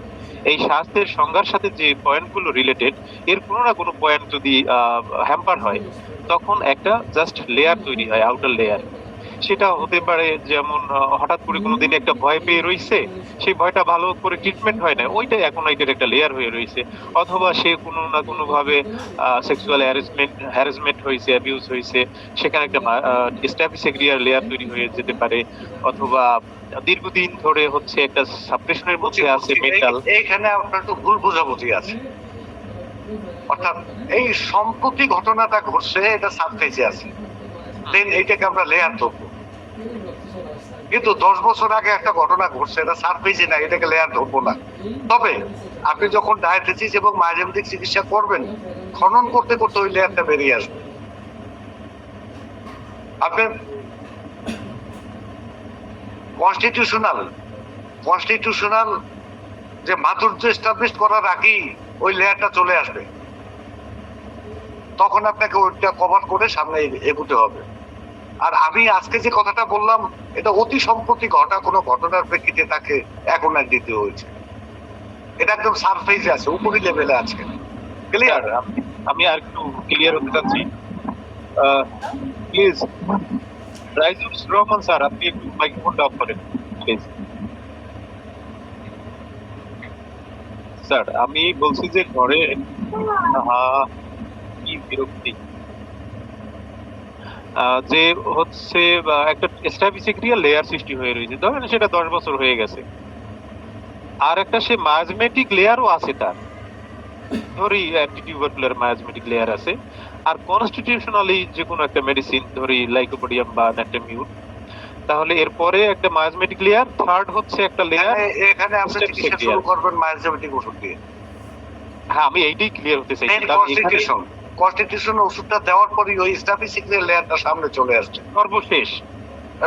Speaker 8: এই স্বাস্থ্যের সংজ্ঞার সাথে যে পয়েন্টগুলো রিলেটেড, এর কোনো না কোনো পয়েন্ট যদি হ্যাম্পার হয় তখন একটা জাস্ট লেয়ার তৈরি হয়, আউটার লেয়ার। সেটা হতে পারে যেমন হঠাৎ করে কোনোদিন একটা ভয় পেয়ে রয়েছে, সেই ভয়টা ভালো করে ট্রিটমেন্ট হয় না, ওইটা এখন এটার একটা লেয়ার হয়ে রয়েছে। অথবা সে কোনো না কোনো ভাবে সেক্সুয়াল হ্যারাসমেন্ট হয়েছে, অ্যাবিউজ হয়েছে, সেখানে একটা স্ট্যাফিসেগ্রিয়ার লেয়ার তৈরি হয়ে যেতে পারে। অথবা দীর্ঘদিন ধরে হচ্ছে একটা সাপ্রেশনের মধ্যে আছে মেন্টাল।
Speaker 1: এইখানে আপনার তো ভুল বোঝাবুঝি আছে, অর্থাৎ এই সম্প্রতি ঘটনাটা ঘটছে এটা সাবফেজে আছে, দেন এইটাকে আমরা লেয়ার ধরবো। কিন্তু 10 বছর আগে একটা ঘটনা ঘটছে, এটা সারফেসে না, এটাকে লেয়ার ধরবো না। তবে আপনি যখন ডায়াথিসিস এবং মায়াজমেটিক চিকিৎসা করবেন, খনন করতে করতে ওই লেয়ারটা বেরিয়ে আসবে। আপনার কনস্টিটিউশনাল যে মাধুর্য এস্টাবলিশ করার আগেই ওই লেয়ারটা চলে আসবে, তখন আপনাকে ওইটা কভার করে সামনে এগোতে হবে। আর আমি আজকে যে কথাটা বললাম এটা অতি সম্প্রতি ঘটা কোনো ঘটনার প্রেক্ষিতে তাকে অ্যাকোনাইট দিতে হয়েছে। এটা একদম সারফেসে আছে, উপরি লেভেলে আছে। ক্লিয়ার?
Speaker 8: আমি আর একটু ক্লিয়ার হতে চাচ্ছি। প্লিজ রাইজুর রহমান স্যার, আপনি একটু মাইক্রোফোনটা অফ করেন প্লিজ। স্যার আমি বলছি যে ঘরে কি বিরক্তি যে হচ্ছে একটা স্ট্যাবিসিক্রিয়া লেয়ার সৃষ্টি হয়ে রয়েছে, ধরেন সেটা 10 বছর হয়ে গেছে, আর একটা সে মায়াজমেটিক লেয়ারও আছে তার, ধরি অ্যান্টিটিউবারকুলার মায়াজমেটিক লেয়ার আছে, আর কনস্টিটিউশনালি যে কোনো একটা মেডিসিন ধরি লাইকোপোডিয়াম বা ন্যাক্টামিউর, তাহলে এরপরে একটা মায়াজমেটিক লেয়ার, থার্ড হচ্ছে একটা লেয়ার।
Speaker 1: এখানে আপনি চিকিৎসা শুরু করবেন মায়াজমেটিক ওষুধ দিয়ে।
Speaker 8: হ্যাঁ, আমি এইটাই ক্লিয়ার হতে চাই।
Speaker 1: কনস্টিটিউশন ওষুধটা দেওয়ার পরই ওই স্ট্যাবিসিক্রিয়া লেয়ারটা সামনে চলে আসছে।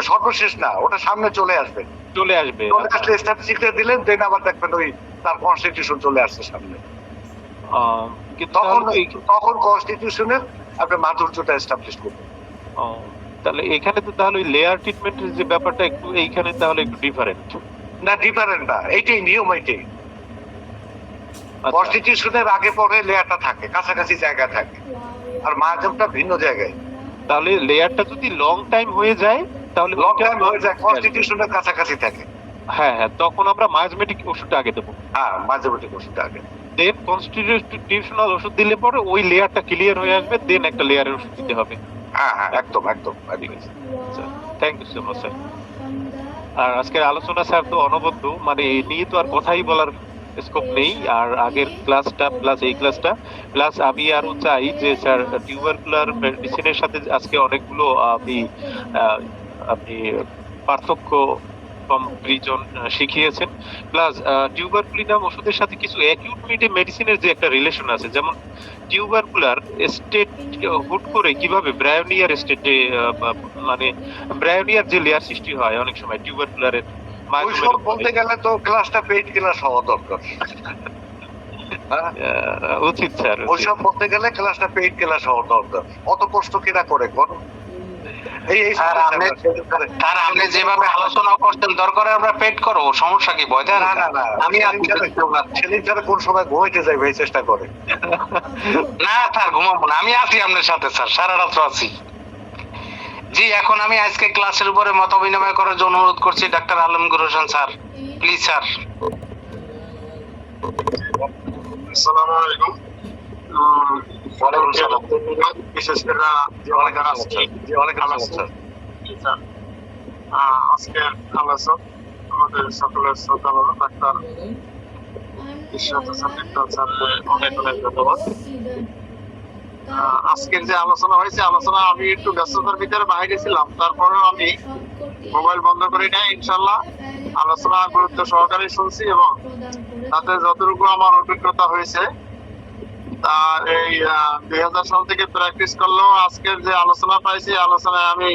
Speaker 8: সর্বশেষ
Speaker 1: না, ওটা সামনে চলে আসবে।
Speaker 8: চলে আসলে
Speaker 1: স্ট্যাবিসিক্রিয়া দিলেন, দেন আবার দেখবেন ওই তার কনস্টিটিউশন চলে আসছে সামনে। তখন কনস্টিটিউশনের আপনি মাধুর্যটা এস্টাবলিশ করবেন।
Speaker 8: তাহলে এখানে তো তাহলে ওই লেয়ার ট্রিটমেন্টের যে ব্যাপারটা একটু এইখানে তাহলে একটু ডিফারেন্ট।
Speaker 1: না, ডিফারেন্ট না, এইটাই নিয়ম, এইটাই। কনস্টিটিউশনের আগে পরে লেয়ারটা থাকে, কাছাকাছি জায়গায় থাকে, আর মায়াজমটা ভিন্ন জায়গায়।
Speaker 8: তাহলে লেয়ারটা যদি লং টাইম হয়ে যায়, তাহলে
Speaker 1: লং টাইম হয়ে যায়, কনস্টিটিউশনের কাছাকাছি থাকে।
Speaker 8: হ্যাঁ, তখন আমরা মায়াজমেটিক ওষুধটা আগে দেবো।
Speaker 1: হ্যাঁ, মায়াজমেটিক ওষুধটা আগে,
Speaker 8: দেন কনস্টিটিউশনাল ওষুধ দিলে পরে ওই লেয়ারটা ক্লিয়ার হয়ে আসবে, দেন একটা লেয়ারের ওষুধ দিতে হবে।
Speaker 1: হ্যাঁ, একদম।
Speaker 8: Thank you so much sir. আর আজকের আলোচনা স্যার তো অনবদ্য, মানে এই নিয়ে তো আর কথাই বলার স্কোপ নেই। আর আগের ক্লাসটা প্লাস এই ক্লাসটা প্লাস আমি আরো চাই যে স্যার টিউবারকুলার মেডিসিনের সাথে আজকে অনেকগুলো আপনি পার্থক্য কম্পারিজন শিখিয়েছেন, প্লাস টিউবারকুলিনাম ওষুধের সাথে কিছু অ্যাকিউট মেডিসিনের যে একটা রিলেশন আছে, যেমন টিউবারকুলার স্টেট হুট করে কিভাবে ব্রায়োনিয়ার স্টেটে, মানে ব্রায়োনিয়ার যে লেয়ার সৃষ্টি হয় অনেক সময় টিউবারকুলারের,
Speaker 1: বলতে গেলে তো ক্লাসটা পেইড ক্লাস হওয়া দরকার।
Speaker 8: উচিত স্যার,
Speaker 1: ওইসব বলতে গেলে ক্লাসটা পেইড ক্লাস হওয়া দরকার। অত কষ্ট কিনা করে কোন
Speaker 6: আপনি যেভাবে আলোচনা করছেন দরকার আমরা পেড করো, সমস্যা কি? ভয় দেন?
Speaker 1: না, আমি সেদিন ছাড়া কোন সময় ঘুমাইতে যাই ভাই, চেষ্টা করে।
Speaker 6: না স্যার, ঘুমাবো না, আমি আছি আপনার সাথে স্যার, সারা রাত্র আছি। জি, এখন আমি আজকে ক্লাসের উপরে মত বিনিময় করার জন্য অনুরোধ করছি doctor Alamgir Hossain sir, please sir.
Speaker 4: আসসালামু আলাইকুম। বিশেষ করে আজকের আলোচক আমাদের সকলের শ্রদ্ধা হলো ডাক্তার ইশরাত হোসেন লিপ্টন স্যারকে অনেক ধন্যবাদ। আজকের যে আলোচনা হয়েছে, আলোচনা আমি একটু ব্যস্ততার ভিতরে বাইরে ছিলাম, তারপরেও আমি মোবাইল বন্ধ করি নাই। ইনশাল্লাহ আলোচনা গুরুত্ব সহকারে শুনছি এবং তাতে যতটুকু আমার অভিজ্ঞতা হয়েছে, তার এই 2000 সাল থেকে প্র্যাকটিস করলেও আজকের যে আলোচনা পাইছি, আলোচনায় আমি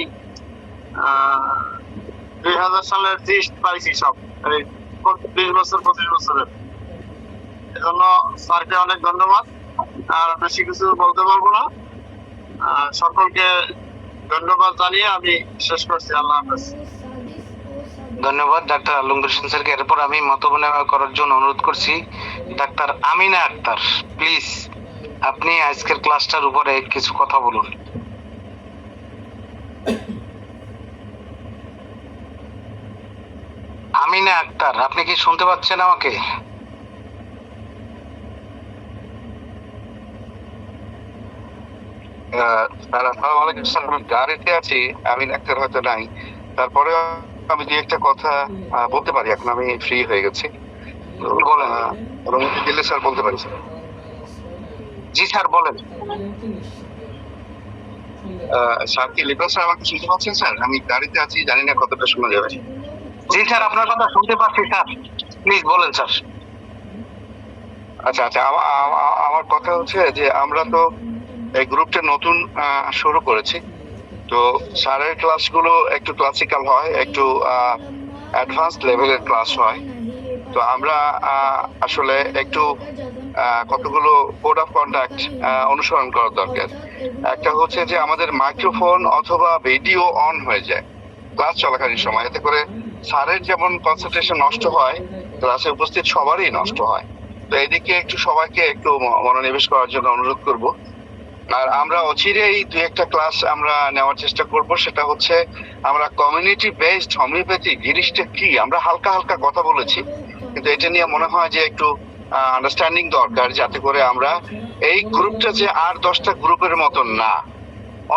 Speaker 4: 2000 সালের জিস্ট পাইছি সব, এই 20 বছর 25 বছরের। এজন্য স্যারকে অনেক ধন্যবাদ। আর বেশি কিছু বলতে পারবো না, সকলকে ধন্যবাদ জানিয়ে আমি শেষ করছি। আল্লাহ হাফেজ।
Speaker 6: ধন্যবাদ ডাক্তার আলমগীর হোসেন স্যারকে। এরপর আমি মত বিনিময় করার জন্য অনুরোধ করছি ডাক্তার আমিনা আক্তার, প্লিজ আপনি আজকের ক্লাসটার উপরে কিছু কথা বলুন। আমিনা আক্তার, আপনি কি শুনতে পাচ্ছেন আমাকে?
Speaker 5: আসসালামু আলাইকুম স্যার, আমি গাড়িতে আছি, আমি ডাক্তার হয়তো নাই, তারপরে আমি যে একটা কথা বলতে পারি। এখন আমি ফ্রি হয়ে গেছি, দিলে স্যার বলতে পারি।
Speaker 6: জি স্যার, বলেন।
Speaker 5: স্যার কি লিপ্টন স্যার আমাকে শুনতে পাচ্ছেন? স্যার আমি গাড়িতে আছি, জানি না কতটা শোনা যাবে।
Speaker 6: জি স্যার, আপনার কথা শুনতে পাচ্ছি স্যার, প্লিজ বলেন স্যার।
Speaker 5: আচ্ছা, আমার কথা হচ্ছে যে আমরা তো এই গ্রুপটা নতুন শুরু করেছি, তো স্যারের ক্লাসগুলো একটু ক্লাসিক্যাল হয়, একটু অ্যাডভান্স লেভেলের ক্লাস হয়। তো আমরা আসলে একটু কতগুলো কোড অফ কন্ডাক্ট অনুসরণ করা দরকার। একটা হচ্ছে যে আমাদের মাইক্রোফোন অথবা ভিডিও অন হয়ে যায় ক্লাস চলাকালীন সময়, এতে করে স্যারের যেমন কনসেন্ট্রেশন নষ্ট হয়, ক্লাসে উপস্থিত সবারই নষ্ট হয়। তো এদিকে একটু সবাইকে একটু মনোনিবেশ করার জন্য অনুরোধ করব। আর আমরা অচিরেই দুই একটা ক্লাস আমরা নেওয়ার চেষ্টা করব, সেটা হচ্ছে আমরা কমিউনিটি বেসড হোমিওপ্যাথি জিনিসটা কি, আমরা হালকা হালকা কথা বলেছি, কিন্তু এটা নিয়ে মনে হয় যে একটু আন্ডারস্ট্যান্ডিং দরকার, যাতে করে আমরা এই গ্রুপটা যে আর 10টা গ্রুপের মতন না।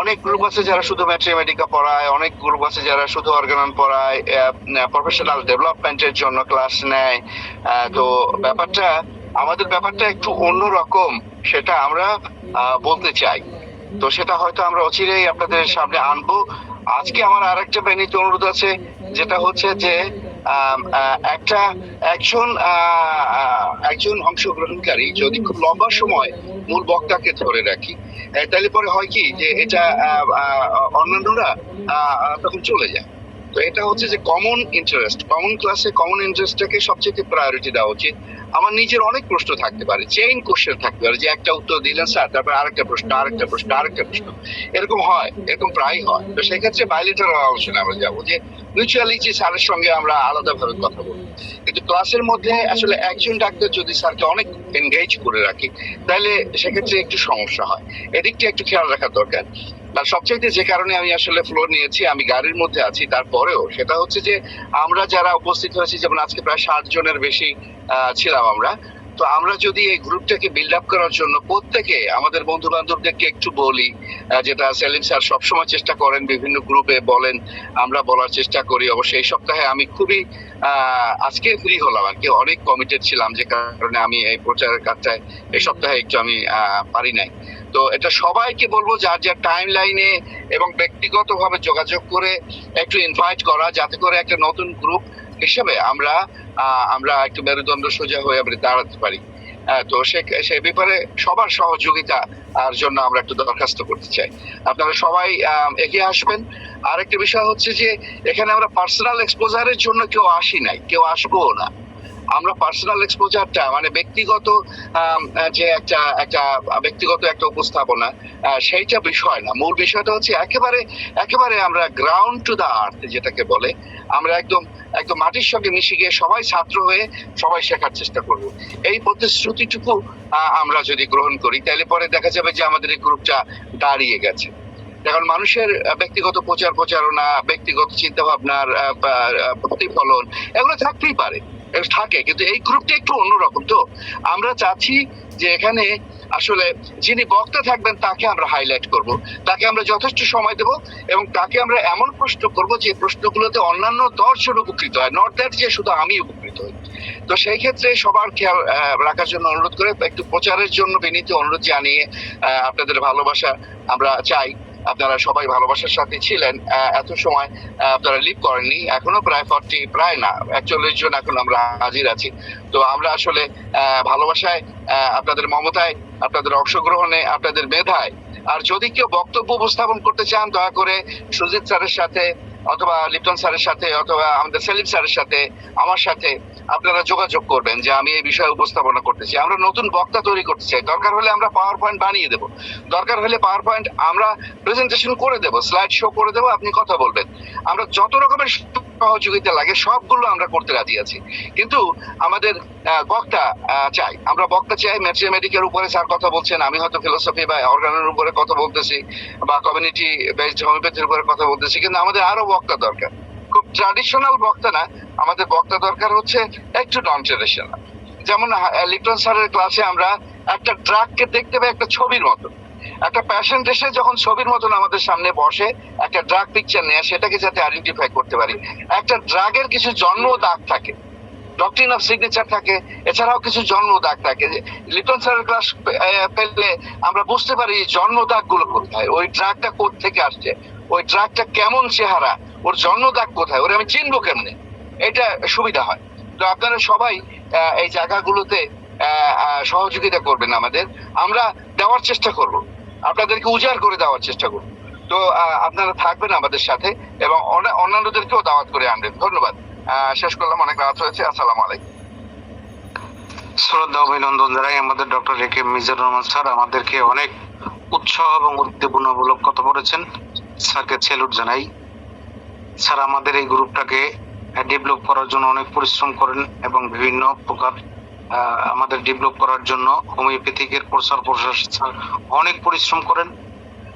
Speaker 5: অনেক গ্রুপ আছে যারা শুধু ম্যাথমেটিকা পড়ায়, অনেক গ্রুপ আছে যারা শুধু অর্গানন পড়ায়, প্রফেশনাল ডেভেলপমেন্টের জন্য ক্লাস নেয়। তো আমাদের ব্যাপারটা একটু অন্যরকম, সেটা আমরা বলতে চাই। তো সেটা হয়তো আমরা অচিরেই আপনাদের সামনে আনবো। আজকে আমার আরেকটা বিনীত অনুরোধ আছে, যেটা হচ্ছে যে একজন অংশগ্রহণকারী যদি খুব লম্বা সময় মূল বক্তাকে ধরে রাখি, তাহলে পরে হয় কি যে এটা অন্যান্যরা তখন চলে যায়। তো এটা হচ্ছে যে কমন ইন্টারেস্ট, কমন ক্লাসে কমন ইন্টারেস্টটাকে সবচেয়ে প্রায়োরিটি দেওয়া উচিত। আমার নিজের অনেক প্রশ্ন থাকতে পারে, চেইন কোশ্চেন থাকতে পারে, যে একটা উত্তর দিলেন স্যার, তারপর আরেকটা প্রশ্ন, আরেকটা প্রশ্ন, আরেকটা প্রশ্ন, এরকম হয়, এরকম প্রায় হয়। তো সেক্ষেত্রে বাইলেটারাল আলোচনা আমরা যাবো, যে মিউচুয়ালি যে স্যারের সঙ্গে আমরা আলাদাভাবে কথা বলবো। কিন্তু ক্লাসের মধ্যে আসলে একজন ডাক্তার যদি স্যারকে অনেক এনগেজ করে রাখি, তাহলে সেক্ষেত্রে একটু সমস্যা হয়। এদিকটা একটু খেয়াল রাখা দরকার। আর সবচাইতে যে কারণে আমি আসলে ফ্লোর নিয়েছি, আমি গাড়ির মধ্যে আছি, তারপরেও সেটা হচ্ছে যে আমরা যারা উপস্থিত হয়েছি, যেমন আজকে প্রায় 60 জনের বেশি ছিলাম আমরা, তো আমরা যদি এই গ্রুপটাকে বিল্ড আপ করার জন্য প্রত্যেকে আমাদের বন্ধু বান্ধবদেরকে একটু বলি, যেটা সেলিম স্যার সবসময় চেষ্টা করেন, বিভিন্ন গ্রুপে বলেন, আমরা বলার চেষ্টা করি। অবশ্যই এই সপ্তাহে আমি খুবই আজকে ফ্রি হলাম আর কি, অনেক কমিটেড ছিলাম, যে কারণে আমি এই প্রচারের কাজটায় এই সপ্তাহে একটু আমি পারি নাই। তো এটা সবাইকে বলবো যার যার টাইম লাইনে এবং ব্যক্তিগতভাবে যোগাযোগ করে একটু ইনভাইট করা, যাতে করে একটা নতুন গ্রুপ হিসেবে আমরা একটু মেরুদণ্ড সোজা হয়ে আমরা দাঁড়াতে পারি। তো সে ব্যাপারে সবার সহযোগিতা আর জন্য আমরা একটু দরখাস্ত করতে চাই, আপনারা সবাই এগিয়ে আসবেন। আর একটা বিষয় হচ্ছে যে এখানে আমরা পার্সোনাল এক্সপোজারের জন্য কেউ আসি নাই, কেউ আসবো না। আমরা পার্সোনাল এক্সপোজারটা মানে ব্যক্তিগত যে একটা ব্যক্তিগত একটা উপস্থাপনা, সেইটা বিষয় না। মূল বিষয়টা হচ্ছে একেবারে আমরা গ্রাউন্ড টু দা আর্থ যেটাকে বলে, আমরা একদম মাটির সঙ্গে মিশে গিয়ে সবাই ছাত্র হয়ে সবাই শেখার চেষ্টা করব। এই প্রতিশ্রুতিটুকু আমরা যদি গ্রহণ করি, তাহলে পরে দেখা যাবে যে আমাদের এই গ্রুপটা দাঁড়িয়ে গেছে। এখন মানুষের ব্যক্তিগত প্রচারণা, ব্যক্তিগত চিন্তা ভাবনার প্রতিফলন, এগুলো থাকতেই পারে, থাকে, কিন্তু এই গ্রুপটা একটু অন্যরকম। তো আমরা চাচ্ছি যে এখানে আসলে যিনি বক্তা থাকবেন তাকে আমরা হাইলাইট করব, তাকে আমরা যথেষ্ট সময় দেব, এবং তাকে আমরা এমন প্রশ্ন করব যে প্রশ্নগুলোতে অন্যান্য 10 জন উপকৃত হয়, নট দ্যাট যে শুধু আমি উপকৃত হই। তো সেই ক্ষেত্রে সবার খেয়াল রাখার জন্য অনুরোধ করে, একটু প্রচারের জন্য বিনীত অনুরোধ জানিয়ে আপনাদের ভালোবাসা আমরা চাই। আপনারা সবাই ভালোবাসার সাথে ছিলেন এত সময়, আপনারা লিভ করেননি, এখনো প্রায় 41 জন এখন আমরা হাজির আছি। তো আমরা আসলে ভালোবাসায়, আপনাদের মমতায়, আপনাদের অংশগ্রহণে, আপনাদের মেধায়, আর যদি কেউ বক্তব্য উপস্থাপন করতে চান, দয়া করে সুজিত স্যারের সাথে অথবা লিপ্টন স্যারের সাথে অথবা আমাদের সেলিম স্যারের সাথে, আমার সাথে আপনারা যোগাযোগ করবেন যে আমি এই বিষয়ে উপস্থাপনা করতে চাই। আমরা নতুন বক্তা তৈরি করতে চাই, দরকার হলে আমরা পাওয়ার পয়েন্ট বানিয়ে দেবো, দরকার হলে পাওয়ার পয়েন্ট আমরা প্রেজেন্টেশন করে দেবো, স্লাইড শো করে দেবো, আপনি কথা বলবেন। আমরা যত রকমের সহযোগিতা লাগে সবগুলো আমরা করতে রাজি আছি, কিন্তু আমাদের বক্তা চাই, আমরা বক্তা চাই। ম্যাথমেটিকের উপরে স্যার কথা বলছেন, আমি হয়তো ফিলোসফি বা অর্গানের উপরে কথা বলতেছি, বা কমিউনিটি বেসড হোমিওপ্যাথির উপরে কথা বলতেছি, কিন্তু আমাদের আরো বক্তা দরকার। খুব ট্র্যাডিশনাল বক্তা না, আমাদের বক্তা দরকার হচ্ছে একটু নন ট্র্যাডিশনাল। যেমন লিপ্টন স্যারের ক্লাসে আমরা একটা ড্রাগকে দেখতে পাই একটা ছবির মতো, একটা প্যাশেন্ট এসে যখন ছবির মতন আমাদের সামনে বসে, একটা ড্রাগ পিকচার নেয়, সেটাকে যাতে আইডেন্টিফাই করতে পারি। একটা ড্রাগের কিছু জন্ম দাগ থাকে, ডক্ট্রিন অফ সিগনেচার থাকে, এছাড়াও কিছু জন্ম দাগ থাকে। লিটন স্যারের ক্লাস পেলে আমরা বুঝতে পারি জন্ম দাগ গুলো কোথায়, ওই ড্রাগটা কোথেকে আসছে, ওই ড্রাগটা কেমন চেহারা, ওর জন্ম দাগ কোথায়, ওরে আমি চিনবো কেমনে, এটা সুবিধা হয়। তো আপনারা সবাই এই জায়গাগুলোতে সহযোগিতা করবেন আমাদের, আমরা দেওয়ার চেষ্টা করব, আপনাদেরকে উজাড় করে দেওয়ার চেষ্টা করব। তো আপনারা থাকবেন আমাদের সাথে এবং অন্যান্যদেরকেও দাওয়াত করে আনবেন। ধন্যবাদ। শেষ করলাম, অনেক রাত হয়েছে। আসসালামু আলাইকুম।
Speaker 10: শ্রদ্ধা অভিনন্দন জানাই আমাদের doctor A K Mizanur Rahman sir আমাদেরকে অনেক উৎসাহ এবং উদ্দীপনামূলক কথা বলেছেন। স্যারকে স্যালুট জানাই। স্যার আমাদের এই গ্রুপটাকে ডেভেলপ করার জন্য অনেক পরিশ্রম করেন এবং বিভিন্ন প্রকার আমাদের ডেভেলপ করার জন্য হোমিওপ্যাথিকের প্রচার প্রসার স্যার অনেক পরিশ্রম করেন।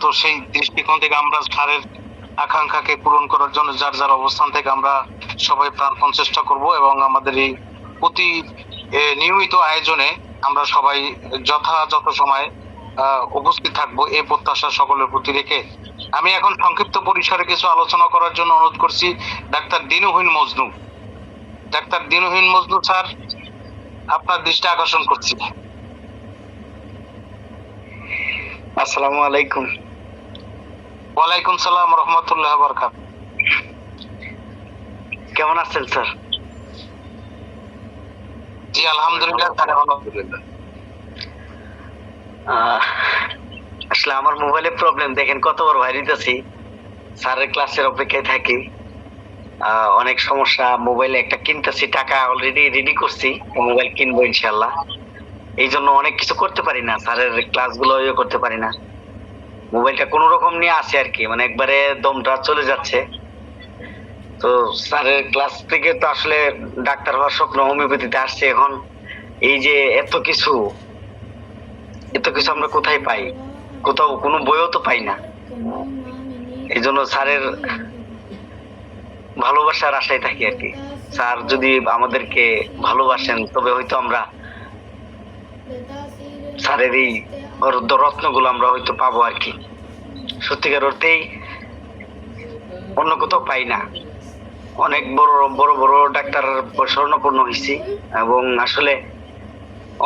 Speaker 10: তো সেই দৃষ্টিকোণ থেকে আমরা স্যারের আকাঙ্ক্ষাকে পূরণ করার জন্য যার যার অবস্থান থেকে আমরা সবাই প্রাণপণ চেষ্টা করব এবং আমাদের এই প্রতি নিয়মিত আয়োজনে আমরা সবাই যথাযথ সময় উপস্থিত থাকবো এই প্রত্যাশা সকলের প্রতি রেখে আমি এখন সংক্ষিপ্ত পরিসরে কিছু আলোচনা করার জন্য অনুরোধ করছি doctor Dinuhin Majnu. Doctor Dinuhin Majnu sir, আপনার দৃষ্টি আকর্ষণ করছি।
Speaker 11: আসসালামু আলাইকুম।
Speaker 10: ওয়ালাইকুম সালাম রহমতুল্লাহ বারাকাত।
Speaker 11: কেমন আছেন স্যার?
Speaker 10: জি আলহামদুলিল্লাহ স্যার, আলহামদুলিল্লাহ।
Speaker 11: আসলে আমার মোবাইলে প্রবলেম, দেখেন কতবার ভাইরিতেছি, স্যারের ক্লাসের অপেক্ষায় থাকি, অনেক সমস্যা। মোবাইলে একটা কিনতেছি, টাকা অলরেডি রেডি করছি, মোবাইল কিনবো ইনশাল্লাহ। এই জন্য অনেক কিছু করতে পারি না, স্যারের ক্লাসগুলো করতে পারি না। মোবাইলটা কোনো রকম নিয়ে আসে আর কি, মানে একবারে দমটা চলে যাচ্ছে। তো স্যারের ক্লাস থেকে তো আসলে ডাক্তার হওয়ার স্বপ্ন হোমিওপ্যাথিতে আসছে। এখন এই যে এত কিছু আমরা কোথায় পাই? কোথাও কোনো বইও তো পাই না। এই জন্য স্যারের ভালোবাসার আশায় থাকি আর কি। স্যার যদি আমাদেরকে ভালোবাসেন তবে হয়তো আমরা স্যারের এই রত্নগুলো আমরা হয়তো পাবো আর কি। সত্যিকার অর্থেই অন্য কোথাও পাই না। অনেক বড় বড় বড় ডাক্তার শরণাপন্ন হয়েছি এবং আসলে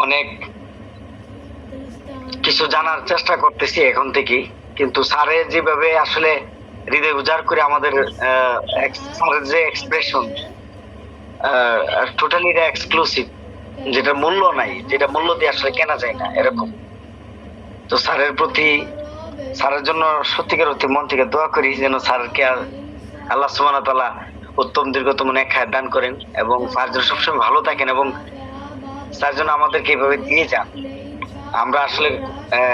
Speaker 11: অনেক কিছু জানার চেষ্টা করতেছি এখন থেকে, কিন্তু স্যারের যেভাবে আসলে হৃদয় উজাড় করে আমাদের স্যারের যে এক্সপ্রেশন টোটালি এক্সক্লুসিভ, যেটা মূল্য নাই, যেটা মূল্য দিয়ে আসলে কেনা যায় না এরকম। তো স্যারের প্রতি, স্যারের জন্য সত্যিকার অর্থে মন থেকে দোয়া করি যেন স্যারকে আল্লাহ সুবহানাহু ওয়া তাআলা উত্তম দীর্ঘতম নেক হায়াত দান করেন এবং স্যার যেন সবসময় ভালো থাকেন এবং স্যার যেন আমাদেরকে এভাবে দিয়ে যান। আমরা আসলে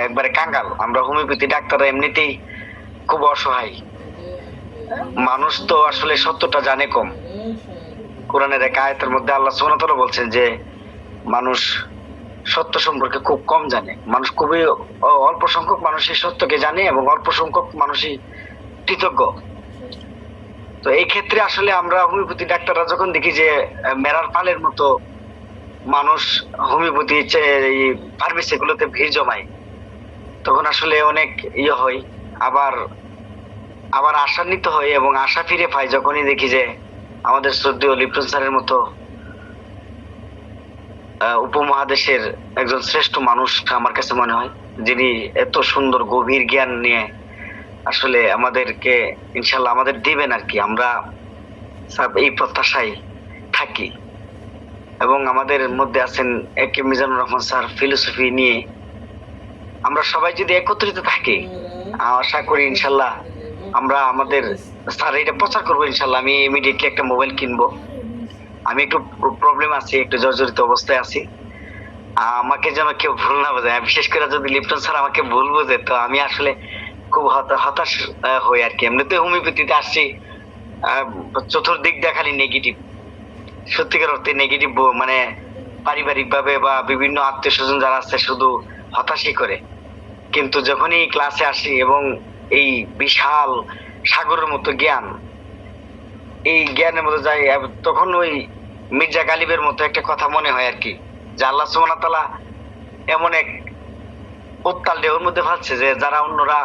Speaker 11: একবারে কাঙ্গাল, আমরা হোমিওপ্যাথি ডাক্তাররা এমনিতেই খুব অসহায় মানুষ। তো আসলে সত্যটা জানে কম। কোরআনের এক আয়াতের মধ্যে আল্লাহ সুবহানাহু ওয়া তাআলা বলছেন যে মানুষ সত্য সম্পর্কে খুব কম জানে। মানুষ খুবই অল্প সংখ্যক মানুষই সত্যকে জানে এবং অল্প সংখ্যক মানুষই কৃতজ্ঞ। তো এই ক্ষেত্রে আসলে আমরা হোমিওপ্যাথি ডাক্তাররা যখন দেখি যে মেরার পালের মতো মানুষ হোমিওপ্যাথি ফার্মেসি গুলোতে ভিড় জমায়, তখন আসলে অনেক হয়, আবার আশান্বিত হয় এবং আশা ফিরে পাই যখনই দেখি যে আমাদের শ্রদ্ধেয় লিপ্টন স্যারের মতো উপমহাদেশের একজন শ্রেষ্ঠ মানুষ আমার কাছে মনে হয়, যিনি এত সুন্দর গভীর জ্ঞান নিয়ে আসলে আমাদেরকে ইনশাল্লাহ আমাদের দিবেন আর কি। আমরা এই প্রত্যাশায় থাকি এবং আমাদের মধ্যে আছেন এ কে মিজানুর রহমান স্যার। ফিলোসফি নিয়ে আমরা সবাই যদি একত্রিত থাকি, আশা করি ইনশাল্লাহ আমরা আমাদের স্যার এটা প্রচার করবো ইনশাল্লাহ। আমি ইমিডিয়েটলি একটা মোবাইল কিনবো। আমি একটু প্রবলেম আছি, একটু জর্জরিত অবস্থায় আছি, আমাকে যেন কেউ ভুল না বোঝে। বিশেষ করে যদি লিপ্টন স্যার আমাকে ভুল বোঝে তো আমি আসলে খুব হতাশ হই আর কি। এমনিতে হোমিওপ্যাথিতে আসছি, চতুর্দিক দেখালি নেগেটিভ, সত্যিকার অর্থে নেগেটিভ, মানে পারিবারিক ভাবে বা বিভিন্ন আত্মীয় স্বজন যারা আছে শুধু হতাশই করে। কিন্তু যখনই ক্লাসে আসি এবং এই বিশাল সাগরের মতো জ্ঞান, এই জ্ঞানের মধ্যে যাই, তখন ওই মির্জা গালিবের মতো একটা কথা মনে হয় আর কি, যে আল্লাহ সুবহানাহু ওয়া তাআলা এমন এক উত্তাল ঢেউর মধ্যে ভাসছে যে যারা অন্যরা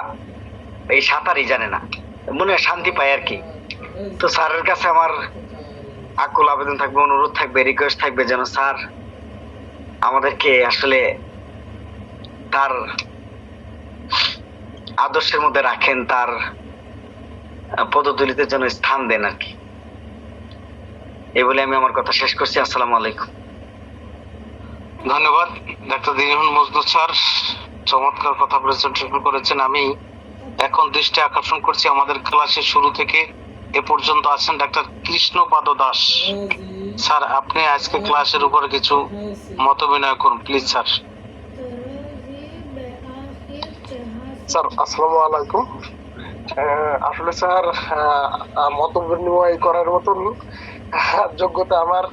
Speaker 11: এই সাঁতারই জানে না, মনে হয় শান্তি পায় আর কি। তো স্যারের কাছে আমার আকুল আবেদন থাকবে, অনুরোধ থাকবে, রিকোয়েস্ট থাকবে যেন স্যার আমাদেরকে আসলে তার আদর্শের মধ্যে রাখেন, তার পদধূলিতে যেন স্থান দেন আর কি। এই বলে আমি আমার কথা শেষ করছি। আসসালামু আলাইকুম।
Speaker 10: ধন্যবাদ ডাক্তার দিনুহীন মজনু স্যার, চমৎকার কথা প্রেজেন্টেশন করেছেন। আমি এখন দৃষ্টি আকর্ষণ করছি আমাদের ক্লাসের শুরু থেকে এ পর্যন্ত আছেন ডাক্তার কৃষ্ণপাদ দাস। স্যার আপনি আজকে ক্লাসের উপরে কিছু মত বিনিময় করুন প্লিজ স্যার।
Speaker 7: স্যার আসসালামু আলাইকুম। আসলে স্যার মত বিনিময় করার মতন যোগ্যতা আমার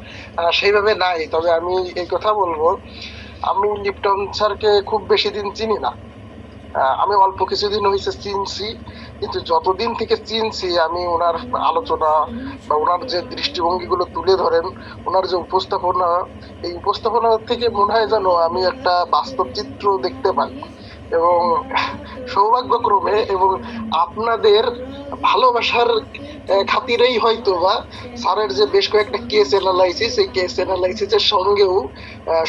Speaker 7: সেইভাবে নাই, তবে আমি এই কথা বলবো, আমি লিপটন স্যারকে খুব বেশি দিন চিনি না। আমি অল্প কিছুদিন হয়েছে চিনছি, কিন্তু যতদিন থেকে চিনছি আমি ওনার আলোচনা বা ওনার যে দৃষ্টিভঙ্গিগুলো তুলে ধরেন, ওনার যে উপস্থাপনা, এই উপস্থাপনা থেকে মনে হয় যেন আমি একটা বাস্তব চিত্র দেখতে পাই। এবং সৌভাগ্যক্রমে এবং আপনাদের ভালোবাসার খাতিরেই হয়তো বা স্যারের যে বেশ কয়েকটা কেস অ্যানালাইসিস, এই কেস অ্যানালাইসিসের সঙ্গেও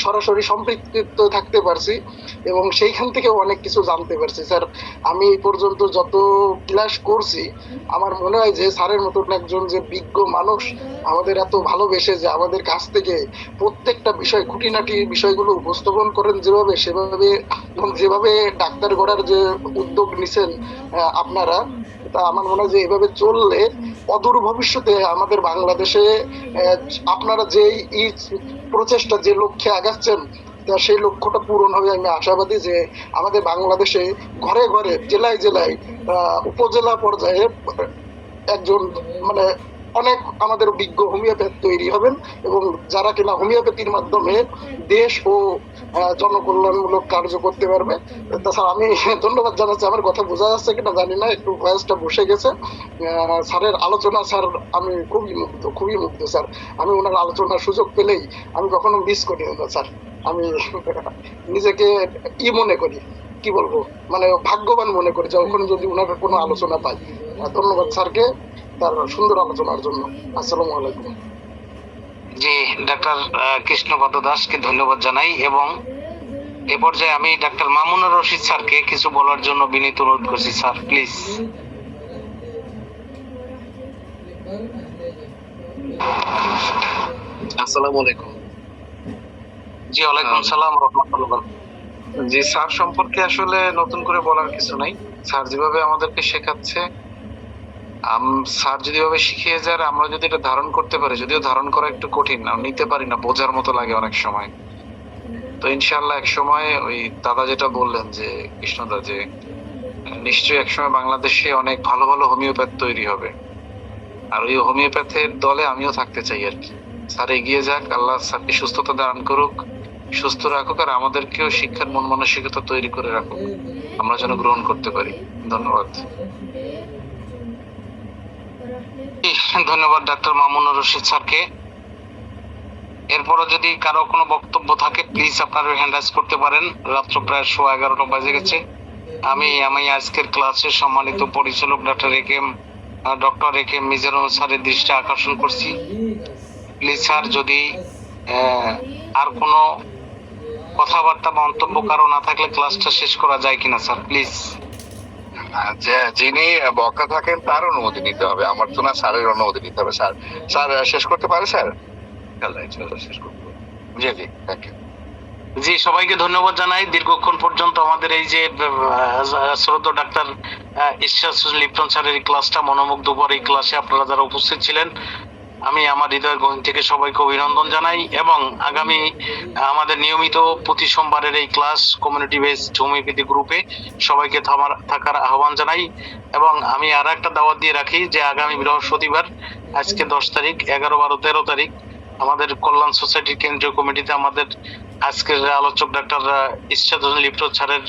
Speaker 7: সরাসরি সম্পৃক্ত থাকতে পারছি এবং সেইখান থেকে অনেক কিছু জানতে পারছি। স্যার আমি এই পর্যন্ত যত ক্লাস করছি আমার মনে হয় যে স্যারের মতন একজন যে বিজ্ঞ মানুষ আমাদের এত ভালোবেসে যে আমাদের কাছ থেকে প্রত্যেকটা বিষয়, খুঁটিনাটি বিষয়গুলো উপস্থাপন করেন যেভাবে, সেভাবে যেভাবে ডাক্তার গড়ার যে উদ্যোগ নিছেন আপনারা, তা আমার মনে হয় যে এভাবে চললে অদূর ভবিষ্যতে আমাদের বাংলাদেশে আপনারা যে এই প্রচেষ্টা, যে লক্ষ্যে আগাচ্ছেন, তা সেই লক্ষ্যটা পূরণ হবে। আমি আশাবাদী যে আমাদের বাংলাদেশে ঘরে ঘরে, জেলায় জেলায়, উপজেলা পর্যায়ে একজন মানে অনেক আমাদের বিজ্ঞ হোমিওপ্যাথ তৈরি হবেন এবং যারা কিনা হোমিওপ্যাথির মাধ্যমে দেশ ও জনকল্যাণমূলক কার্য করতে পারবে। তাছাড়া আমি ধন্যবাদ জানাচ্ছি। আমার কথা বোঝা যাচ্ছে কিনা জানি না, একটু ভয়েসটা বসে গেছে। স্যারের আলোচনা স্যার আমি খুবই মুগ্ধ স্যার। আমি ওনার আলোচনার সুযোগ পেলেই আমি কখনো মিস করি না স্যার। আমি নিজেকে মনে করি, কি বলবো, মানে ভাগ্যবান মনে করি যখন যদি ওনার কোনো আলোচনা পাই। ধন্যবাদ স্যারকে তার সুন্দর আলোচনার জন্য। আসসালামু আলাইকুম।
Speaker 10: জি, ডাক্তার কৃষ্ণপদ দাসকে ধন্যবাদ জানাই এবং এ পর্যায়ে আমি ডাক্তার মামুনুর রশিদ স্যারকে কিছু বলার জন্য বিনীত অনুরোধ করছি। Sir please.
Speaker 12: আসসালামু আলাইকুম।
Speaker 10: জি ওয়ালাইকুম সালাম রাহমাতুল্লাহ।
Speaker 12: জি, স্যার সম্পর্কে আসলে নতুন করে বলার কিছু নাই। স্যার যেভাবে আমাদেরকে শেখাচ্ছে, স্যার যদি ভাবে শিখিয়ে যায়, আমরা যদি এটা ধারণ করতে পারি, যদিও ধারণ করা একটু কঠিন, নিতে পারি না, বোঝার মতো লাগে অনেক সময়। তো ইনশাআল্লাহ এক সময় ওই দাদা যেটা বললেন যে কৃষ্ণদা, যে নিশ্চয়ই একসময় বাংলাদেশে অনেক ভালো ভালো হোমিওপ্যাথ তৈরি হবে, আর ওই হোমিওপ্যাথের দলে আমিও থাকতে চাই আর কি। স্যার এগিয়ে যাক, আল্লাহ স্যারকে সুস্থতা দান করুক, সুস্থ রাখুক, আর আমাদেরকেও শিক্ষার মন মানসিকতা তৈরি করে রাখুক, আমরা যেন গ্রহণ করতে পারি। ধন্যবাদ।
Speaker 10: ধন্যবাদ ডাক্তার মামুনুর রশিদ স্যারকে। এরপরে যদি কারো কোনো বক্তব্য থাকে প্লিজ আপনারা হ্যান্ড রাইজ করতে পারেন। রাত্র প্রায় 11:15 বাজে গেছে। আমি আজকের ক্লাসের সম্মানিত পরিচালক ডক্টর এ কে মিজানুর স্যারের দৃষ্টি আকর্ষণ করছি। প্লিজ স্যার, যদি আর কোনো কথাবার্তা মন্তব্য কারো না থাকলে ক্লাসটা শেষ করা যায় কিনা স্যার প্লিজ।
Speaker 1: যিনি বক্তা থাকেন তার অনুমতি নিতে হবে, আমার তো না, স্যারের অনুমতি নিতে হবে। স্যার শেষ করতে পারে স্যার? শেষ করতে পারে। জি জি, থ্যাংক ইউ।
Speaker 10: জি, সবাইকে ধন্যবাদ জানাই। দীর্ঘক্ষণ পর্যন্ত আমাদের এই যে শ্রদ্ধেয় ডাক্তার ঈশ্বর লিপ্টন স্যারের এই ক্লাসটা মনোমুগ্ধকর, এই ক্লাসে আপনারা যারা উপস্থিত ছিলেন, আমি আমার হৃদয়ের গহীন থেকে সবাইকে অভিনন্দন জানাই এবং আগামী আমাদের নিয়মিত প্রতি সোমবারের এই ক্লাস কমিউনিটি বেসড হোমিওপ্যাথি গ্রুপে সবাইকে থাকার আহ্বান জানাই। এবং আমি আর একটা দাওয়াত দিয়ে রাখি যে আগামী বৃহস্পতিবার, আজকে 10 তারিখ, 11, 12, 13 তারিখ আমাদের কল্যাণ সোসাইটির কেন্দ্রীয় কমিটিতে আমাদের আজকের আলোচক ডাক্তার ঈশ্বর লিপ্টন স্যারের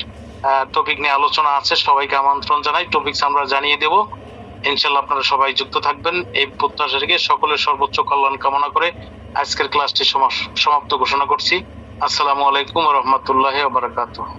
Speaker 10: টপিক নিয়ে আলোচনা আছে। সবাইকে আমন্ত্রণ জানাই, টপিকস আমরা জানিয়ে দেব। ইনশাআল্লাহ আপনারা সবাই যুক্ত থাকবেন এই প্রত্যাশা রেখে সকলের সর্বোচ্চ কল্যাণ কামনা করে আজকের ক্লাসটি সমাপ্ত ঘোষণা করছি। আসসালামু আলাইকুম ওয়া রাহমাতুল্লাহি ওয়া বারাকাতুহু।